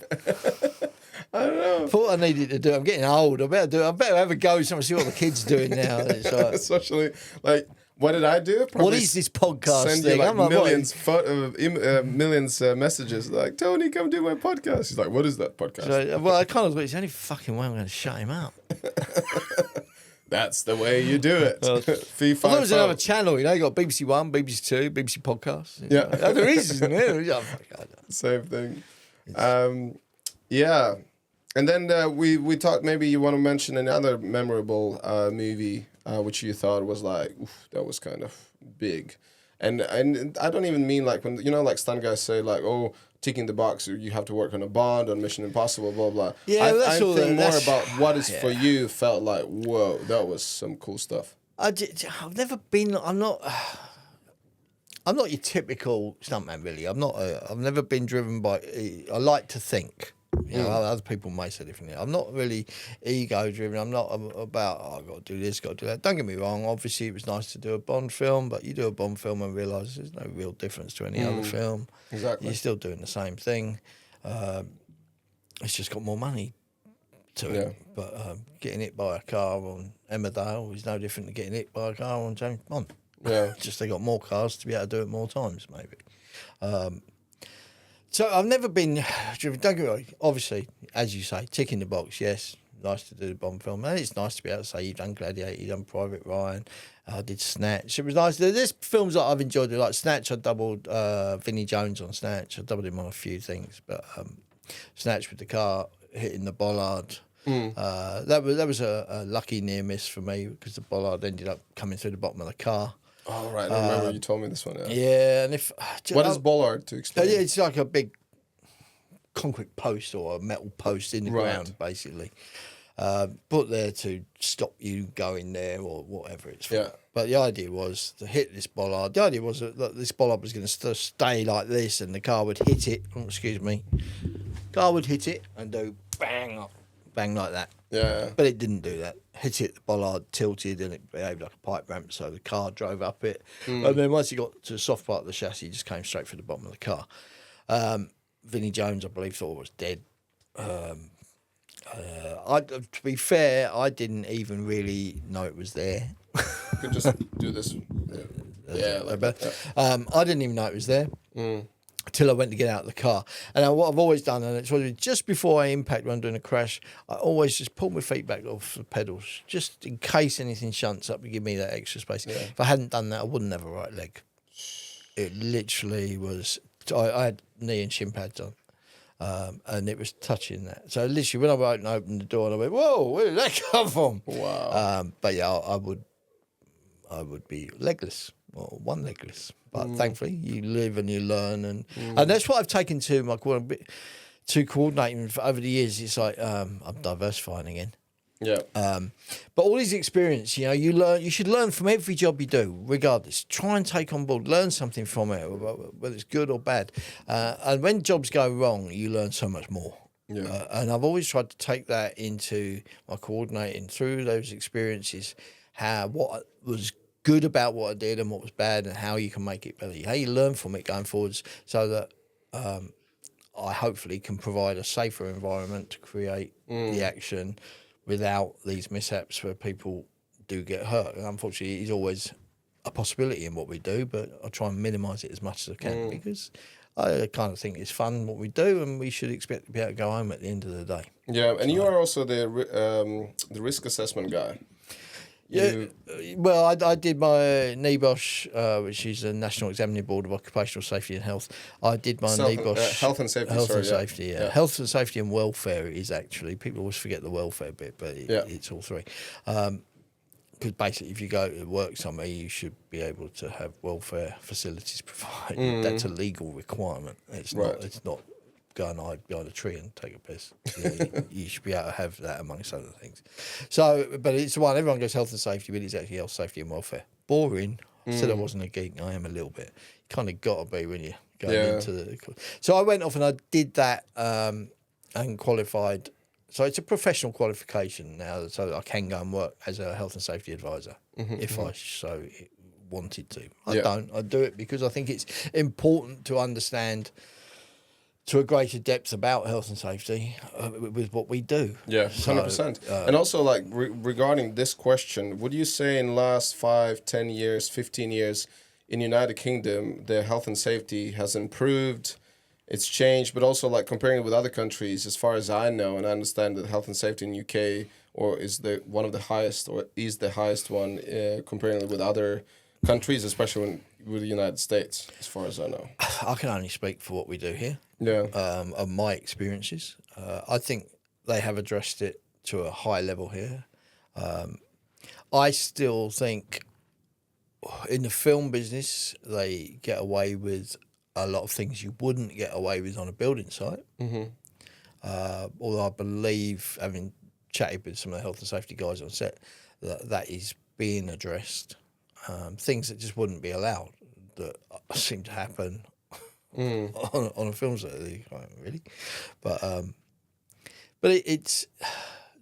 I don't know. Thought I needed to do. I'm getting old. I better have a go. See what the kids are doing now. It's like, Especially like, what did I do? what is this podcast Send thing? you I'm like like, millions messages like, Tony, come do my podcast. He's like, what is that podcast? So, well, I kind of thought it's the only fucking way I'm going to shut him up. That's the way you do it. I thought it was another channel, you know. You got BBC One, BBC Two, BBC Podcast. Yeah. Oh, there is, isn't there? Oh, Same thing. Yeah. And then we talked, maybe you want to mention another memorable movie which you thought was like, oof, that was kind of big. And I don't even mean like when, you know, like stunt guys say like, oh, ticking the box, you have to work on a Bond, on Mission Impossible, blah, blah. Yeah, I think more about what is for you felt like, whoa, that was some cool stuff. I've never been, I'm not your typical stuntman, really. I've never been driven by, I like to think. You know, other people may say differently. I'm not really ego-driven. I'm not about, I've got to do this, got to do that. Don't get me wrong. Obviously, it was nice to do a Bond film, but you do a Bond film and realise there's no real difference to any other film. Exactly. You're still doing the same thing. It's just got more money to it. Yeah. But getting hit by a car on Emmerdale is no different to getting hit by a car on James Bond. Yeah. Just they got more cars to be able to do it more times, maybe. So I've never been driven. Don't get me wrong. Obviously, as you say, ticking the box. Yes, nice to do the Bond film, and it's nice to be able to say you've done Gladiator, you've done Private Ryan. I did Snatch. It was nice. There's films that I've enjoyed. Like Snatch, I doubled Vinnie Jones on Snatch. I doubled him on a few things, but Snatch with the car hitting the bollard. That was a lucky near miss for me because the bollard ended up coming through the bottom of the car. Oh, right. I remember you told me this one. Yeah. Yeah, and if what is bollard to explain? Yeah, it's like a big concrete post or a metal post in the ground, basically, put there to stop you going there or whatever it's for. Yeah. But the idea was to hit this bollard. The idea was that this bollard was going to stay like this, and the car would hit it. Oh, excuse me. Car would hit it and do bang like that. Yeah. But it didn't do that. Hit it, the bollard tilted, and it behaved like a pipe ramp, so the car drove up it. And then once it got to the soft part of the chassis, it just came straight through the bottom of the car. Vinnie Jones, I believe, thought it was dead. To be fair, I didn't even really know it was there. You could just do this. Yeah, like that. I didn't even know it was there. Until I went to get out of the car. And what I've always done, and it's always just before I impact when I'm doing a crash, I always just pull my feet back off the pedals, just in case anything shunts up to give me that extra space. Yeah. If I hadn't done that, I wouldn't have a right leg. It literally was, I had knee and shin pads on, and it was touching that. So literally when I opened the door and I went, whoa, where did that come from? Wow. But yeah, I would be legless, or one legless. But thankfully, you live and you learn, and that's what I've taken to my coordinating over the years. It's like I'm diversifying again. Yeah. But all these experience, you know, you should learn from every job you do, regardless. Try and take on board, learn something from it, whether it's good or bad. And when jobs go wrong, you learn so much more. Yeah. And I've always tried to take that into my coordinating through those experiences, what was good about what I did and what was bad, and how you can make it better, how you learn from it going forwards, so that I hopefully can provide a safer environment to create the action without these mishaps where people do get hurt. And unfortunately, it's always a possibility in what we do, but I try and minimise it as much as I can because I kind of think it's fun what we do, and we should expect to be able to go home at the end of the day. Yeah, and you are also the risk assessment guy. Yeah, well, I did my NEBOSH, which is the National Examining Board of Occupational Safety and Health. I did my NEBOSH. Health and safety. Health sorry, and yeah. safety, yeah. Health and safety and welfare is actually, people always forget the welfare bit, but it's all three. Because basically, if you go to work somewhere, you should be able to have welfare facilities provided. That's a legal requirement. It's not go and hide behind a tree and take a piss. You should be able to have that amongst other things. So, but it's the one, everyone goes health and safety, but it's actually health, safety and welfare. Boring. I said I wasn't a geek. I am a little bit. You kind of got to be when you're going into the... So I went off and I did that and qualified. So it's a professional qualification now, so I can go and work as a health and safety advisor if I so wanted to. I don't. I do it because I think it's important to understand to a greater depth about health and safety with what we do. Yeah, 100%. And also, like, regarding this question, would you say in the last 5, 10 years, 15 years, in United Kingdom, the health and safety has improved, it's changed, but also, like, comparing it with other countries, as far as I know, and I understand that health and safety in UK is the highest one, comparing it with other countries, especially with the United States, as far as I know. I can only speak for what we do here. Yeah. Of my experiences. I think they have addressed it to a high level here. I still think in the film business, they get away with a lot of things you wouldn't get away with on a building site. Although I believe, having chatted with some of the health and safety guys on set, that is being addressed. Things that just wouldn't be allowed that seem to happen on a film set, really. But it's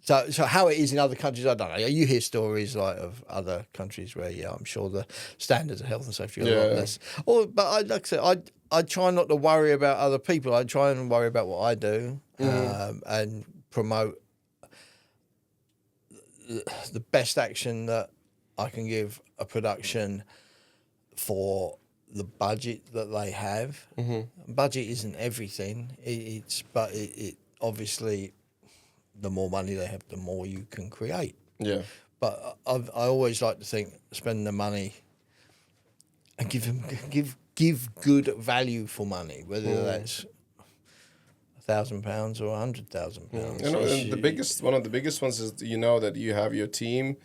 so how it is in other countries, I don't know. You hear stories like of other countries where, I'm sure the standards of health and safety are a lot less. But like I said, I try not to worry about other people. I try and worry about what I do and promote the best action that I can give a production for the budget that they have. Budget isn't everything. But it obviously, the more money they have, the more you can create. Yeah. But I always like to think, spend the money and give good value for money, whether that's £1,000 or £100,000. One of the biggest ones is that you have your team.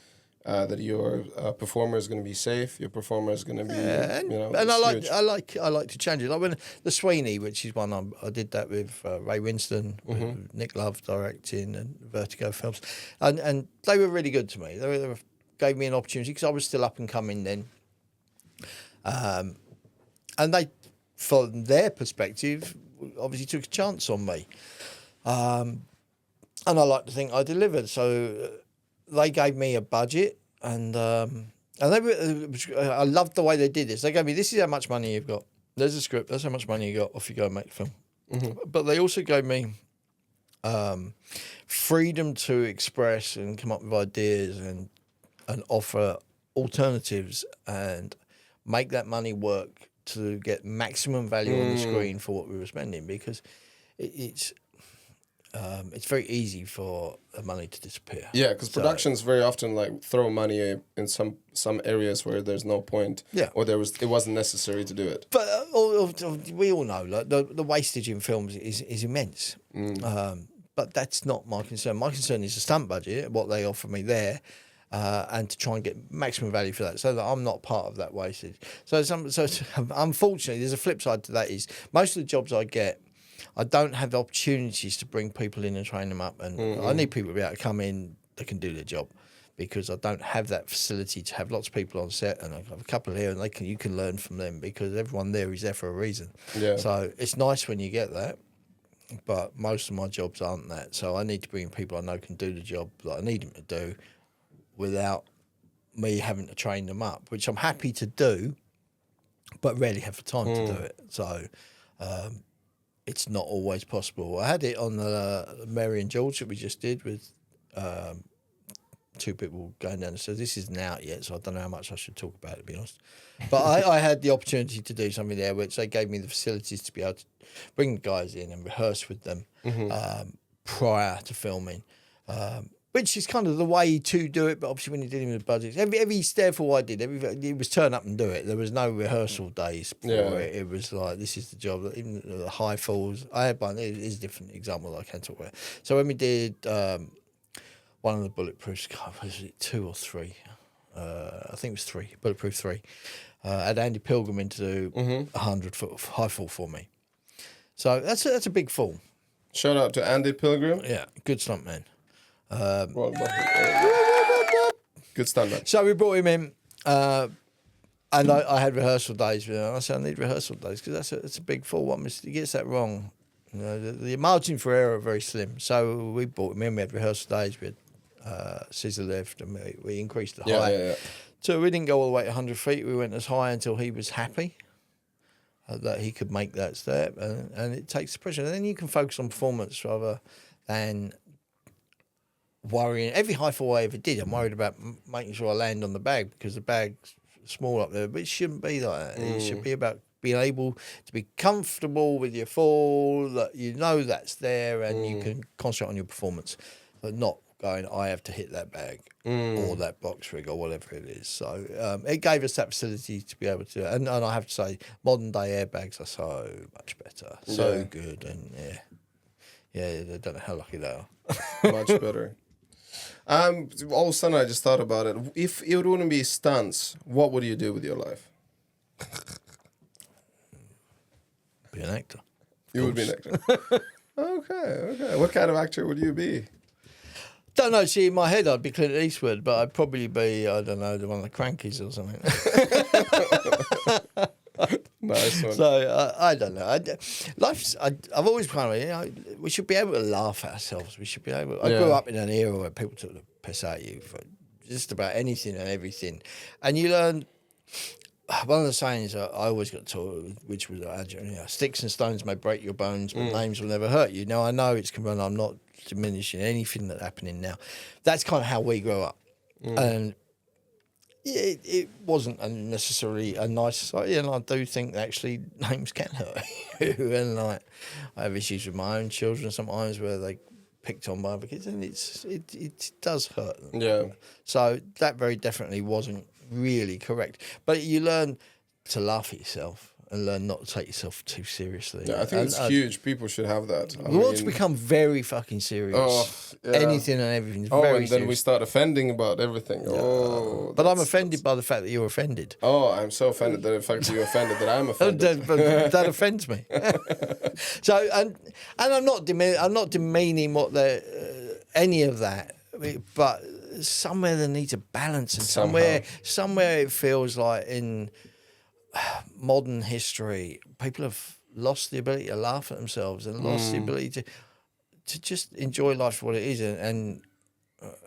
That your performer is going to be safe, your performer is going to be, and I like to change it. Like when the Sweeney, which is one I did that with Ray Winston, with Nick Love directing, and Vertigo Films, and they were really good to me. They gave me an opportunity because I was still up and coming then, and they, from their perspective, obviously took a chance on me, and I like to think I delivered. So they gave me a budget, and they were, I loved the way they did this. They gave me, this is how much money you've got. There's a script. That's how much money you got. Off you go and make the film. But they also gave me freedom to express and come up with ideas and offer alternatives and make that money work to get maximum value on the screen for what we were spending, because it's very easy for the money to disappear. Yeah, because productions very often like throw money in some areas where there's no point. Yeah, or it wasn't necessary to do it. But we all know, like the wastage in films is immense. But that's not my concern. My concern is the stunt budget, what they offer me there, and to try and get maximum value for that, so that I'm not part of that wastage. So unfortunately, there's a flip side to that. Is most of the jobs I get, I don't have the opportunities to bring people in and train them up, and I need people to be able to come in that can do their job, because I don't have that facility to have lots of people on set, and I have a couple here, and you can learn from them, because everyone there is there for a reason. Yeah. So it's nice when you get that, but most of my jobs aren't that. So I need to bring in people I know can do the job that I need them to do, without me having to train them up, which I'm happy to do, but rarely have the time to do it. So it's not always possible. I had it on the Mary and George that we just did with two people going down. So this isn't out yet, so I don't know how much I should talk about it, to be honest. But I had the opportunity to do something there, which they gave me the facilities to be able to bring the guys in and rehearse with them prior to filming. Which is kind of the way to do it, but obviously when you're dealing with budgets, every therefore I did, it was turn up and do it. There was no rehearsal days for it. It was like, this is the job. Even the high falls, I had one. It is a different example that I can talk about. So when we did one of the bulletproofs, God, was it 2 or 3? I think it was 3, bulletproof 3. I had Andy Pilgrim in to do 100-foot high fall for me. So that's a big fall. Shout out to Andy Pilgrim. Yeah, good stunt man. Good stunt man. So we brought him in, and I had rehearsal days with him. I said, I need rehearsal days because that's a big fall. He gets that wrong. You know, the margin for error are very slim. So we brought him in. We had rehearsal days. We had scissor lift, and we increased the height. Yeah. So we didn't go all the way to 100 feet. We went as high until he was happy that he could make that step, and it takes the pressure. And then you can focus on performance rather than worrying. Every high fall I ever did, I'm worried about making sure I land on the bag because the bag's small up there, but it shouldn't be like that. It should be about being able to be comfortable with your fall, that you know that's there, and you can concentrate on your performance, but not going, I have to hit that bag or that box rig or whatever it is. So it gave us that facility to be able to, and I have to say, modern day airbags are so much better, so good, and they don't know how lucky they are. Much better. All of a sudden, I just thought about it. If it wouldn't be stunts, what would you do with your life? Be an actor. You would be an actor. Okay. What kind of actor would you be? Don't know. See, in my head, I'd be Clint Eastwood, but I'd probably be, I don't know, one of the Crankies or something. Nice one. So I don't know. I've always kind of, we should be able to laugh at ourselves. We should be able. I grew up in an era where people took the piss out of you for just about anything and everything, and you learn. One of the sayings I always got taught, which was, sticks and stones may break your bones, but names will never hurt you. Now, I know it's coming, I'm not diminishing anything that's happening now. That's kind of how we grew up. And it wasn't necessarily a nice society, and I do think that actually names can hurt you. And I have issues with my own children sometimes where they picked on by other kids, and it does hurt them. Yeah. So that very definitely wasn't really correct. But you learn to laugh at yourself and learn not to take yourself too seriously. Yeah, I think it's huge. People should have that. We want to become very fucking serious. Anything and everything is very and then serious. we start offending about everything. But I'm offended by the fact that you're offended. I'm so offended that the fact that you're offended that I'm offended. That offends me. So and I'm not demeaning what any of that, but somewhere there needs a balance, and somewhere it feels like in modern history people have lost the ability to laugh at themselves and lost the ability to just enjoy life for what it is, and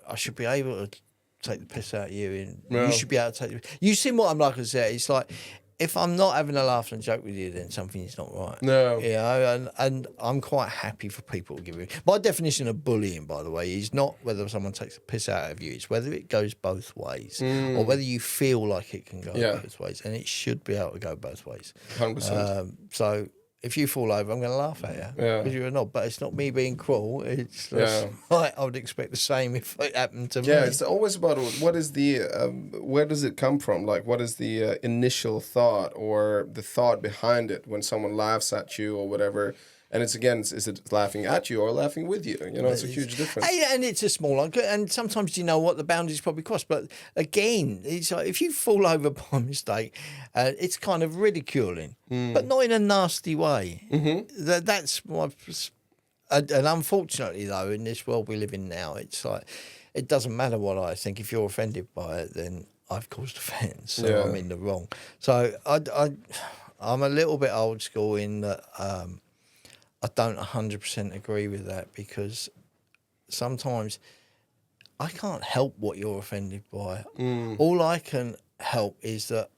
I should be able to take the piss out of you, and you should be able to take you see what I'm like I said, it's like if I'm not having a laugh and joke with you, then something is not right. No. You know, and I'm quite happy for people to give me. My definition of bullying, by the way, is not whether someone takes a piss out of you. It's whether it goes both ways or whether you feel like it can go both ways. And it should be able to go both ways. 100%. So if you fall over, I'm going to laugh at you. Because you're not. But it's not me being cruel. It's just like I would expect the same if it happened to me. Yeah, it's always about what is the, where does it come from? Like, what is the initial thought or the thought behind it when someone laughs at you or whatever? And it's again, is it laughing at you or laughing with you? You know, it's a huge difference. And it's a small one. And sometimes you know what the boundaries probably cross. But again, it's like if you fall over by mistake, it's kind of ridiculing, but not in a nasty way. That's my. And unfortunately, though, in this world we live in now, it's like it doesn't matter what I think. If you're offended by it, then I've caused offence, so I'm in the wrong. So I'm a little bit old school in that. I don't 100% agree with that, because sometimes I can't help what you're offended by. All I can help is that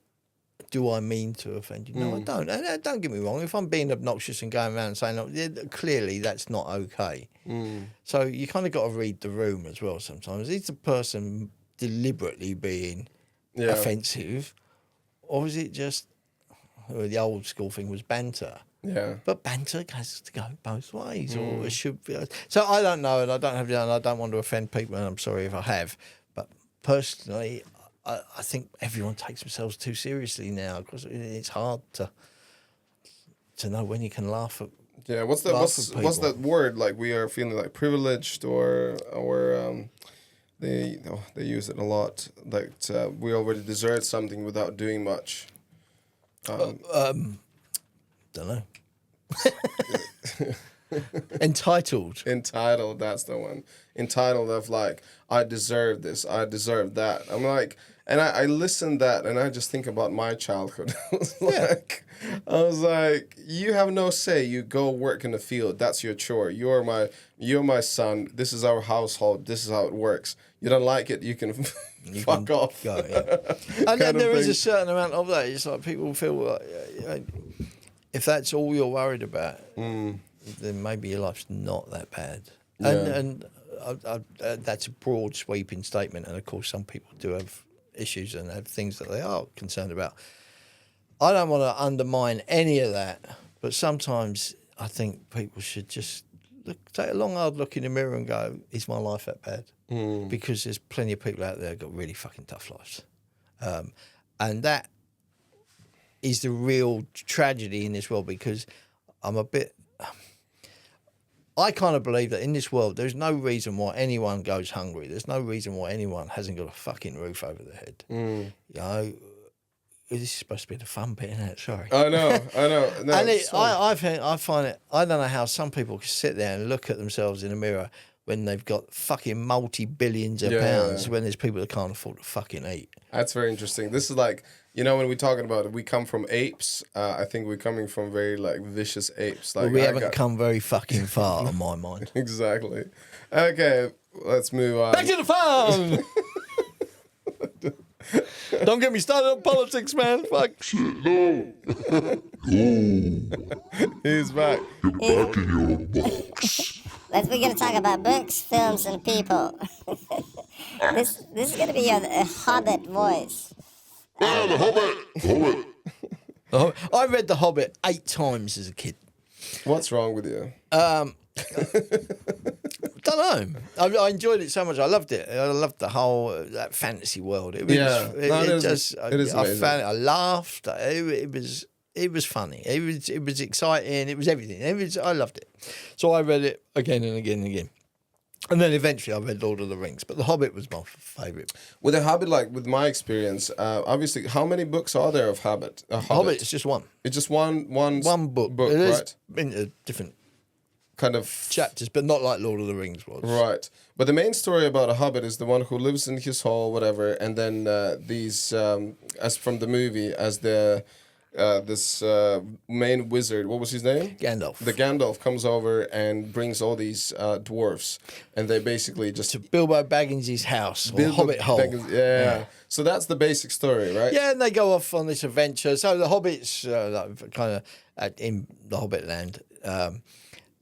do I mean to offend you? No, I don't. And don't get me wrong. If I'm being obnoxious and going around and saying, "Oh, yeah, clearly that's not okay." So you kind of got to read the room as well sometimes. Is the person deliberately being offensive, or is it just the old school thing was banter? Yeah. But banter has to go both ways, or it should be. So I don't know, and I don't have, and I don't want to offend people, and I'm sorry if I have. But personally, I think everyone takes themselves too seriously now because it's hard to know when you can laugh at. Yeah, what's that word? Like we are feeling like privileged, or they use it a lot. Like we already deserve something without doing much. Don't know. Entitled, that's the one. Entitled of like, I deserve this, I deserve that. I'm like, and I listen to that and I just think about my childhood. I was like, you have no say. You go work in the field. That's your chore. You're my son. This is our household. This is how it works. You don't like it, you can fuck off. Go, yeah. And then there is a certain amount of that. It's like people feel like if that's all you're worried about, then maybe your life's not that bad. Yeah. And that's a broad, sweeping statement. And of course, some people do have issues and have things that they are concerned about. I don't want to undermine any of that, but sometimes I think people should just take a long, hard look in the mirror and go, is my life that bad? Because there's plenty of people out there who've got really fucking tough lives. And that is the real tragedy in this world, because I kind of believe that in this world, there's no reason why anyone goes hungry. There's no reason why anyone hasn't got a fucking roof over their head. You know, this is supposed to be the fun bit, isn't it? Sorry. I know. No, and I find it, I don't know how some people can sit there and look at themselves in a mirror when they've got fucking multi-billions of pounds, when there's people that can't afford to fucking eat. That's very interesting. This is like, you know, when we're talking about it, we come from apes. I think we're coming from very like vicious apes. Like we haven't come very fucking far, on my mind. Exactly. Okay, let's move on. Back to the farm. Don't get me started on politics, man. Fuck. No. He's back. You're back in your box. We're going to talk about books, films, and people. This is going to be a Hobbit voice. Ah, the Hobbit. I read The Hobbit 8 times as a kid. What's wrong with you? Don't know. I enjoyed it so much. I loved it. I loved the whole that fantasy world. It was, it is amazing. I laughed. It was funny. It was exciting. It was everything. I loved it. So I read it again and again and again. And then eventually I read Lord of the Rings, but The Hobbit was my favourite. With The Hobbit, like with my experience, obviously, how many books are there of Hobbit? Hobbit is just one. It's just one book, right? In different kind of chapters, but not like Lord of the Rings was. Right. But the main story about a Hobbit is the one who lives in his hall, whatever, and then these, as from the movie, as the this main wizard, what was his name? Gandalf. The Gandalf comes over and brings all these dwarfs, and they basically just to Bilbo Baggins' house, or Hobbit hole. Yeah. So that's the basic story, right? Yeah, and they go off on this adventure. So the hobbits, kind of in the Hobbit land,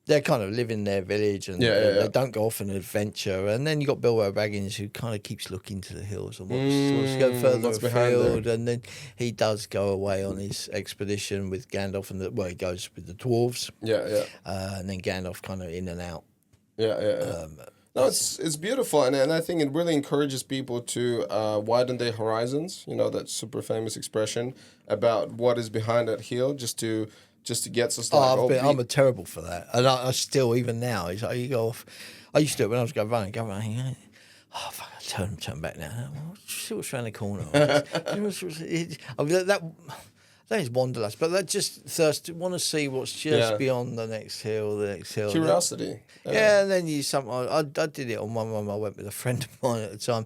they kind of live in their village, and they don't go off on an adventure. And then you got Bilbo Baggins, who kind of keeps looking to the hills and wants to go further afield. And then he does go away on his expedition with Gandalf, and he goes with the dwarves. And then Gandalf kind of in and out. No, it's beautiful, and I think it really encourages people to widen their horizons. You know, that super famous expression about what is behind that hill, just to get us like. I'm terrible for that, and I still, even now, it's like you go off. I used to do it when I was going running. Oh fuck! I turn back now. See what's around the corner. That is wanderlust, but that just want to see what's just beyond the next hill, Curiosity. Yeah, and then I did it on one. I went with a friend of mine at the time.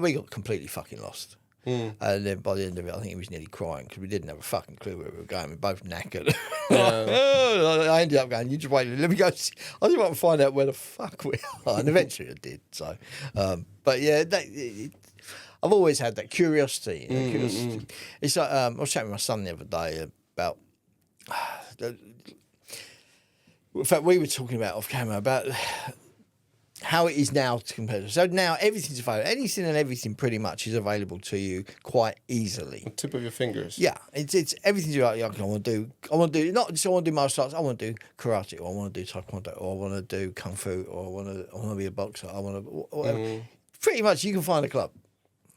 We got completely fucking lost. And then by the end of it, I think he was nearly crying because we didn't have a fucking clue where we were going. We were both knackered. I ended up going, you just wait, let me go. I just want to find out where the fuck we are. And eventually I did. So, but yeah, I've always had that curiosity. Curiosity. It's like I was chatting with my son the other day about. In fact, we were talking about off camera about how it is now to compare. So now everything's available. Anything and everything pretty much is available to you quite easily. On the tip of your fingers. Yeah, it's everything's like I want to do not just I want to do martial arts. I want to do karate, or I want to do taekwondo, or I want to do kung fu, or I want to be a boxer. I want to whatever. Pretty much, you can find a club,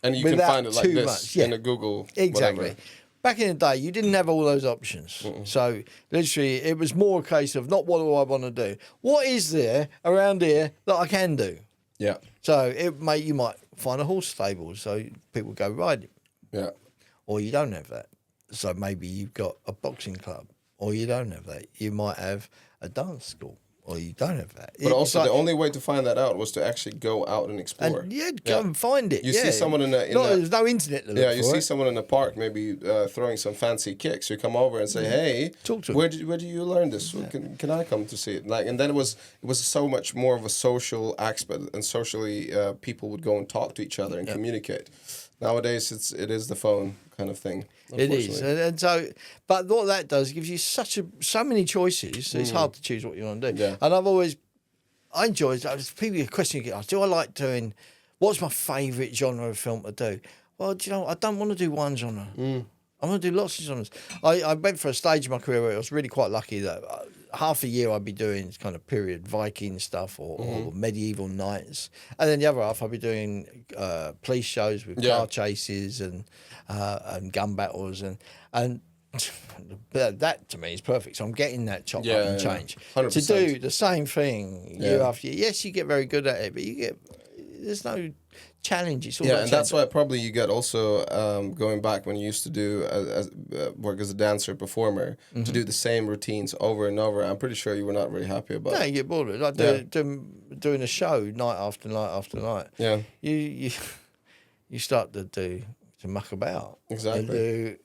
and you can without find it like too this much, yeah. in a Google. Exactly. Whatever. Back in the day, you didn't have all those options. So literally, it was more a case of not what do I want to do. What is there around here that I can do? Yeah. So you might find a horse stable, so people go riding. Yeah. Or you don't have that. So maybe you've got a boxing club, or you don't have that. You might have a dance school, or you don't have that. But also, the only way to find that out was to actually go out and explore. And, go and find it. You see someone there's no internet to look yeah, you for see it. someone in the park maybe throwing some fancy kicks. You come over and say, "Hey, Talk to where do you learn this? Can I come to see it?" Like, and then it was so much more of a social aspect, and socially people would go and talk to each other and communicate. Nowadays, it is the phone kind of thing. It is, and so, but what that does gives you so many choices. So it's hard to choose what you want to do. Yeah. And I enjoy people question you get asked, do I like doing? What's my favourite genre of film to do? Well, do you know, I don't want to do one genre. I want to do lots of genres. I went for a stage in my career where I was really quite lucky that half a year I'd be doing kind of period Viking stuff or medieval knights, and then the other half I'd be doing police shows with car chases and gun battles and that to me is perfect. So I'm getting that chop up and change 100%. to do the same thing year after year. Yes, you get very good at it, but there's no challenge. It's all about and that's why probably you get also going back when you used to do work as a dancer performer to do the same routines over and over. I'm pretty sure you were not really happy about. No, you get bored of it. Like doing a show night after night after night. Yeah, you start to muck about. Exactly.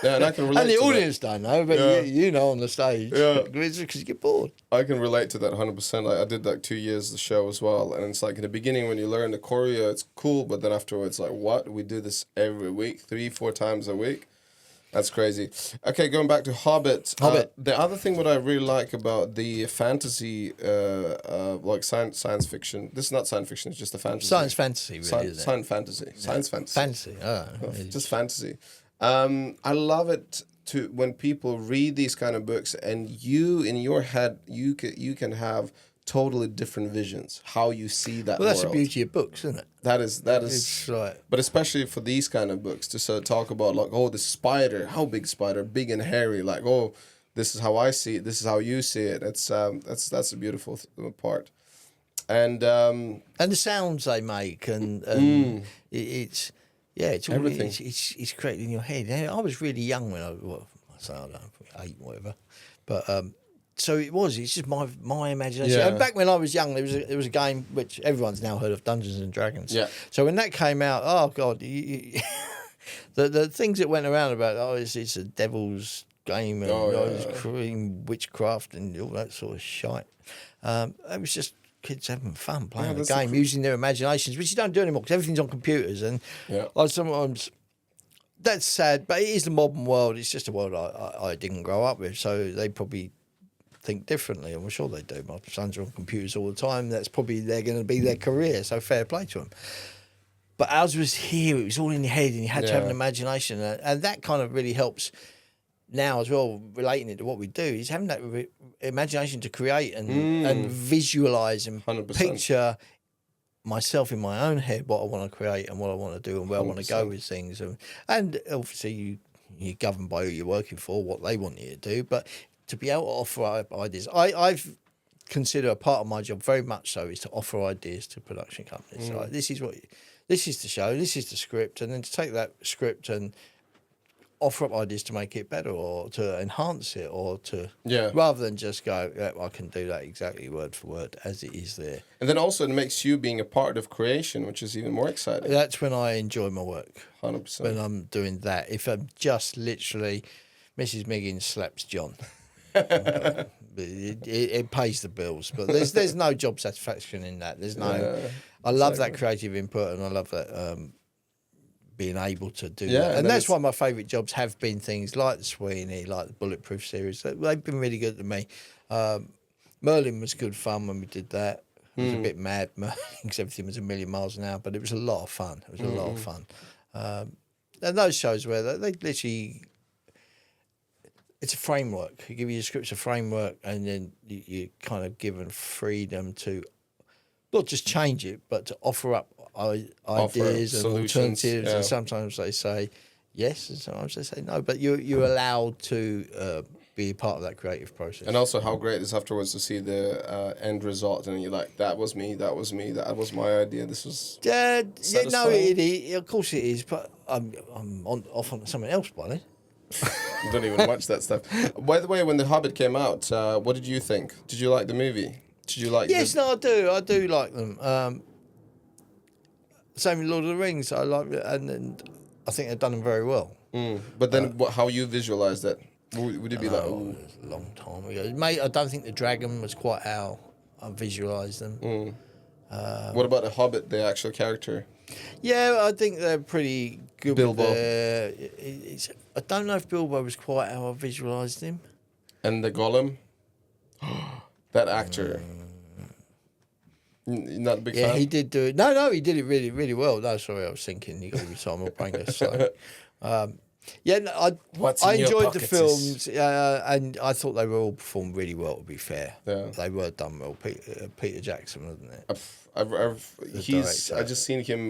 And I can relate. And the to audience don't know, but you know on the stage. Yeah. Because you get bored. I can relate to that 100%. I did like 2 years of the show as well, and it's like in the beginning when you learn the choreo, it's cool, but then afterwards, like, what? We do this every week, 3-4 times a week. That's crazy. Okay, going back to Hobbit. The other thing what I really like about the fantasy, like science fiction. This is not science fiction. It's just a fantasy. Science fantasy, really, isn't it? Science fantasy. Science fantasy. Fantasy. Just fantasy. I love it when people read these kind of books, and you in your head you can have totally different visions how you see that. Well, that's world. the beauty of books, isn't it? That is. It's right. But especially for these kind of books to sort of talk about like, oh, the spider, how big spider, big and hairy. Like, oh, this is how I see it. This is how you see it. It's that's a beautiful part. And the sounds they make, and it's all, everything. It's created in your head. I was really young when I don't know, 8, whatever, but so it's just my imagination. Yeah. And back when I was young, there was a game which everyone's now heard of, Dungeons and Dragons. Yeah. So when that came out, oh god, the things that went around about it's a devil's game and it's creating witchcraft and all that sort of shite. It was just kids having fun playing the game, using their imaginations, which you don't do anymore because everything's on computers. And like sometimes that's sad, but it is the modern world. It's just a world I didn't grow up with, so they probably think differently. I'm sure they do. My sons are on computers all the time. That's probably they're going to be their career. So fair play to them. But ours was here. It was all in your head, and you had to have an imagination, and that kind of really helps. Now as well, relating it to what we do, is having that imagination to create and visualise and 100%. picture myself in my own head what I want to create and what I want to do and where 100%. I want to go with things. And obviously you're governed by who you're working for, what they want you to do. But to be able to offer ideas, I've considered a part of my job very much so is to offer ideas to production companies. Like, this is the show, this is the script, and then to take that script and offer up ideas to make it better or to enhance it or to rather than just go, I can do that exactly word for word as it is there. And then also it makes you being a part of creation, which is even more exciting. That's when I enjoy my work. 100%. When I'm doing that. If I'm just literally Mrs. Miggins slaps John. It pays the bills, but there's no job satisfaction in that. There's no. I love that creative input, and I love that being able to do Yeah, that. and And that's it's- why my favourite jobs have been things like the Sweeney, like the Bulletproof series. They've been really good to me. Merlin was good fun when we did that. It was a bit mad, Merlin, because everything was a million miles an hour, but it was a lot of fun. It was a lot of fun. And those shows where they literally, it's a framework. You give your scripts a framework, and then you're kind of given freedom to not just change it, but to offer up ideas and solutions, alternatives. yeah. And sometimes they say yes, and sometimes they say no. But you're allowed to be a part of that creative process. And also, how great it is afterwards to see the end result, and you're like, that was me, that was my idea. This was Yeah, no, satisfying. of course it is. But I'm off on something else by then. You don't even watch that stuff. By the way, when The Hobbit came out, what did you think? Did you like the movie? Did you like? Yes, no, I do. I do like them. Same with Lord of the Rings. I like it, and I think they've done them very well. But then, how you visualized it? Would it be like? Oh, it was a long time ago, mate. I don't think the dragon was quite how I visualised them. What about The Hobbit, the actual character? Yeah, I think they're pretty good. Bilbo. I don't know if Bilbo was quite how I visualised him. And the Gollum? That actor. You're not a big Yeah, fan? he did do it. No, he did it really, really well. No, sorry, I was thinking you got to retire my brain goes slow. Yeah, no, What's I in your enjoyed the pockets films, and I thought they were all performed really well. To be fair, Yeah. they were done well. Peter Jackson, wasn't it? I just seen him.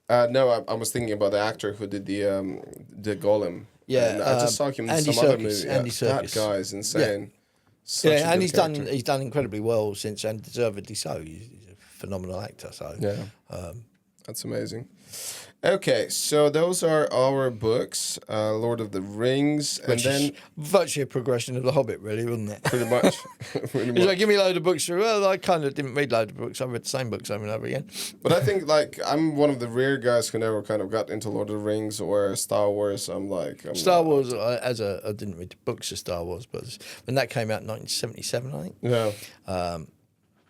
No, I was thinking about the actor who did the Gollum. Yeah, And I just saw him in Andy some other Serkis, movie. Andy That Serkis. guy's insane. Such a Yeah, and good character. he's done incredibly well since, and deservedly so. He's a phenomenal actor. So Yeah. That's amazing. Okay, so those are our books, Lord of the Rings, and which is then virtually a progression of The Hobbit, really, wasn't it? pretty much, He's like, give me a load of books. Well, I kind of didn't read loads of books. I read the same books over and over again. But I think like I'm one of the rare guys who never kind of got into Lord of the Rings or Star Wars. I'm Star Wars, I didn't read the books of Star Wars, but when that came out in 1977, I think. Yeah.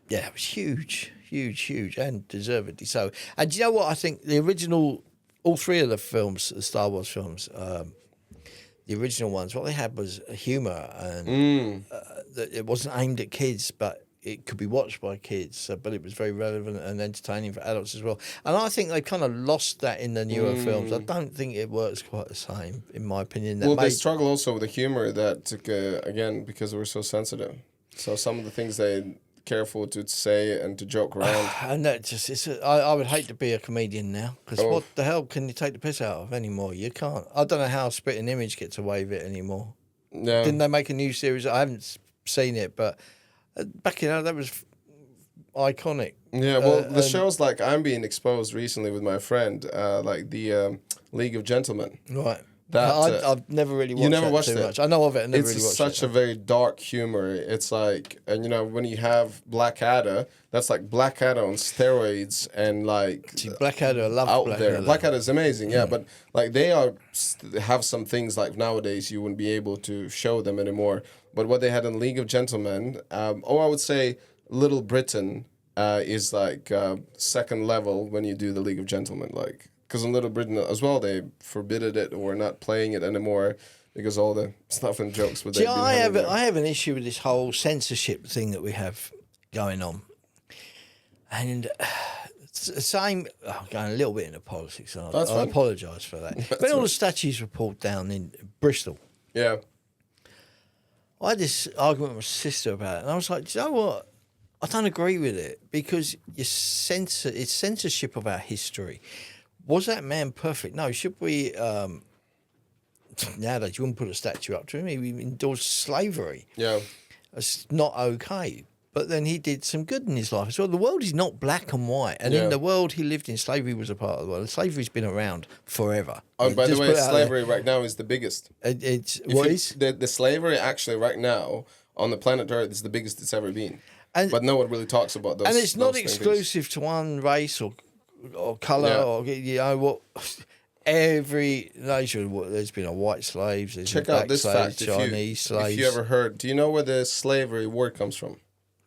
Yeah, it was huge, and deservedly so. And do you know what? I think the original, all three of the films, the Star Wars films, the original ones, what they had was humour, and it wasn't aimed at kids, but it could be watched by kids. But it was very relevant and entertaining for adults as well. And I think they kind of lost that in the newer films. I don't think it works quite the same, in my opinion. They struggle also with the humor that again because we're so sensitive. So some of the things they careful to say and to joke around. And that just, I would hate to be a comedian now, because what the hell can you take the piss out of anymore? You can't. I don't know how Spitting Image gets away with it anymore. Yeah. Didn't they make a new series? I haven't seen it, but back in that was iconic. Yeah, well, the shows like I'm being exposed recently with my friend, like the League of Gentlemen. Right. That, I've never really watched you never that watched too it? much. I know of it. I never It's really watched such it. a very dark humor. It's like, and you know, when you have Blackadder, that's like Blackadder on steroids and like See, Blackadder, I love out Blackadder. there. Blackadder is amazing, yeah, but like they have some things like nowadays you wouldn't be able to show them anymore. But what they had in League of Gentlemen, I would say Little Britain is like second level when you do the League of Gentlemen, like. Because in Little Britain as well, they forbidded it or not playing it anymore because all the stuff and jokes with See, I have an issue with this whole censorship thing that we have going on, and it's the same. I'm going a little bit into politics, and I apologise for that. When all the statues were pulled down in Bristol, Yeah. I had this argument with my sister about it, and I was like, do you know what? I don't agree with it because it's censorship of our history. Was that man perfect? No. Should we, nowadays, you wouldn't put a statue up to him. He endorsed slavery. Yeah. It's not okay. But then he did some good in his life as well. The world is not black and white. And in the world he lived in, slavery was a part of the world. Slavery's been around forever. Oh, by the Just way, put it out slavery right now is the biggest. The slavery actually right now on the planet Earth is the biggest it's ever been. But no one really talks about those. And it's not those things. exclusive to one race or colour or, you know, what... Every nation, there's been a white slaves, there's Check been out black this slaves, fact. Chinese slaves. If you ever heard, do you know where the slavery word comes from?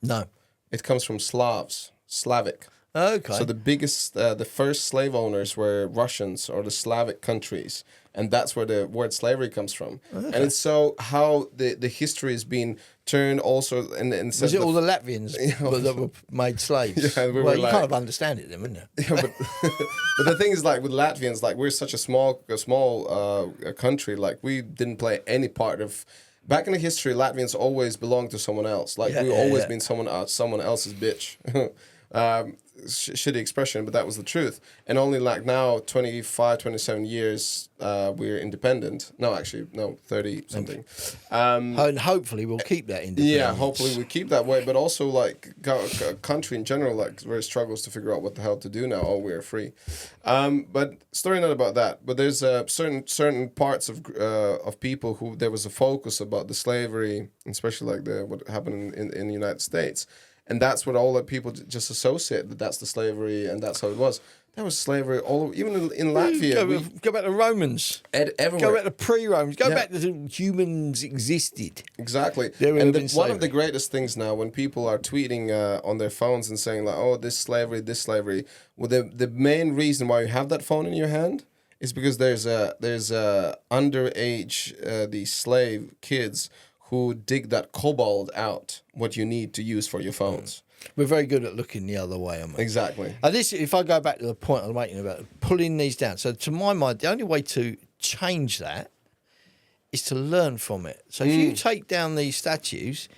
No. It comes from Slavs, Slavic. Okay. So the biggest, the first slave owners were Russians or the Slavic countries, and that's where the word slavery comes from. And it's so how the history has been turned also. And was it all the Latvians that were made slaves? Yeah, we well, were you kind of understand it then, wouldn't you? Yeah, but the thing is, like with Latvians, like we're such a small country. Like we didn't play any part of. Back in the history, Latvians always belonged to someone else. Like we've always been someone else's bitch. Shitty expression, but that was the truth. And only like now, 25, 27 years, we're independent. No, actually, no, 30 something. And hopefully we'll keep that independence. Yeah, hopefully we keep that way. But also, like, a country in general, like, really struggles to figure out what the hell to do now. Oh, we're free. But story not about that. But there's certain parts of people who there was a focus about the slavery, especially like what happened in the United States. And that's what all the people just associate, that that's the slavery and that's how it was. There was slavery all over, even in Latvia. Go back to Romans. Everywhere. Go back to pre-Romans. Go back to humans existed. Exactly. And one of the greatest things now, when people are tweeting on their phones and saying like, oh, this slavery. Well, the main reason why you have that phone in your hand is because there's underage, these slave kids who dig that cobalt out, what you need to use for your phones. We're very good at looking the other way, aren't we? Exactly. And this, if I go back to the point I'm making about pulling these down, so to my mind, the only way to change that is to learn from it. So if you take down these statues,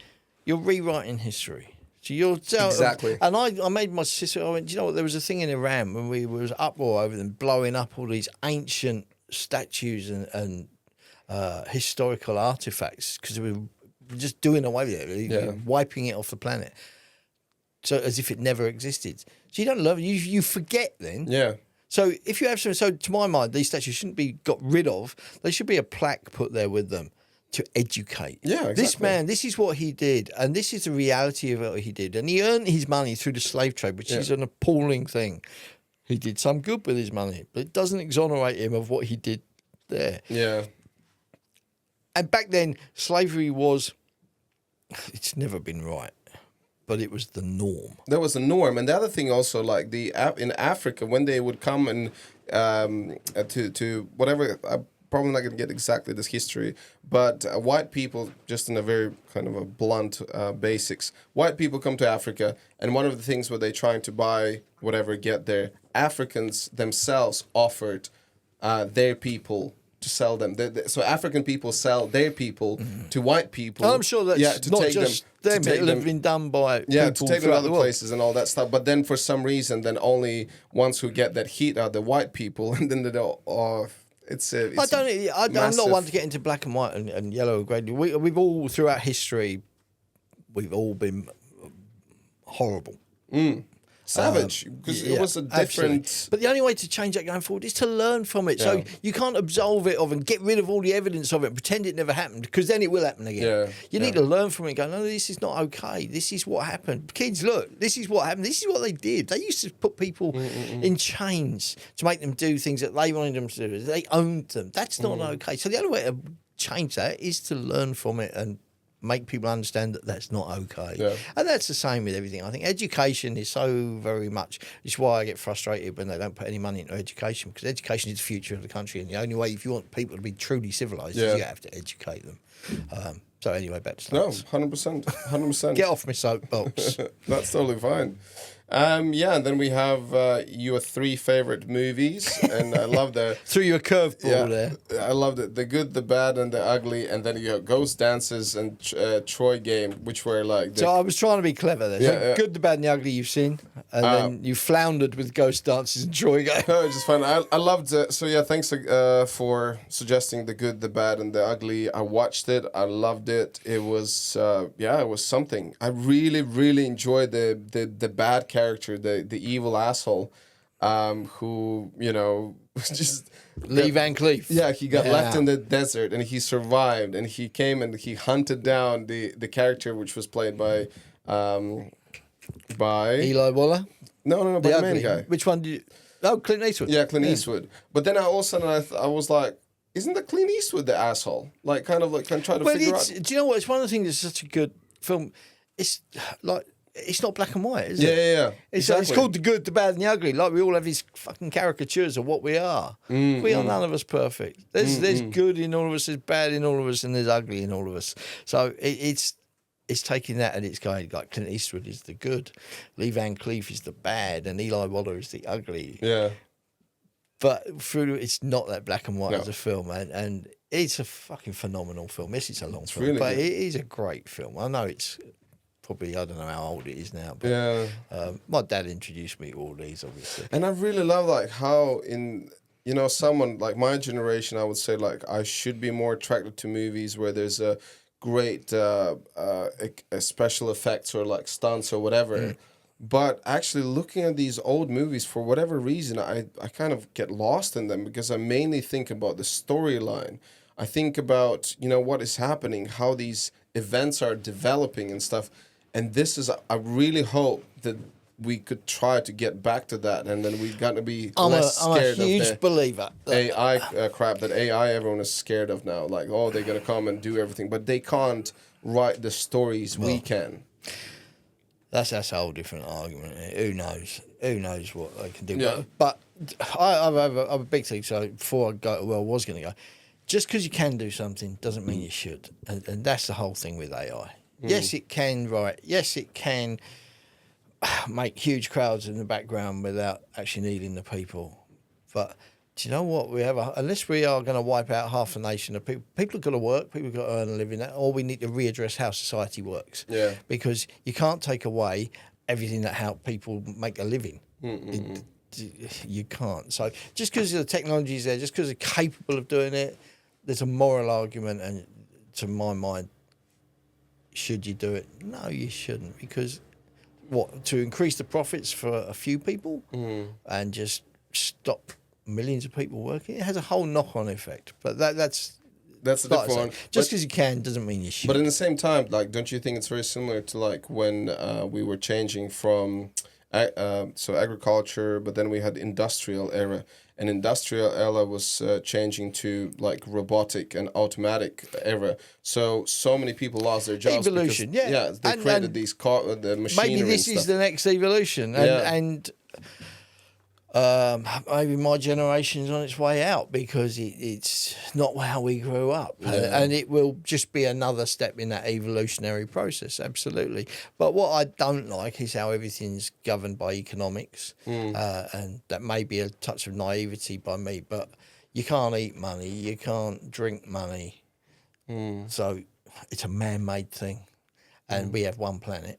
you're rewriting history. So you're exactly. And I made my sister. I went, you know what? There was a thing in Iran when there was uproar over them blowing up all these ancient statues and historical artifacts because we were just doing away with it, really, wiping it off the planet. So as if it never existed. So you don't love it. You forget then. Yeah. So if you have some, so to my mind, these statues shouldn't be got rid of. There should be a plaque put there with them to educate. Yeah, exactly. This man, this is what he did, and this is the reality of what he did, and he earned his money through the slave trade, which is an appalling thing. He did some good with his money, but it doesn't exonerate him of what he did there. Yeah. And back then, slavery was, it's never been right, but it was the norm. That was the norm. And the other thing also, like in Africa, when they would come and to whatever, I'm probably not going to get exactly this history, but white people, just in a very kind of a blunt basics, white people come to Africa, and one of the things where they're trying to buy whatever, get there, Africans themselves offered their people to sell them. So African people sell their people to white people. And I'm sure that's to not take just them. It'll have been done by people to take them to other throughout the world. places and all that stuff. But then for some reason, then only ones who get that heat are the white people, and then it's I'm not one to get into black and white and yellow and grey. We've all throughout history, we've all been horrible. savage because it was a different. Absolutely. But the only way to change that going forward is to learn from it. So you can't absolve it of and get rid of all the evidence of it and pretend it never happened, because then it will happen again. You need to learn from it and go, no, this is not okay. This is what happened. Kids, look, this is what happened. This is what they did. They used to put people in chains to make them do things that they wanted them to do. They owned them. That's not okay. So the only way to change that is to learn from it and make people understand that that's not okay. And that's the same with everything. I think education is so very much, it's why I get frustrated when they don't put any money into education, because education is the future of the country, and the only way, if you want people to be truly civilised, is you have to educate them. So anyway, back to stunts. No, 100%. Get off my soapbox. That's totally fine. And then we have your 3 favorite movies, and I love the Threw you a curveball there. I loved it. The Good, the Bad, and the Ugly, and then you got Ghost Dances and Troy Game, which were like. So I was trying to be clever there. So Good, the Bad, and the Ugly you've seen, and then you floundered with Ghost Dances and Troy Game. No, it's just fun. I loved it. So thanks for suggesting The Good, the Bad, and the Ugly. I watched it. I loved it. It was it was something. I really, really enjoyed the bad character, the evil asshole, who just Lee Van Cleef. Yeah, he got left in the desert and he survived, and he came and he hunted down the character which was played by Eli Waller. No, by the main guy. Which one did you? Oh, Clint Eastwood. Yeah, Clint Eastwood. But then all of a sudden I was like, isn't that Clint Eastwood the asshole? Like, kind of like, I'm trying to figure out. Do you know what? It's one of the things that's such a good film. It's like, it's not black and white, is Yeah, it? yeah, yeah. It's Exactly. called the good, the bad, and the ugly. Like we all have these fucking caricatures of what we are. We are none of us perfect. There's good in all of us, there's bad in all of us, and there's ugly in all of us. So it's taking that and it's going like Clint Eastwood is the good, Lee Van Cleef is the bad, and Eli Waller is the ugly. Yeah. But through it's not that black and white No. as a film, and it's a fucking phenomenal film. Yes, it's a long film, really but good. it is a great film. I know it's probably, I don't know how old it is now, but Yeah. my dad introduced me to all these, obviously. And I really love like how in someone like my generation, I would say like I should be more attracted to movies where there's a great special effects or like stunts or whatever. But actually looking at these old movies, for whatever reason, I kind of get lost in them because I mainly think about the storyline. I think about, what is happening, how these events are developing and stuff. And this is, I really hope that we could try to get back to that, and then we're gonna be less scared I'm a huge of the believer. AI crap that AI everyone is scared of now. Like, oh, they're gonna come and do everything, but they can't write the stories we can. That's a whole different argument. Who knows? Who knows what they can do? Yeah. But I'm a big thing. So before I go to where I was going to go, just because you can do something doesn't mean you should, and that's the whole thing with AI. Yes, it can write. Yes, it can make huge crowds in the background without actually needing the people. But do you know what? Unless we are going to wipe out half a nation of people, people have got to work, people have got to earn a living, or we need to readdress how society works. Yeah. Because you can't take away everything that help people make a living. You can't. So just because the technology is there, just because they're capable of doing it, there's a moral argument, and to my mind, should you do it? No, you shouldn't, because to increase the profits for a few people and just stop millions of people working, it has a whole knock-on effect. But that's a different one. Just because you can doesn't mean you should. But in the same time, like, don't you think it's very similar to like when we were changing from agriculture, but then we had industrial era, and industrial era was changing to like robotic and automatic era. So many people lost their jobs. Evolution, because, they created these the machinery. Maybe this and is stuff. the next evolution, and maybe my generation's on its way out because it's not how we grew up, and it will just be another step in that evolutionary process, absolutely. But what I don't like is how everything's governed by economics, and that may be a touch of naivety by me, but you can't eat money, you can't drink money, so it's a man-made thing, and we have one planet.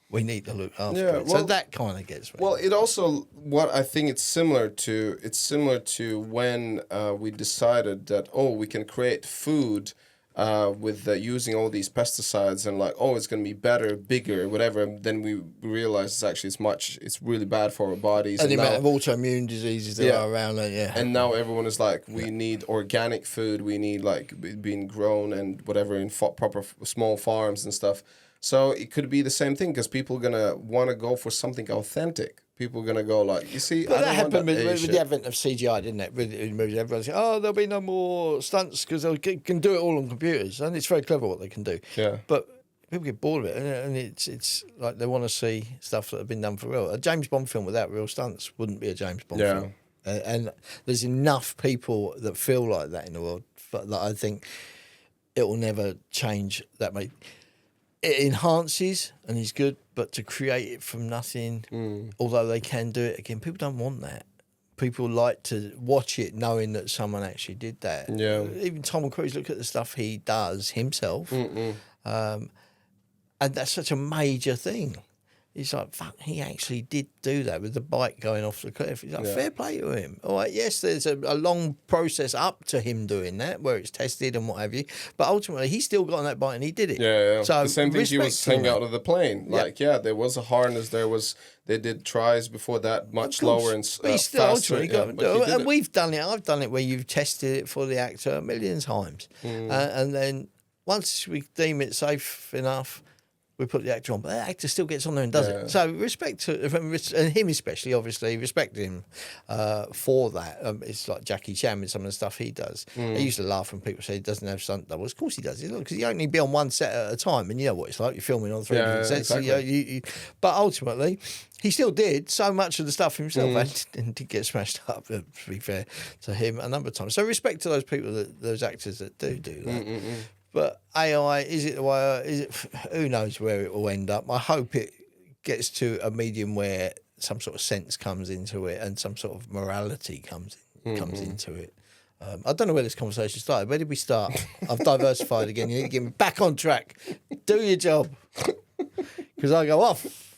We need to look after it. So that kind of gets me. Well, it also, what I think it's similar to when we decided that, we can create food with using all these pesticides and like, it's going to be better, bigger, whatever. And then we realized it's really bad for our bodies. And the amount of autoimmune diseases that are around it, And now everyone is like, we need organic food, we need like being grown and whatever in proper small farms and stuff. So it could be the same thing because people are going to want to go for something authentic. People are going to go like, you see, but I that don't happened want that with the advent of CGI, didn't it? With movies, everyone said, there'll be no more stunts because they can do it all on computers. And it's very clever what they can do. Yeah. But people get bored of it, and it's like they want to see stuff that have been done for real. A James Bond film without real stunts wouldn't be a James Bond film. And there's enough people that feel like that in the world that I think it will never change that much. It enhances and is good, but to create it from nothing, although they can do it again, people don't want that. People like to watch it knowing that someone actually did that. Yeah. Even Tom Cruise, look at the stuff he does himself. And that's such a major thing. It's like, fuck, he actually did do that with the bike going off the cliff. It's like, fair play to him. All right, yes, there's a long process up to him doing that, where it's tested and what have you. But ultimately, he still got on that bike and he did it. Yeah. So the same thing he was saying out of the plane. Yeah. Like, there was a harness. They did tries before that, much lower and but he still faster. ultimately got to do it. And we've done it. I've done it where you've tested it for the actor a million times. And then once we deem it safe enough, we put the actor on, but that actor still gets on there and does it. So respect to and him especially, obviously respect him for that. It's like Jackie Chan with some of the stuff he does. I used to laugh when people say he doesn't have stunt doubles. Of course he does, because you only be on one set at a time, and you know what it's like. You're filming on 3 different sets. Exactly. But ultimately, he still did so much of the stuff himself and did get smashed up, to be fair to him, a number of times. So respect to those people, those actors that do that. But AI, is it the way? Is it? Who knows where it will end up? I hope it gets to a medium where some sort of sense comes into it and some sort of morality comes into it. I don't know where this conversation started. Where did we start? I've diversified again. You need to get me back on track. Do your job, because I go off.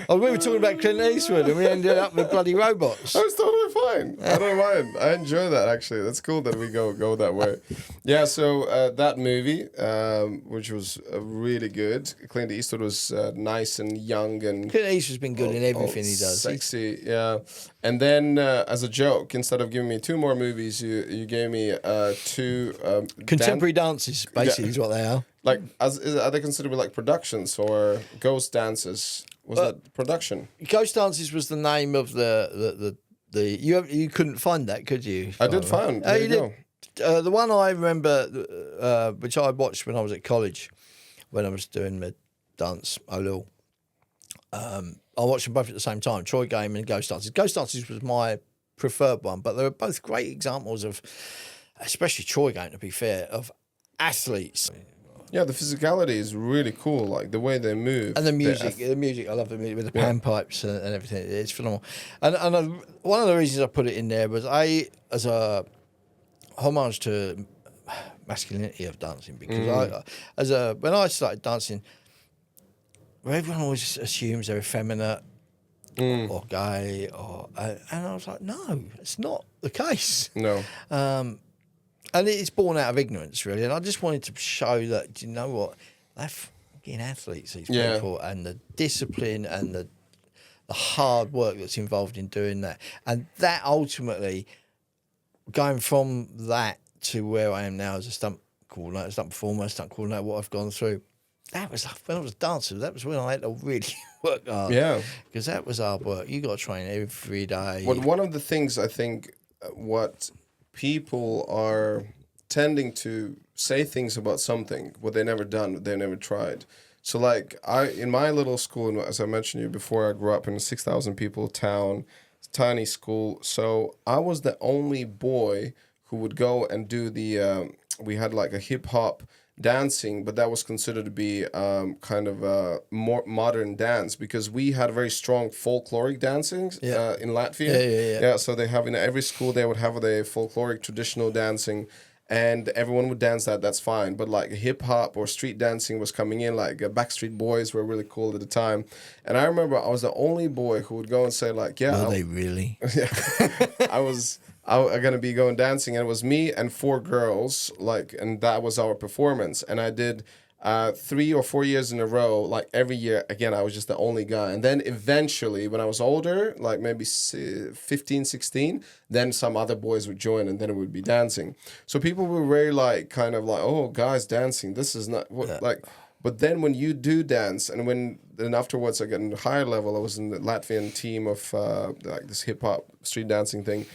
Oh, we were talking about Clint Eastwood and we ended up with bloody robots. That was totally fine. I don't mind. I enjoy that, actually. That's cool that we go that way. Yeah, so that movie, which was really good. Clint Eastwood was nice and young. And Clint Eastwood's been good in everything he does. Sexy, yeah. And then, as a joke, instead of giving me 2 more movies, you gave me 2... contemporary dances, basically, is what they are. Like, are they considered like productions or ghost dances? Was that production? Ghost Dances was the name of the you couldn't find that, could you? I did find. There you go. The one I remember, which I watched when I was at college, when I was doing my dance, I watched them both at the same time, Troy Game and Ghost Dances. Ghost Dances was my preferred one, but they were both great examples of, especially Troy Game, to be fair, of athletes. Yeah, the physicality is really cool, like the way they move. And the music, I love the music with the panpipes and everything. It's phenomenal. And one of the reasons I put it in there was as a homage to masculinity of dancing, because when I started dancing, everyone always assumes they're effeminate or gay, and I was like, no, it's not the case. No. And it's born out of ignorance, really. And I just wanted to show that, do you know what? They're fucking athletes, these people, and the discipline and the hard work that's involved in doing that. And that ultimately, going from that to where I am now as a stunt coordinator, stunt performer, stunt coordinator, what I've gone through, that was when I was a dancer. That was when I had to really work hard. Yeah. Because that was hard work. You got to train every day. Well, one of the things I think what people are tending to say things about something what they never done, what they never tried. So like in my little school, as I mentioned to you before, I grew up in a 6,000 people town, tiny school. So I was the only boy who would go and do we had like a hip hop dancing, but that was considered to be kind of a more modern dance, because we had very strong folkloric dancing in Latvia. Yeah. So they have in every school they would have the folkloric traditional dancing, and everyone would dance that. That's fine. But like hip hop or street dancing was coming in. Like Backstreet Boys were really cool at the time, and I remember I was the only boy who would go and say like, "Yeah, were they really?" Yeah, I'm gonna be going dancing, and it was me and 4 girls, like, and that was our performance. And I did 3 or 4 years in a row, like every year. Again, I was just the only guy. And then eventually, when I was older, like maybe 15, 16, then some other boys would join, and then it would be dancing. So people were very like, kind of like, oh, guys dancing, this is not what like. But then when you do dance, and then afterwards I got in a higher level, I was in the Latvian team of like this hip hop street dancing thing.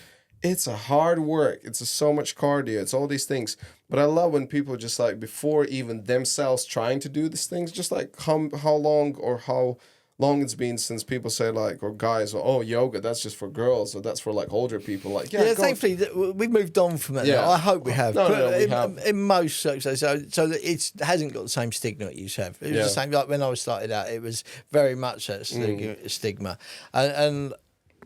It's a hard work. It's so much cardio. It's all these things. But I love when people just like, before even themselves trying to do these things, just like how long it's been since people say like, or guys, oh, yoga, that's just for girls, or that's for like older people. Like, thankfully we've moved on from that. Yeah. I hope we have. We have. In most circumstances, so that it hasn't got the same stigma it used to have. It was the same, like when I was started out, it was very much that stigma. And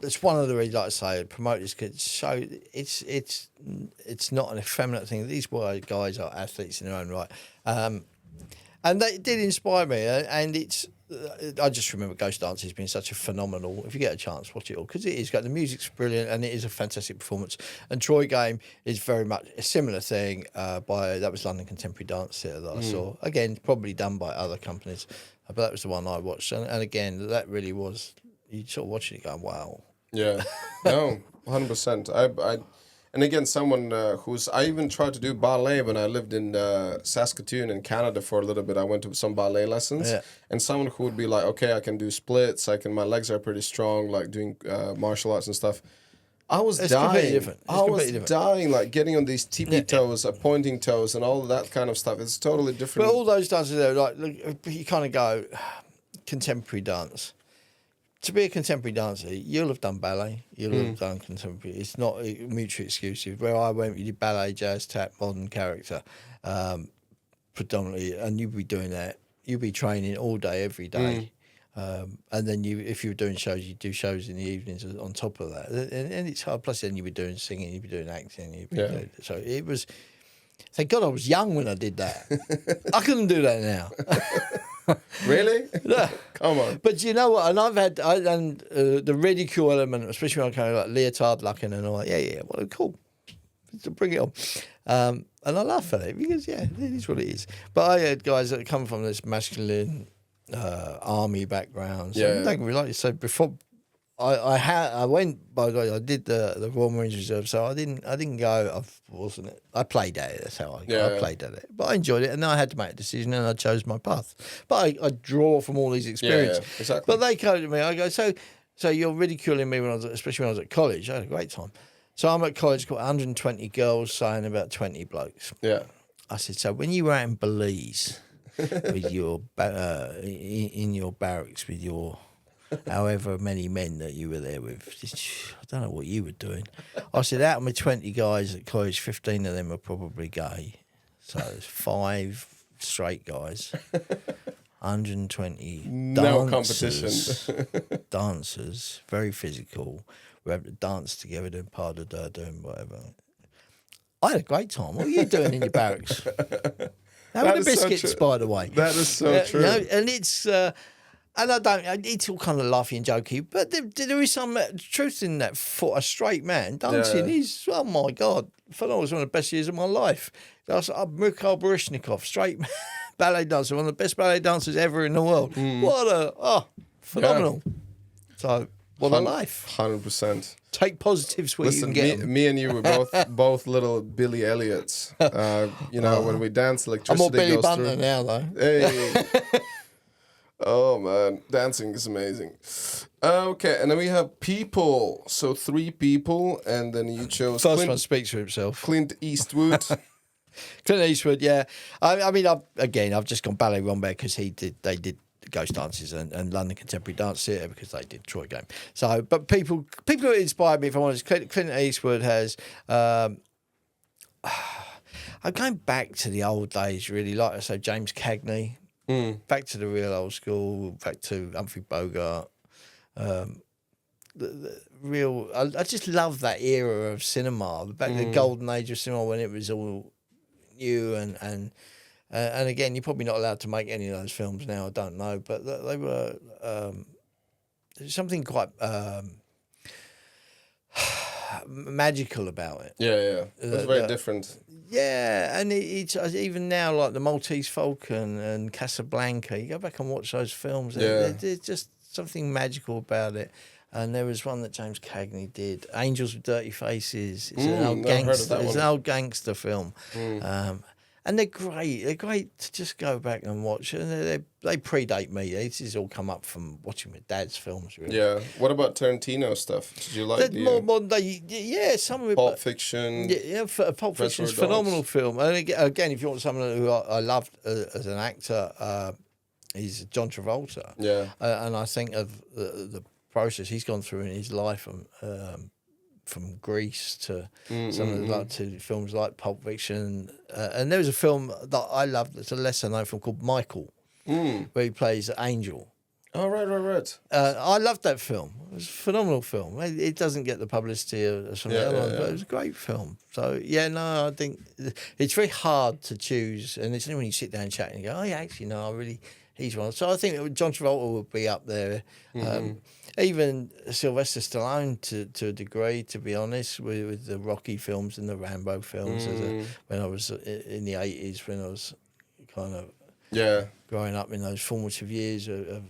it's one of the reasons, like I say, promoters could show it's not an effeminate thing. These guys are athletes in their own right. And that did inspire me, and I just remember Ghost Dances being such a phenomenal. If you get a chance, watch it all, because it is got the music's brilliant and it is a fantastic performance. And Troy Game is very much a similar thing. That was London Contemporary Dance Theatre that I saw. Again, probably done by other companies, but that was the one I watched. And again, that really was, you sort of watching it going, wow. Yeah, no, 100%. And again, someone I even tried to do ballet when I lived in Saskatoon in Canada for a little bit. I went to some ballet lessons, and someone who would be like, okay, I can do splits, my legs are pretty strong, like doing martial arts and stuff. I was dying. I was dying, like getting on these tippy toes, pointing toes, and all of that kind of stuff. It's totally different. But all those dances, though, like you kind of go contemporary dance. To be a contemporary dancer, you'll have done ballet, you'll have done contemporary. It's not mutually exclusive. Where I went, we did ballet, jazz, tap, modern character, predominantly, and you'd be doing that. You'd be training all day, every day. And then if you were doing shows, you'd do shows in the evenings on top of that. And it's hard. Plus, then you'd be doing singing, you'd be doing acting. So it was, thank God I was young when I did that. I couldn't do that now. Really? No. Come on. But you know what? And I've done the ridicule element, especially when I came like leotard, Lucken, and all that. Yeah, well, cool. So bring it on. And I laugh at it because, it is what it is. But I had guys that come from this masculine army background. So don't get me like you said before. I went by the way. I did the Royal Marines Reserve, so I didn't go. I played at it. That's how I played at it. But I enjoyed it, and then I had to make a decision, and I chose my path. But I draw from all these experiences. Yeah, exactly. But they came to me. I go, so you're ridiculing me especially when I was at college. I had a great time. So I'm at college, got 120 girls saying about 20 blokes. Yeah. I said, so when you were out in Belize with your in your barracks with your however many men that you were there with, I don't know what you were doing. I said, out of my 20 guys at college, 15 of them are probably gay. So it's 5 straight guys, 120 no competition. dancers, very physical. We have to dance together, doing pas de deux, doing whatever. I had a great time. What were you doing in your barracks? How were the biscuits, by the way? That is so true. And it's... and I don't. It's all kind of laughy and jokey, but there is some truth in that. For a straight man, dancing is, oh my God, I thought it was one of the best years of my life. Mikhail Baryshnikov, straight ballet dancer, one of the best ballet dancers ever in the world. Phenomenal. So what a life. 100%. Take positives where you can get them. Me and you were both little Billy Elliots. When we dance, electricity I'm more Billy goes Bunter through. now, though. Hey. Oh, man. Dancing is amazing. Okay, and then we have people. So 3 people, and then you chose... First one speaks for himself. Clint Eastwood. Clint Eastwood, yeah. I mean, I've just gone ballet Rombe because they did Ghost Dances and London Contemporary Dance Theatre because they did Troy Game. So, but people who inspired me, if I'm honest, Clint Eastwood has... I'm going back to the old days, really. Like I say, James Cagney. Back to the real old school, back to Humphrey Bogart. The real, I just love that era of cinema, the golden age of cinema when it was all new and again, you're probably not allowed to make any of those films now. I don't know, but they were something quite magical about it. Yeah. It's very different. Yeah, and it's even now like the Maltese Falcon and Casablanca. You go back and watch those films. There's just something magical about it. And there was one that James Cagney did, Angels with Dirty Faces. It's an old gangster. It's an old gangster film. And they're great. They're great to just go back and watch. And they predate me. This has all come up from watching my dad's films, really. Yeah. What about Tarantino stuff? Did you like more modern day? Yeah, some of it. Pulp Fiction. Yeah, Pulp Fiction's a phenomenal film. And again, if you want someone who I loved as an actor, he's John Travolta. Yeah. And I think of the process he's gone through in his life from Grease to to films like Pulp Fiction, and there was a film that I loved. It's a lesser known film called Michael, where he plays Angel. Oh right. I loved that film. It was a phenomenal film. It doesn't get the publicity of some of the other ones, but it was a great film. So I think it's very hard to choose, and it's only when you sit down and chat and you go, oh yeah, actually no, he's one. So I think John Travolta would be up there. Even Sylvester Stallone to a degree, to be honest, with the Rocky films and the Rambo films. When I was in the 80s, when I was kind of growing up in those formative years of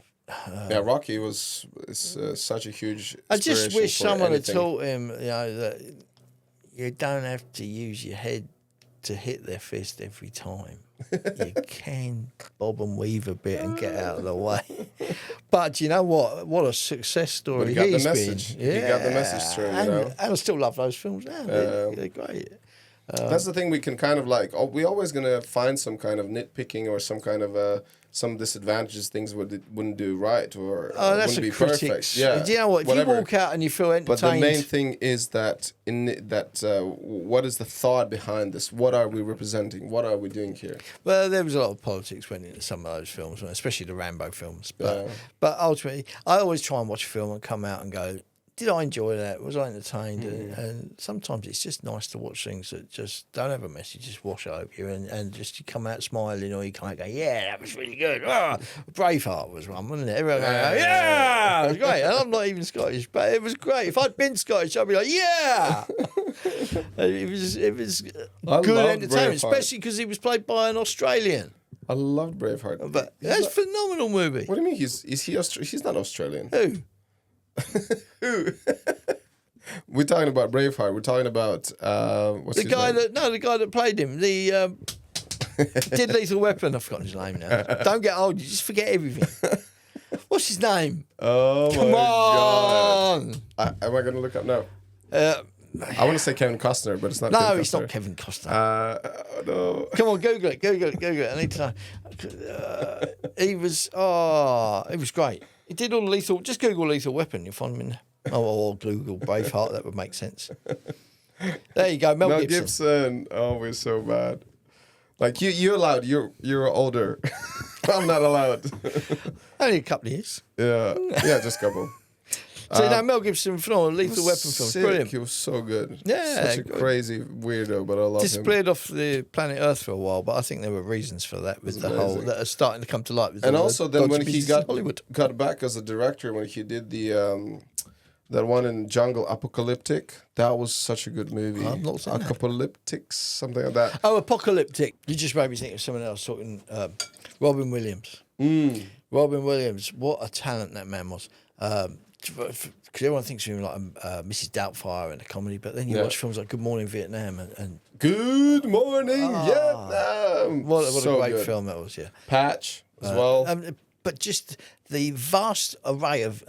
Rocky is such a huge. I just wish someone had taught him, that you don't have to use your head to hit their fist every time. You can bob and weave a bit and get out of the way. But you know what? What a success story But he got the he's message. been. He got the message through, and, you know. And I still love those films now. They're great. That's the thing, we can kind of like, we're always going to find some kind of nitpicking or some kind of some disadvantages, things wouldn't do right or That's wouldn't be critics. perfect. Yeah, Do you know what? If whatever. you walk out and you feel entertained... But the main thing is that what is the thought behind this? What are we representing? What are we doing here? Well, there was a lot of politics went into some of those films, especially the Rambo films. But ultimately, I always try and watch a film and come out and go, did I enjoy that? Was I entertained? And sometimes it's just nice to watch things that just don't have a message, just wash over you and just you come out smiling, or you kind of go, yeah, that was really good. Oh, Braveheart was one, wasn't it? Everyone go, yeah, it was great. And I'm not even Scottish, but it was great. If I'd been Scottish, I'd be like, yeah. It was good entertainment, especially because he was played by an Australian. I loved Braveheart. But that's a phenomenal movie. What do you mean? He's not Australian. Who? Who? We're talking about Braveheart. We're talking about what's The his guy name? the guy that played him, the did Lethal Weapon. I've forgotten his name now. Don't get old. You just forget everything. What's his name? Oh Come my on. God! Am I going to look up now? Uh, I want to say Kevin Costner, but it's not. no, Kevin it's Costner. not Kevin Costner. No. Come on, Google it. Google it. I need to know. He was great. He did all the lethal. Just Google Lethal Weapon. You'll find him in there. Or Google Braveheart. That would make sense. There you go, Mel Gibson. Oh, we're so bad. Like you're allowed. You're older. I'm not allowed. Only a couple of years. Yeah, just a couple. So now Mel Gibson, phenomenal Lethal Weapon film, Sick. brilliant. He was so good. Yeah, Such a good. crazy weirdo, but I love him. Disappeared off the planet Earth for a while, but I think there were reasons for that with the whole that are starting to come to light. With And all also the then when dodgy he pieces in Hollywood. got back as a director, when he did the that one in Jungle Apocalyptic, that was such a good movie. I've not seen that. Apocalyptics, something like that. Oh, Apocalyptic. You just made me think of someone else talking. Robin Williams. Robin Williams. What a talent that man was. Because everyone thinks of him like Mrs. Doubtfire in a comedy, but then you watch films like Good Morning Vietnam and Good Morning Vietnam. what So a great good. film that was. Yeah, Patch as well. but just the vast array of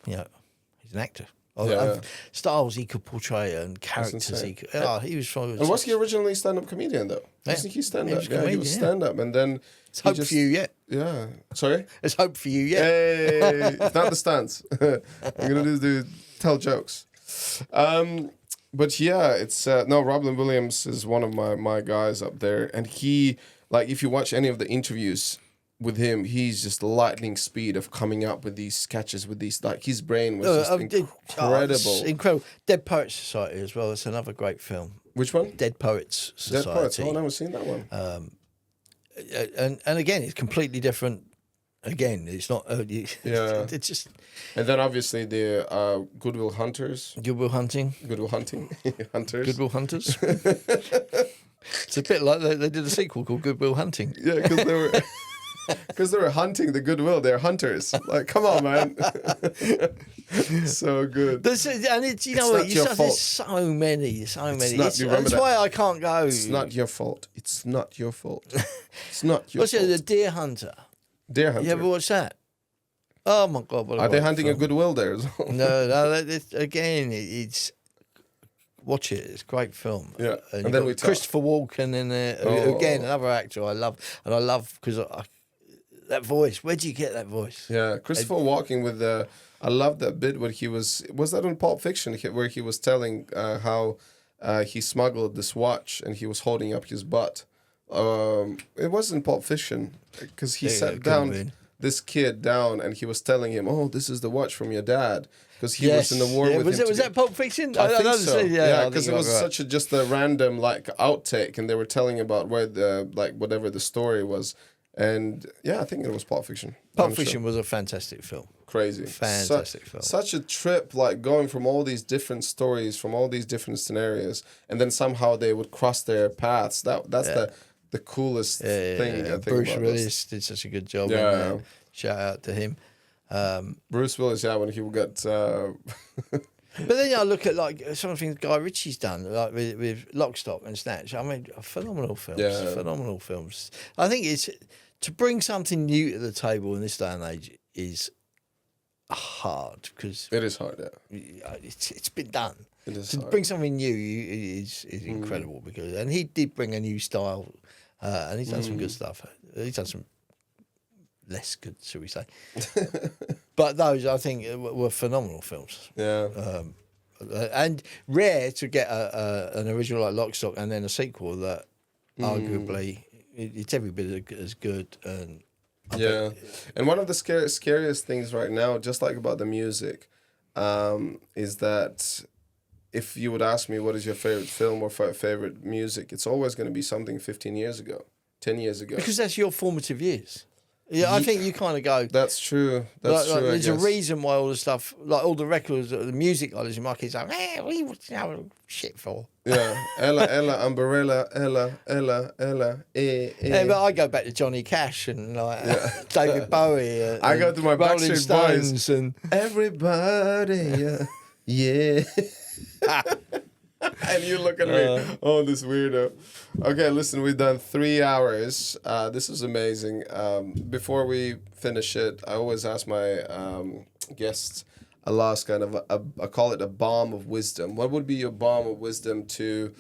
he's an actor. Of styles he could portray and characters insane. he could. He was from. And was he originally a stand-up comedian though? Wasn't he stand-up? He was He was comedian, stand-up, and then There's hope for you yet. Yeah. Sorry. There's hope for you yet. Hey, it's not the stunts. I'm gonna do tell jokes. But yeah, it's no. Robin Williams is one of my guys up there, and he if you watch any of the interviews with him, he's just lightning speed of coming up with these sketches, with these his brain was just incredible. Incredible. Dead Poets Society as well. It's another great film. Which one? Dead Poets Dead Society. Poets. Oh, I never seen that one. And again, it's completely different. Again, it's not. It's just And then obviously the Good Will Hunters. Good Will Hunting. Good Will Hunting. Hunters. Good Will Hunters. It's a bit like they did a sequel called Good Will Hunting. Yeah, because they were. Because they were hunting the goodwill, they're hunters. Like, come on, man! So good. And it's not your fault. There's so many. That's why I can't go. It's not your fault. It's not your fault. It's not your What's fault. it? The Deer Hunter. Deer Hunter. You ever watch that? Oh my God! What a Are they great hunting film. a goodwill there as well? No. It's watch it. It's a great film. Yeah, and and then then we talk. Christopher Walken in there again. Another actor I love, because that voice. Where do you get that voice? Yeah, Christopher Walken with the. I love that bit where he was that in Pulp Fiction where he was telling how he smuggled this watch and he was holding up his butt. It was in Pulp Fiction because he sat down this kid down and he was telling him, "Oh, this is the watch from your dad," because he was in the war with him. Was that Pulp Fiction? I think so. Yeah, I because think it was you're right. just a random outtake, and they were telling about where the whatever the story was, and yeah, I think it was Pulp Fiction. Pulp Fiction was a fantastic film. Crazy, Fantastic film. Such a trip, going from all these different stories, from all these different scenarios, and then somehow they would cross their paths. That's the coolest thing. I think Bruce about Willis did such a good job. Yeah. Shout out to him. Bruce Willis, when he got But then I look at like some of the things Guy Ritchie's done, like with Lock, Stock and Snatch. I mean, phenomenal films. Yeah. Phenomenal films. I think it's to bring something new to the table in this day and age is hard because It is hard, yeah. it's been done. It is To hard. bring something new is incredible and he did bring a new style, and he's done some good stuff. He's done some less good, shall we say? But those I think were phenomenal films. Yeah. And rare to get an original like Lock, Stock and then a sequel that arguably it's every bit as good. And Yeah, and one of the scariest things right now, just like about the music, is that if you would ask me what is your favorite film or favorite music, it's always going to be something 15 years ago, 10 years ago. because that's your formative years. Yeah, I think you kind of go. That's true. That's like, true. there's I a guess. reason why all the stuff, like all the records, the music I listen to, my kids are like, what are you shit for? Yeah, Ella, Umbrella, Ella, Yeah, but I go back to Johnny Cash and like David Bowie. I go to my Rolling Backstreet Stones Boys. and Everybody, yeah. And you look at me, oh, this weirdo. Okay, listen, we've done 3 hours. This is amazing. Before we finish it, I always ask my guests a last kind of, I call it a bomb of wisdom. What would be your bomb of wisdom to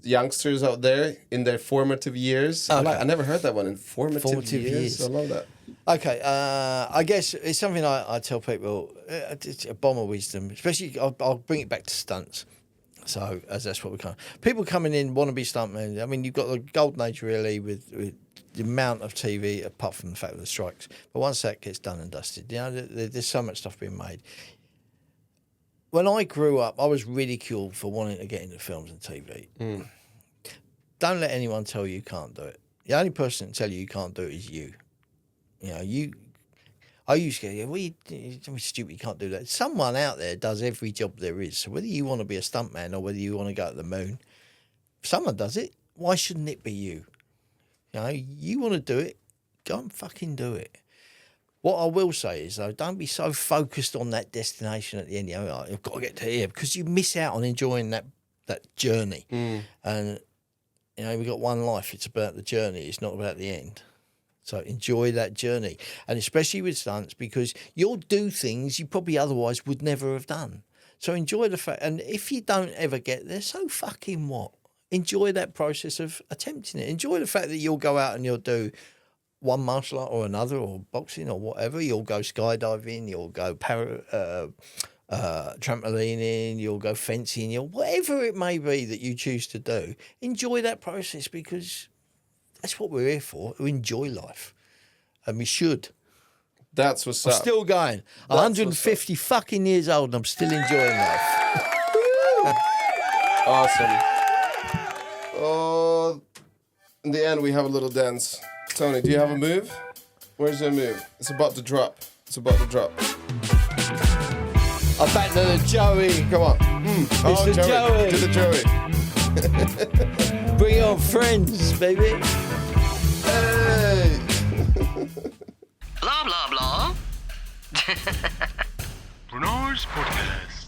youngsters out there in their formative years? Okay. I never heard that one, in formative years. years. I love that. okay, I guess it's something I tell people. It's a bomb of wisdom, especially I'll bring it back to stunts. So as that's what we kind of, people coming in want to be stuntmen. I mean, you've got the golden age really with the amount of TV, apart from the fact of the strikes. But once that gets done and dusted, you know, there's so much stuff being made. When I grew up, I was ridiculed for wanting to get into films and TV. Don't let anyone tell you can't do it. The only person that tell you can't do it is you. You know, I used to go, well, you're stupid, you can't do that. Someone out there does every job there is. So whether you want to be a stuntman or whether you want to go to the moon, if someone does it, why shouldn't it be you? You know, you want to do it, go and fucking do it. What I will say is, though, don't be so focused on that destination at the end. You know, like, I've got to get to here, because you miss out on enjoying that journey. And, you know, we've got one life. It's about the journey. It's not about the end. So enjoy that journey, and especially with stunts, because you'll do things you probably otherwise would never have done. So enjoy the fact, and if you don't ever get there, so fucking what? Enjoy that process of attempting it. Enjoy the fact that you'll go out and you'll do one martial art or another, or boxing or whatever. You'll go skydiving, you'll go trampolining, you'll go fencing, whatever it may be that you choose to do. Enjoy that process, because that's what we're here for, to enjoy life. And we should. That's what's I'm up. still going. 150 fucking years old and I'm still enjoying life. Awesome. Oh, in the end, we have a little dance. Tony, do you have a move? Where's your move? It's about to drop. It's about to drop. I'm back to the Joey. Come on. It's the Joey. To the Joey. Bring on friends, baby. Hey. Blah, blah, blah. Renars Podcast.